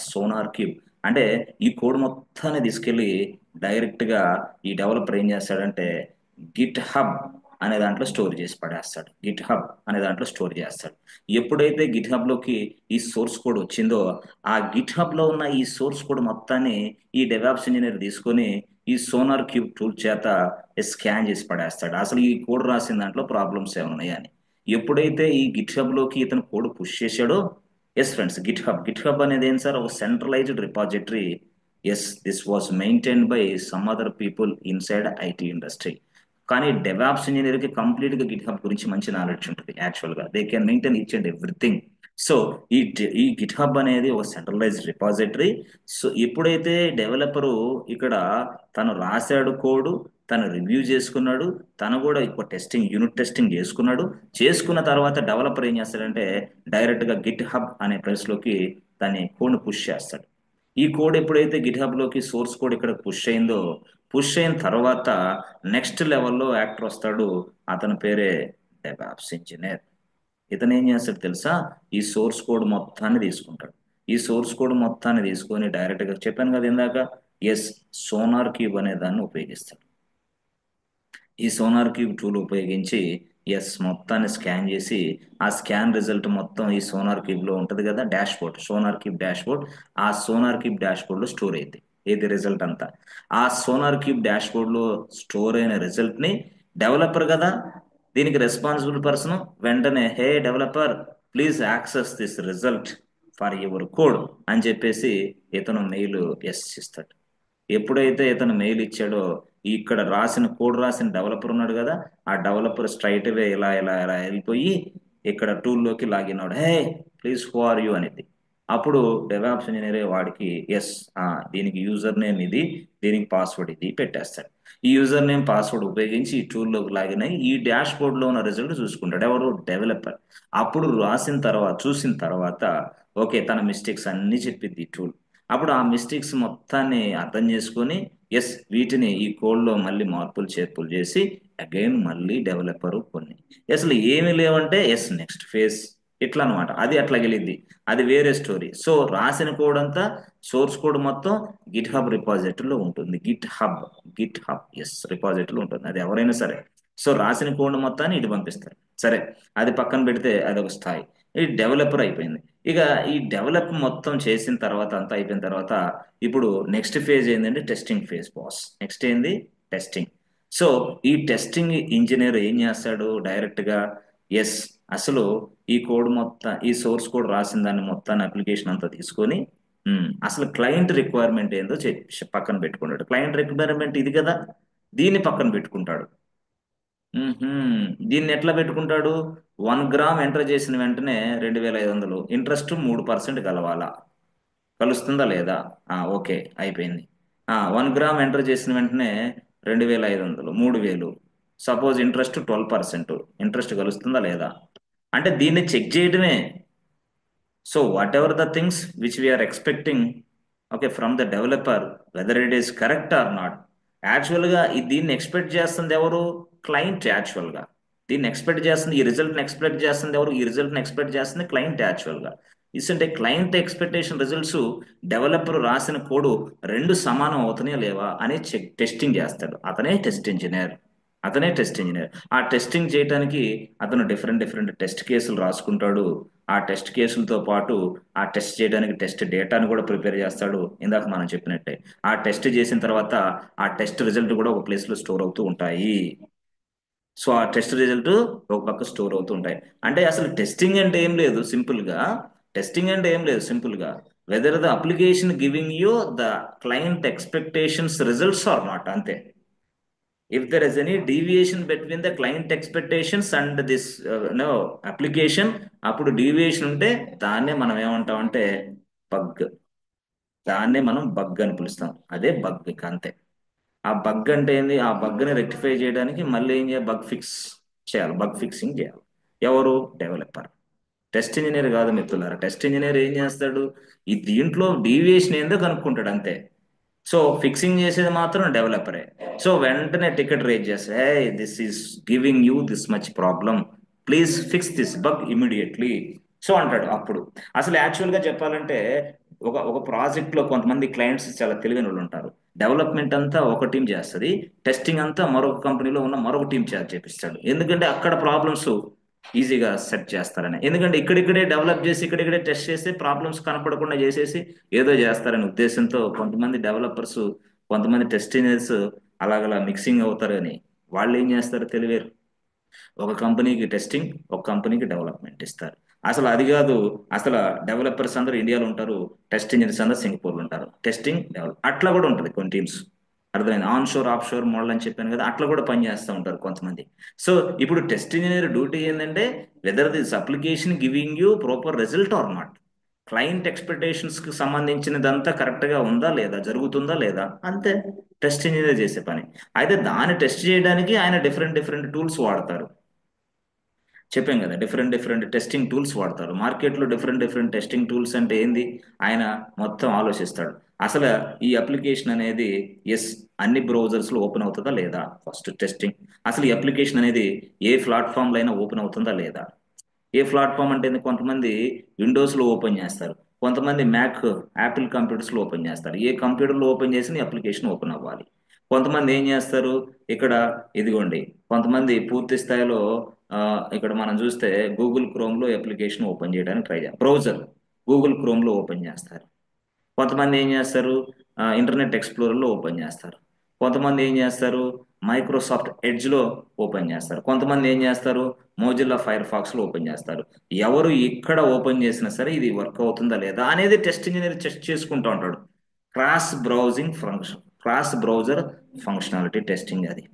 సోనార్ క్యూబ్. అంటే ఈ కోడ్ మొత్తాన్ని తీసుకెళ్ళి డైరెక్ట్గా ఈ డెవలపర్ ఏం చేస్తాడంటే గిట్ హబ్ అనే దాంట్లో స్టోర్ చేసి పడేస్తాడు. గిట్ హబ్ అనే దాంట్లో స్టోర్ చేస్తాడు. ఎప్పుడైతే గిట్ హబ్ లోకి ఈ సోర్స్ కోడ్ వచ్చిందో ఆ గిట్ హబ్ లో ఉన్న ఈ సోర్స్ కోడ్ మొత్తాన్ని ఈ డెవాప్స్ ఇంజనీర్ తీసుకొని ఈ సోనార్ క్యూబ్ టూల్ చేత స్కాన్ చేసి పడేస్తాడు. అసలు ఈ కోడ్ రాసిన దాంట్లో ప్రాబ్లమ్స్ ఏమున్నాయని. ఎప్పుడైతే ఈ గిట్ హబ్ లోకి ఇతను కోడ్ పుష్ చేశాడో, ఫ్రెండ్స్, గిట్ హబ్ అనేది ఏం సార్, ఒక centralized repository. This was maintained by some other people inside IT industry. కానీ డెవాప్స్ ఇంజనీర్ కి కంప్లీట్ గా గిట్ హబ్ గురించి మంచి నాలెడ్జ్ ఉంటుంది. యాక్చువల్ గా they can maintain each and everything. So ఈ గిట్ హబ్ అనేది ఒక సెంట్రలైజ్డ్ రిపాజిటరీ. సో ఎప్పుడైతే డెవలపరు ఇక్కడ తను రాశాడు కోడ్, తను రివ్యూ చేసుకున్నాడు, తను కూడా ఇప్పుడు యూనిట్ టెస్టింగ్ చేసుకున్న తర్వాత డెవలపర్ ఏం చేస్తాడంటే డైరెక్ట్ గా గిట్ హబ్ అనే ప్లేస్ లోకి దాని కోడ్ పుష్ చేస్తాడు. ఈ కోడ్ ఎప్పుడైతే గిట్ హబ్ లోకి సోర్స్ కోడ్ ఇక్కడ పుష్ అయిన తర్వాత నెక్స్ట్ లెవెల్లో యాక్టర్ వస్తాడు. అతని పేరే డెవాప్స్ ఇంజనీర్. ఇతను ఏం చేస్తాడు తెలుసా, ఈ సోర్స్ కోడ్ మొత్తాన్ని తీసుకుంటాడు. ఈ సోర్స్ కోడ్ మొత్తాన్ని తీసుకొని డైరెక్ట్ గా చెప్పాను కదా ఇందాక, సోనార్ క్యూబ్ అనే దాన్ని ఉపయోగిస్తాడు. ఈ సోనార్ క్యూబ్ టూల్ ఉపయోగించి మొత్తాన్ని స్కాన్ చేసి ఆ స్కాన్ రిజల్ట్ మొత్తం ఈ సోనార్ క్యూబ్ లో ఉంటది కదా dashboard, SonarQube dashboard. ఆ సోనార్ క్యూబ్ డాష్ బోర్డ్ లో స్టోర్ అయింది ఏది రిజల్ట్ అంతా. ఆ సోనార్ క్యూబ్ డాష్ బోర్డ్ లో స్టోర్ అయిన రిజల్ట్ ని డెవలపర్ కదా, దీనికి రెస్పాన్సిబుల్ పర్సన్ వెంటనే hey developer please access this result for your code అని చెప్పేసి ఇతను మెయిల్ ఇస్తాడు. ఎప్పుడైతే ఇతను మెయిల్ ఇచ్చాడో ఇక్కడ కోడ్ రాసిన డెవలపర్ ఉన్నాడు కదా, ఆ డెవలపర్ స్ట్రైట్ అవే ఇలా ఇలా ఇలా వెళ్ళిపోయి ఇక్కడ టూల్లోకి లాగిన్ అవడు. Hey please who are you అనేది. అప్పుడు డెవాప్స్ ఇంజనీర్ వాడికి దీనికి యూజర్ నేమ్ ఇది, దీనికి పాస్వర్డ్ ఇది పెట్టేస్తాడు. ఈ యూజర్ నేమ్ పాస్వర్డ్ ఉపయోగించి ఈ టూల్లోకి లాగిన్ అయ్యి ఈ డాష్ బోర్డ్ లో ఉన్న రిజల్ట్ చూసుకుంటాడు ఎవరు, డెవలపర్. అప్పుడు చూసిన తర్వాత ఓకే తన మిస్టేక్స్ అన్ని చెప్పింది ఈ టూల్. అప్పుడు ఆ మిస్టేక్స్ మొత్తాన్ని అర్థం చేసుకొని వీటిని ఈ కోడ్ లో మళ్ళీ మార్పులు చేర్పులు చేసి అగైన్ మళ్ళీ డెవలపర్ కొన్ని అసలు ఏమి లేవంటే నెక్స్ట్ ఫేజ్ ఇట్లా అనమాట. అది అట్లా గెలింది, అది వేరే స్టోరీ. సో రాసిన కోడ్ అంతా సోర్స్ కోడ్ మొత్తం గిట్ హబ్ రిపాజిటరీలో ఉంటుంది. గిట్ హబ్ రిపాజిటరీలో ఉంటుంది, అది ఎవరైనా సరే. సో రాసిన కోడ్ మొత్తాన్ని ఇటు పంపిస్తారు. సరే, అది పక్కన పెడితే అది ఒక స్థాయి. ఇది డెవలపర్ అయిపోయింది. ఇక ఈ డెవలప్ మొత్తం చేసిన తర్వాత అంతా అయిపోయిన తర్వాత ఇప్పుడు నెక్స్ట్ ఫేజ్ ఏంటంటే టెస్టింగ్ ఫేజ్ బాస్. నెక్స్ట్ ఏంది, టెస్టింగ్. సో ఈ టెస్టింగ్ ఇంజనీర్ ఏం చేస్తాడు డైరెక్ట్ గా అసలు ఈ కోడ్ మొత్తం ఈ సోర్స్ కోడ్ రాసిన దాన్ని మొత్తాన్ని అప్లికేషన్ అంతా తీసుకొని అసలు క్లయింట్ రిక్వైర్మెంట్ ఏందో పక్కన పెట్టుకుంటాడు. క్లయింట్ రిక్వైర్మెంట్ ఇది కదా, దీన్ని పక్కన పెట్టుకుంటాడు. దీన్ని ఎట్లా పెట్టుకుంటాడు, 1 గ్రామ్ ఎంటర్ చేసిన వెంటనే 2500, ఇంట్రెస్ట్ 3% కలవాలా, కలుస్తుందా లేదా, ఓకే అయిపోయింది. 1 గ్రామ్ ఎంటర్ చేసిన వెంటనే 2500, 3000, సపోజ్ ఇంట్రెస్ట్ 12%, ఇంట్రెస్ట్ కలుస్తుందా లేదా అంటే దీన్ని చెక్ చేయడమే. So whatever the things which we're expecting okay from the developer, whether it is correct or not, యాక్చువల్గా దీన్ని ఎక్స్పెక్ట్ చేస్తుంది ఎవరు? క్లయింట్. యాక్చువల్గా దీన్ని ఎక్స్పెక్ట్ చేస్తుంది, ఈ రిజల్ట్ని ఎక్స్పెక్ట్ చేస్తుంది ఎవరు? ఈ రిజల్ట్ని ఎక్స్పెక్ట్ చేస్తుంది క్లయింట్. యాక్చువల్గా ఇస్తుంటే క్లయింట్ ఎక్స్పెక్టేషన్ రిజల్ట్స్ డెవలపర్ రాసిన కోడ్ రెండు సమానం అవుతున్నాయా లేవా అని టెస్టింగ్ చేస్తాడు. అతనే టెస్ట్ ఇంజనీర్. ఆ టెస్టింగ్ చేయడానికి అతను డిఫరెంట్ డిఫరెంట్ టెస్ట్ కేసులు రాసుకుంటాడు. ఆ టెస్ట్ కేసులతో పాటు ఆ టెస్ట్ చేయడానికి టెస్ట్ డేటాను కూడా ప్రిపేర్ చేస్తాడు, ఇందాక మనం చెప్పినట్టే. ఆ టెస్ట్ చేసిన తర్వాత ఆ టెస్ట్ రిజల్ట్ కూడా ఒక ప్లేస్ లో స్టోర్ అవుతూ ఉంటాయి. సో ఆ టెస్ట్ రిజల్ట్ ఒక పక్క స్టోర్ అవుతూ ఉంటాయి. అంటే అసలు టెస్టింగ్ అంటే ఏం లేదు, సింపుల్ గా whether the application giving you the client expectations results or not, అంతే. If there is any deviation between the client expectations and this no application, అప్పుడు డీవియేషన్ ఉంటే దాన్నే మనం ఏమంటామంటే బగ్. దాన్నే మనం బగ్ అని పిలుస్తాం. అదే బగ్, ఇక అంతే. ఆ బగ్ అంటే ఏంది? ఆ బగ్ ని రెక్టిఫై చేయడానికి మళ్ళీ ఏం చేయాలి? బగ్ ఫిక్స్ చేయాలి, బగ్ ఫిక్సింగ్ చేయాలి. ఎవరు? డెవలపర్. టెస్ట్ ఇంజనీర్ కాదు మిత్రులారా. టెస్ట్ ఇంజనీర్ ఏం చేస్తాడు? ఈ దీంట్లో డీవియేషన్ ఏందో కనుక్కుంటాడు, అంతే. సో ఫిక్సింగ్ చేసేది మాత్రం డెవలపరే. సో వెంటనే టికెట్ రేజ్ చేస్తే, hey this is giving you this much problem, please fix this bug immediately. So అంటాడు. అప్పుడు అసలు యాక్చువల్గా చెప్పాలంటే ఒక ప్రాజెక్ట్ లో కొంతమంది క్లయింట్స్ చాలా తెలివైన వాళ్ళు ఉంటారు. డెవలప్మెంట్ అంతా ఒక టీం చేస్తుంది, టెస్టింగ్ అంతా మరొక కంపెనీలో ఉన్న మరొక టీం చేపిస్తాడు. ఎందుకంటే అక్కడ ప్రాబ్లమ్స్ ఈజీగా సెట్ చేస్తారని. ఎందుకంటే ఇక్కడిక్కడే డెవలప్ చేసి ఇక్కడిక్కడే టెస్ట్ చేసి ప్రాబ్లమ్స్ కనపడకుండా చేసేసి ఏదో చేస్తారనే ఉద్దేశంతో కొంతమంది డెవలపర్స్, కొంతమంది టెస్ట్ ఇంజనీర్స్ అలాగలా మిక్సింగ్ అవుతారు. అని వాళ్ళు ఏం చేస్తారు? తెలివేరు. ఒక కంపెనీకి టెస్టింగ్, ఒక కంపెనీకి డెవలప్మెంట్ ఇస్తారు. అసలు అది కాదు. అసలు డెవలపర్స్ అందరూ ఇండియాలో ఉంటారు, టెస్ట్ ఇంజనీర్స్ అందరూ సింగపూర్లో ఉంటారు. టెస్టింగ్ డెవలప్ అట్లా కూడా ఉంటుంది కొన్ని టీమ్స్. అర్థమైంది? Onshore offshore model అని చెప్పాను కదా, అట్లా కూడా పని చేస్తూ ఉంటారు కొంతమంది. సో ఇప్పుడు టెస్ట్ ఇంజనీర్ డ్యూటీ ఏంటంటే whether this application giving you proper result or not, client expectations కి సంబంధించినదంతా కరెక్ట్ గా ఉందా లేదా, జరుగుతుందా లేదా, అంతే టెస్ట్ ఇంజనీర్ చేసే పని. అయితే దాన్ని టెస్ట్ చేయడానికి ఆయన డిఫరెంట్ డిఫరెంట్ టూల్స్ వాడతారు. చెప్పాం కదా, డిఫరెంట్ డిఫరెంట్ టెస్టింగ్ టూల్స్ వాడతారు. మార్కెట్లో డిఫరెంట్ డిఫరెంట్ టెస్టింగ్ టూల్స్ అంటే ఏంది? ఆయన మొత్తం ఆలోచిస్తాడు. అసలు ఈ అప్లికేషన్ అనేది ఎస్ అన్ని బ్రౌజర్స్ లో ఓపెన్ అవుతుందా లేదా, ఫస్ట్ టెస్టింగ్. అసలు ఈ అప్లికేషన్ అనేది ఏ ప్లాట్ఫామ్ లో అయినా ఓపెన్ అవుతుందా లేదా. ఏ ప్లాట్ఫామ్ అంటే ఏంది? కొంతమంది విండోస్ లో ఓపెన్ చేస్తారు, కొంతమంది మ్యాక్ యాపిల్ కంప్యూటర్స్ లో ఓపెన్ చేస్తారు. ఏ కంప్యూటర్ లో ఓపెన్ చేసిన అప్లికేషన్ ఓపెన్ అవ్వాలి. కొంతమంది ఏం చేస్తారు? ఇక్కడ ఇదిగోండి, కొంతమంది పూర్తి స్థాయిలో ఆ, ఇక్కడ మనం చూస్తే గూగుల్ క్రోమ్ లో అప్లికేషన్ ఓపెన్ చేయడానికి ట్రై చేస్తారు, బ్రౌజర్ గూగుల్ క్రోమ్ లో ఓపెన్ చేస్తారు. కొంతమంది ఏం చేస్తారు? ఇంటర్నెట్ ఎక్స్ప్లోరర్ లో ఓపెన్ చేస్తారు. కొంతమంది ఏం చేస్తారు? మైక్రోసాఫ్ట్ ఎడ్జ్ లో ఓపెన్ చేస్తారు. కొంతమంది ఏం చేస్తారు? మోజిల్లా ఫైర్ ఫాక్స్ లో ఓపెన్ చేస్తారు. ఎవరు ఎక్కడ ఓపెన్ చేసినా సరే ఇది వర్క్ అవుతుందా లేదా అనేది టెస్ట్ ఇంజనీర్ టెస్ట్ చేసుకుంటూ ఉంటాడు. క్రాస్ బ్రౌజర్ ఫంక్షనాలిటీ టెస్టింగ్ అది.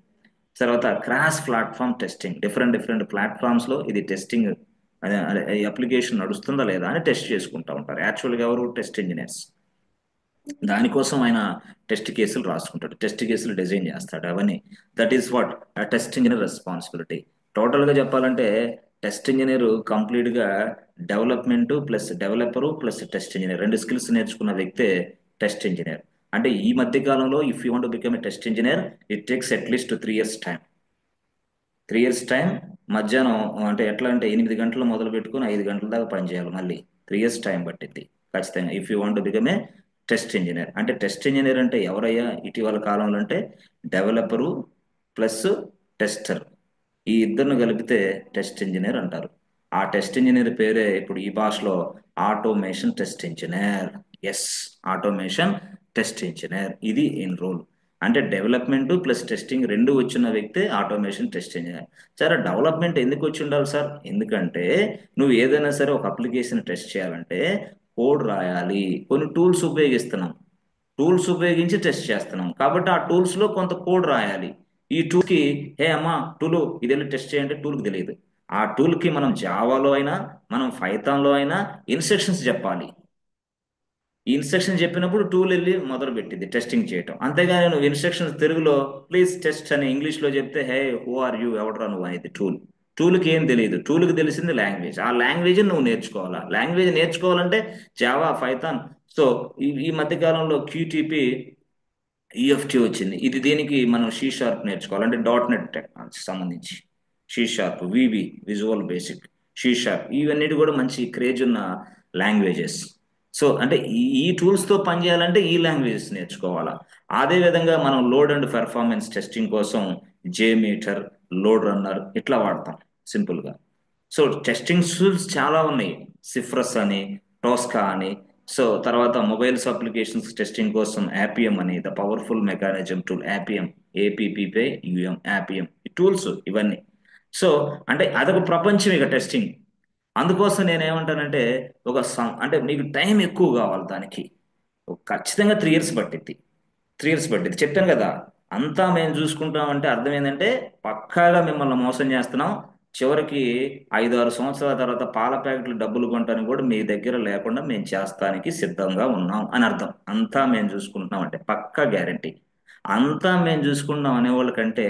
తర్వాత cross platform testing, different different platforms లో ఇది టెస్టింగ్ అదే అదే అప్లికేషన్ నడుస్తుందా లేదా అని టెస్ట్ చేసుకుంటూ ఉంటారు. యాక్చువల్గా ఎవరు? Test engineers. దానికోసం ఆయన టెస్ట్ కేసులు రాసుకుంటాడు, టెస్ట్ కేసులు డిజైన్ చేస్తాడు, అవన్నీ. That is what test engineer responsibility. Total గా చెప్పాలంటే టెస్ట్ ఇంజనీర్ కంప్లీట్ గా development plus developer plus test engineer రెండు స్కిల్స్ నేర్చుకున్న వ్యక్తే టెస్ట్ ఇంజనీర్. అంటే ఈ మధ్య కాలంలో if you want become a test engineer, it takes at least 3 years time. 3 years time. మధ్యాహ్నం అంటే ఎట్లా అంటే 8 గంటలు మొదలు పెట్టుకుని 5 గంటల దాకా పనిచేయాలి. మళ్ళీ 3 years టైం పట్టింది ఖచ్చితంగా if you want become a test engineer. అంటే టెస్ట్ ఇంజనీర్ అంటే ఎవరయ్యా ఇటీవల కాలంలో అంటే డెవలపరు ప్లస్ టెస్టర్, ఈ ఇద్దరిని కలిపితే టెస్ట్ ఇంజనీర్ అంటారు. ఆ టెస్ట్ ఇంజనీర్ పేరే ఇప్పుడు ఈ భాషలో automation test engineer. Yes, automation test engineer, ఇది ఇన్ రోల్. అంటే డెవలప్మెంట్ ప్లస్ టెస్టింగ్ రెండు వచ్చిన వ్యక్తే ఆటోమేషన్ టెస్ట్ ఇంజనీర్. సరే డెవలప్మెంట్ ఎందుకు వచ్చి ఉండాలి సార్? ఎందుకంటే నువ్వు ఏదైనా సరే ఒక అప్లికేషన్ టెస్ట్ చేయాలంటే కోడ్ రాయాలి, కొన్ని టూల్స్ ఉపయోగిస్తున్నాం, టూల్స్ ఉపయోగించి టెస్ట్ చేస్తున్నాం కాబట్టి ఆ టూల్స్ లో కొంత కోడ్ రాయాలి. ఈ టూల్ కి హే అమ్మా టూల్ ఇది వెళ్ళి టెస్ట్ చేయంటే టూల్ కి తెలియదు. ఆ టూల్ కి మనం జావాలో అయినా మనం పైథాన్ లో అయినా ఇన్స్ట్రక్షన్స్ చెప్పాలి. ఈ ఇన్స్ట్రక్షన్ చెప్పినప్పుడు టూల్ వెళ్ళి మొదలు పెట్టింది టెస్టింగ్ చేయటం. అంతేగాని నువ్వు ఇన్స్ట్రక్షన్స్ తెలుగులో ప్లీజ్ టెస్ట్ అని ఇంగ్లీష్ లో చెప్తే హే హూ ఆర్ యూ, ఎవడరా నువ్వు అనేది టూల్కి ఏం తెలియదు. టూల్కి తెలిసింది లాంగ్వేజ్, ఆ లాంగ్వేజ్ నువ్వు నేర్చుకోవాలా. లాంగ్వేజ్ నేర్చుకోవాలంటే జావా, పైథాన్. సో ఈ మధ్య కాలంలో క్యూటీపీ ఈఎఫ్టీ వచ్చింది. ఇది దీనికి మనం సి షార్ప్ నేర్చుకోవాలి, అంటే డాట్ నెట్ టెక్నాలజీ సంబంధించి సి షార్ప్, వివి విజువల్ బేసిక్, సి షార్ప్, ఇవన్నిటి కూడా మంచి క్రేజ్ ఉన్న లాంగ్వేజెస్. సో అంటే ఈ టూల్స్తో పనిచేయాలంటే ఈ లాంగ్వేజెస్ నేర్చుకోవాలా. అదే విధంగా మనం లోడ్ అండ్ పెర్ఫార్మెన్స్ టెస్టింగ్ కోసం జేమీటర్, లోడ్ రన్నర్ ఇట్లా వాడతాం సింపుల్గా. సో టెస్టింగ్ టూల్స్ చాలా ఉన్నాయి, సిఫ్రస్ అని, టోస్కా అని. సో తర్వాత మొబైల్స్ అప్లికేషన్స్ టెస్టింగ్ కోసం యాపిఎం అని, ద పవర్ఫుల్ మెకానిజం టూల్, యాపిఎం, ఏపీపీపై యుఎం, యాపిఎం ఈ టూల్స్ ఇవన్నీ. సో అంటే అదొక ప్రపంచం ఇక టెస్టింగ్. అందుకోసం నేనేమంటానంటే అంటే మీకు టైం ఎక్కువ కావాలి దానికి. ఖచ్చితంగా 3 ఇయర్స్ పట్టిద్ది. 3 ఇయర్స్ పట్టింది చెప్పాను కదా. అంతా మేము చూసుకుంటామంటే అర్థం ఏంటంటే పక్కాగా మిమ్మల్ని మోసం చేస్తున్నాం. చివరికి 5-6 సంవత్సరాల తర్వాత పాల ప్యాకెట్లు డబ్బులు కొంటానికి కూడా మీ దగ్గర లేకుండా మేము చేస్తానికి సిద్ధంగా ఉన్నాం అని అర్థం. అంతా మేము చూసుకుంటున్నాం అంటే పక్కా గ్యారంటీ. అంతా మేము చూసుకుంటున్నాం అనేవాళ్ళకంటే,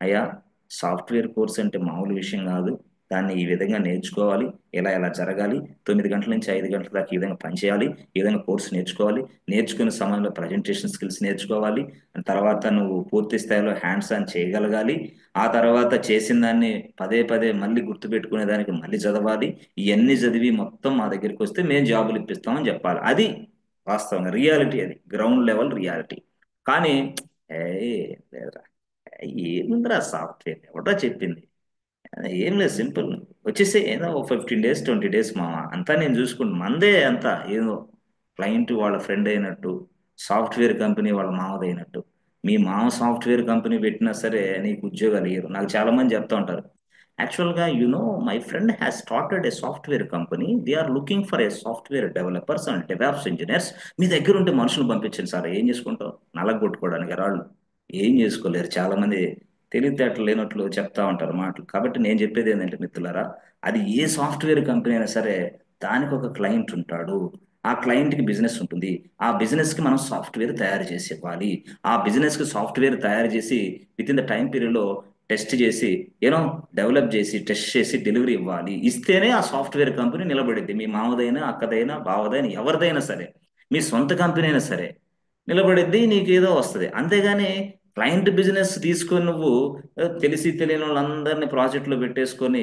అయ్యా సాఫ్ట్వేర్ కోర్స్ అంటే మామూలు విషయం కాదు. దాన్ని ఈ విధంగా నేర్చుకోవాలి, ఇలా ఇలా జరగాలి, 9 గంటల నుంచి 5 గంటల దాకా ఈ విధంగా పనిచేయాలి, ఈ విధంగా కోర్సు నేర్చుకోవాలి, నేర్చుకునే సమయంలో ప్రజెంటేషన్ స్కిల్స్ నేర్చుకోవాలి, తర్వాత నువ్వు పూర్తి స్థాయిలో హ్యాండ్స్ ఆన్ చేయగలగాలి, ఆ తర్వాత చేసిన దాన్ని పదే పదే మళ్ళీ గుర్తుపెట్టుకునే దానికి మళ్ళీ చదవాలి. ఇవన్నీ చదివి మొత్తం మా దగ్గరికి వస్తే మేము జాబులు ఇప్పిస్తామని చెప్పాలి. అది వాస్తవంగా రియాలిటీ, అది గ్రౌండ్ లెవెల్ రియాలిటీ. కానీ ఏ లేదురా, ఏముందిరా సాఫ్ట్వేర్ ఎవడో చెప్పింది, ఏం లేదు సింపుల్, వచ్చేసి ఏదో 15 డేస్ 20 డేస్ మామ, అంతా నేను చూసుకుంటాను మందే అంతా. ఏదో క్లయింట్ వాళ్ళ ఫ్రెండ్ అయినట్టు, సాఫ్ట్వేర్ కంపెనీ వాళ్ళ మామదైనట్టు. మీ మామ సాఫ్ట్వేర్ కంపెనీ పెట్టినా సరే నీకు ఉద్యోగాలు ఇయ్యరు. నాకు చాలా మంది చెప్తా ఉంటారు, యాక్చువల్గా my friend has started a software company, they are looking for a software developers and DevOps engineers. మీ దగ్గర ఉంటే మనుషులు పంపించండి సార్. ఏం చేసుకుంటావు, నలగొట్టుకోవడానికి రాళ్ళు. ఏం చేసుకోలేరు చాలా మంది, తెలివితేటలు లేనట్లు చెప్తా ఉంటారు మాటలు. కాబట్టి నేను చెప్పేది ఏంటంటే మిత్రులారా, అది ఏ సాఫ్ట్వేర్ కంపెనీ అయినా సరే దానికి ఒక క్లయింట్ ఉంటాడు. ఆ క్లయింట్ కి బిజినెస్ ఉంటుంది. ఆ బిజినెస్ కి మనం సాఫ్ట్వేర్ తయారు చేసి ఇవ్వాలి. ఆ బిజినెస్ కి సాఫ్ట్వేర్ తయారు చేసి with in the time period లో టెస్ట్ చేసి, యూనో డెవలప్ చేసి, టెస్ట్ చేసి డెలివరీ ఇవ్వాలి. ఇస్తేనే ఆ సాఫ్ట్వేర్ కంపెనీ నిలబడిద్ది. మీ మామదైనా, అక్కదైనా, బావదైనా, ఎవరిదైనా సరే, మీ సొంత కంపెనీ అయినా సరే నిలబడిద్ది, నీకు ఏదో వస్తుంది. అంతేగాని క్లయింట్ బిజినెస్ తీసుకొని నువ్వు తెలిసి తెలియని వాళ్ళందరినీ ప్రాజెక్టులో పెట్టేసుకొని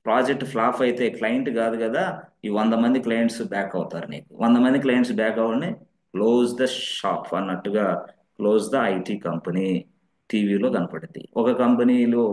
ప్రాజెక్ట్ ఫ్లాప్ అయితే క్లయింట్ కాదు కదా, ఈ 100 మంది క్లయింట్స్ బ్యాక్ అవుతారు నీకు. 100 మంది క్లయింట్స్ బ్యాక్ అవ్వని క్లోజ్ ద షాప్ అన్నట్టుగా, క్లోజ్ ద ఐటీ కంపెనీ టీవీలో కనపడుద్ది. ఒక కంపెనీలో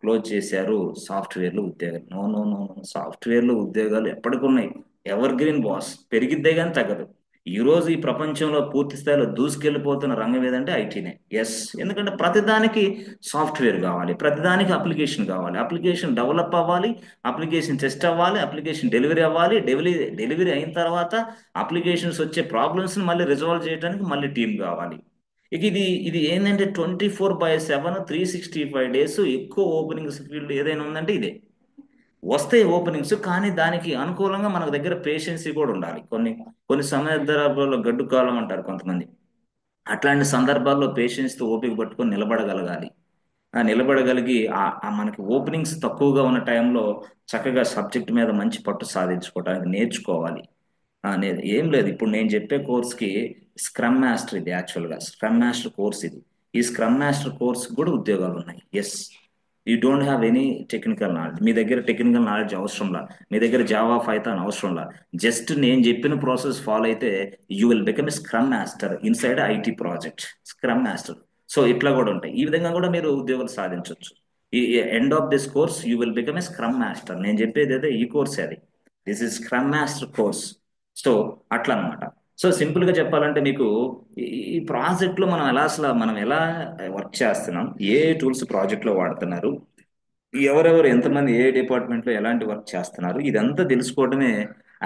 క్లోజ్ చేశారు సాఫ్ట్వేర్లు ఉద్యోగాలు. నో నో నో నో, సాఫ్ట్వేర్లు ఉద్యోగాలు ఎప్పటికి ఉన్నాయి. ఎవర్ గ్రీన్ బాస్, పెరిగిద్దే కానీ తగ్గదు. ఈ రోజు ఈ ప్రపంచంలో పూర్తి స్థాయిలో దూసుకెళ్లిపోతున్న రంగం ఏదంటే ఐటీనే. ఎస్, ఎందుకంటే ప్రతిదానికి సాఫ్ట్వేర్ కావాలి, ప్రతిదానికి అప్లికేషన్ కావాలి, అప్లికేషన్ డెవలప్ అవ్వాలి, అప్లికేషన్ టెస్ట్ అవ్వాలి, అప్లికేషన్ డెలివరీ అవ్వాలి, డెలివరీ అయిన తర్వాత అప్లికేషన్స్ వచ్చే ప్రాబ్లమ్స్ మళ్ళీ రిజాల్వ్ చేయడానికి మళ్ళీ టీం కావాలి. ఇక ఇది ఇది ఏంటంటే 24/7 365 డేస్ ఎక్కువ ఓపెనింగ్స్ ఫీల్డ్ ఏదైనా ఉందంటే ఇదే. వస్తాయి ఓపెనింగ్స్, కానీ దానికి అనుకూలంగా మన దగ్గర పేషెన్సీ కూడా ఉండాలి. కొన్ని కొన్ని సందర్భాల్లో గడ్డు కాలం అంటారు కొంతమంది. అట్లాంటి సందర్భాల్లో పేషెన్స్తో ఓపిక పట్టుకొని నిలబడగలగాలి. నిలబడగలిగి మనకి ఓపెనింగ్స్ తక్కువగా ఉన్న టైంలో చక్కగా సబ్జెక్ట్ మీద మంచి పట్టు సాధించుకోవడానికి నేర్చుకోవాలి. ఏం లేదు, ఇప్పుడు నేను చెప్పే కోర్స్కి స్క్రమ్ మాస్టర్, ఇది యాక్చువల్గా స్క్రమ్ మాస్టర్ కోర్స్ ఇది. ఈ స్క్రమ్ మాస్టర్ కోర్స్ కూడా ఉద్యోగాలు ఉన్నాయి. Yes, you don't have any technical knowledge, మీ దగ్గర టెక్నికల్ నాలెడ్జ్ అవసరంలా, మీ దగ్గర జావా పైథాన్ అవసరంలా. జస్ట్ నేను చెప్పిన ప్రాసెస్ ఫాలో అయితే you will become a scrum master inside IT project. Scrum master. So ఇట్లా కూడా ఉంటాయి, ఈ విధంగా కూడా మీరు ఉద్యోగాలు సాధించవచ్చు. ఈ end of this course you will become a scrum master. నేను చెప్పేది అయితే ఈ కోర్స్ అది, this is scrum master course. So అట్లా అనమాట. సో సింపుల్ గా చెప్పాలంటే మీకు ఈ ప్రాజెక్ట్ లో మనం ఎలా వర్క్ చేస్తున్నాం, ఏ టూల్స్ ప్రాజెక్ట్ లో వాడుతున్నారు, ఎవరెవరు ఎంతమంది ఏ డిపార్ట్మెంట్ లో ఎలాంటి వర్క్ చేస్తున్నారు, ఇదంతా తెలుసుకోవడమే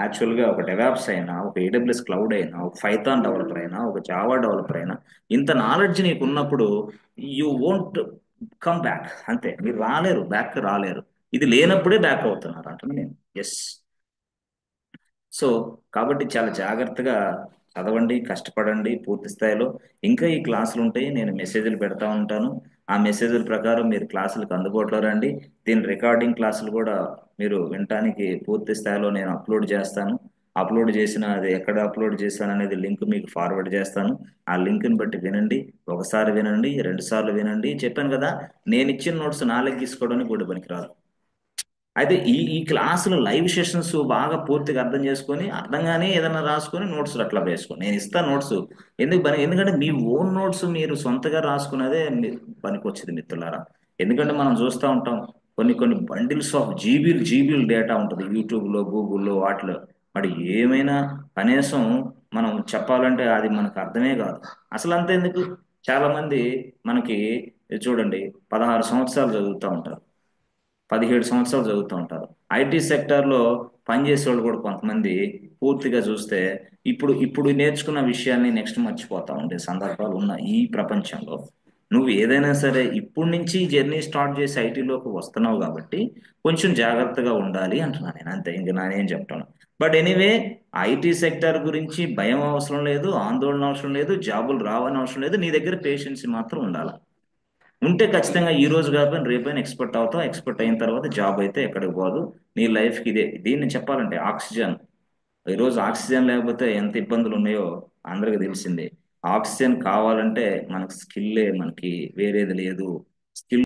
యాక్చువల్గా ఒక డెవాప్స్ అయినా, ఒక ఏడబ్ల్యూఎస్ క్లౌడ్ అయినా, ఒక పైథాన్ డెవలపర్ అయినా, ఒక జావా డెవలపర్ అయినా, ఇంత నాలెడ్జ్ నీకు ఉన్నప్పుడు యూ వోంట్ కమ్ బ్యాక్. అంతే, మీరు రాలేరు, బ్యాక్ రాలేరు. ఇది లేనప్పుడే బ్యాక్ అవుతున్నారు అంటే నేను. ఎస్. సో కాబట్టి చాలా జాగ్రత్తగా చదవండి, కష్టపడండి పూర్తి స్థాయిలో. ఇంకా ఈ క్లాసులు ఉంటాయి, నేను మెసేజ్లు పెడతా ఉంటాను. ఆ మెసేజ్ల ప్రకారం మీరు క్లాసులకు అందుబాటులో రండి. దీని రికార్డింగ్ క్లాసులు కూడా మీరు వినటానికి పూర్తి స్థాయిలో నేను అప్లోడ్ చేస్తాను. అప్లోడ్ చేసిన అది ఎక్కడ అప్లోడ్ చేశాను అనేది లింక్ మీకు ఫార్వర్డ్ చేస్తాను. ఆ లింక్ని బట్టి వినండి. ఒకసారి వినండి, 2 సార్లు వినండి. చెప్పాను కదా, నేను ఇచ్చిన నోట్స్ నాలుగు తీసుకోవడానికి కూడా పనికిరాదు. అయితే ఈ ఈ క్లాసులు లైవ్ సెషన్స్ బాగా పూర్తిగా అర్థం చేసుకొని, అర్థంగానే ఏదైనా రాసుకొని నోట్స్ అట్లా వేసుకోండి. నేను ఇస్తాను నోట్స్. ఎందుకంటే మీ ఓన్ నోట్స్ మీరు సొంతగా రాసుకున్నదే పనికొచ్చింది మిత్రులారా. ఎందుకంటే మనం చూస్తూ ఉంటాం, కొన్ని కొన్ని బండిల్స్ ఆఫ్ జీబీలు డేటా ఉంటుంది యూట్యూబ్లో, గూగుల్లో, వాటిలో. మరి ఏమైనా కనీసం మనం చెప్పాలంటే అది మనకు అర్థమే కాదు. అసలు అంతెందుకు, చాలా మంది మనకి చూడండి 16 సంవత్సరాలు చదువుతూ ఉంటారు, 17 సంవత్సరాలు చదువుతూ ఉంటారు. ఐటీ సెక్టార్లో పనిచేసే వాళ్ళు కూడా కొంతమంది పూర్తిగా చూస్తే ఇప్పుడు ఇప్పుడు నేర్చుకున్న విషయాన్ని నెక్స్ట్ మర్చిపోతా ఉండే సందర్భాలు ఉన్న ఈ ప్రపంచంలో, నువ్వు ఏదైనా సరే ఇప్పుడు నుంచి జర్నీ స్టార్ట్ చేసి ఐటీలోకి వస్తున్నావు కాబట్టి కొంచెం జాగ్రత్తగా ఉండాలి అంటున్నాను నేను. అంతే, ఇంక నేనేం చెప్తాను. బట్ ఎనీవే, ఐటీ సెక్టార్ గురించి భయం అవసరం లేదు, ఆందోళన అవసరం లేదు, జాబులు రావని అవసరం లేదు. నీ దగ్గర పేషెన్సీ మాత్రం ఉండాలి. ఉంటే ఖచ్చితంగా ఈ రోజు కాకపోయినా రేపైనా ఎక్స్పర్ట్ అవుతావు. ఎక్స్పర్ట్ అయిన తర్వాత జాబ్ అయితే ఎక్కడికి పోదు. నీ లైఫ్కి ఇదే. దీన్ని చెప్పాలంటే ఆక్సిజన్. ఈరోజు ఆక్సిజన్ లేకపోతే ఎంత ఇబ్బందులు ఉన్నాయో అందరికీ తెలిసిందే. ఆక్సిజన్ కావాలంటే మనకి స్కిల్లే, మనకి వేరేది లేదు. స్కిల్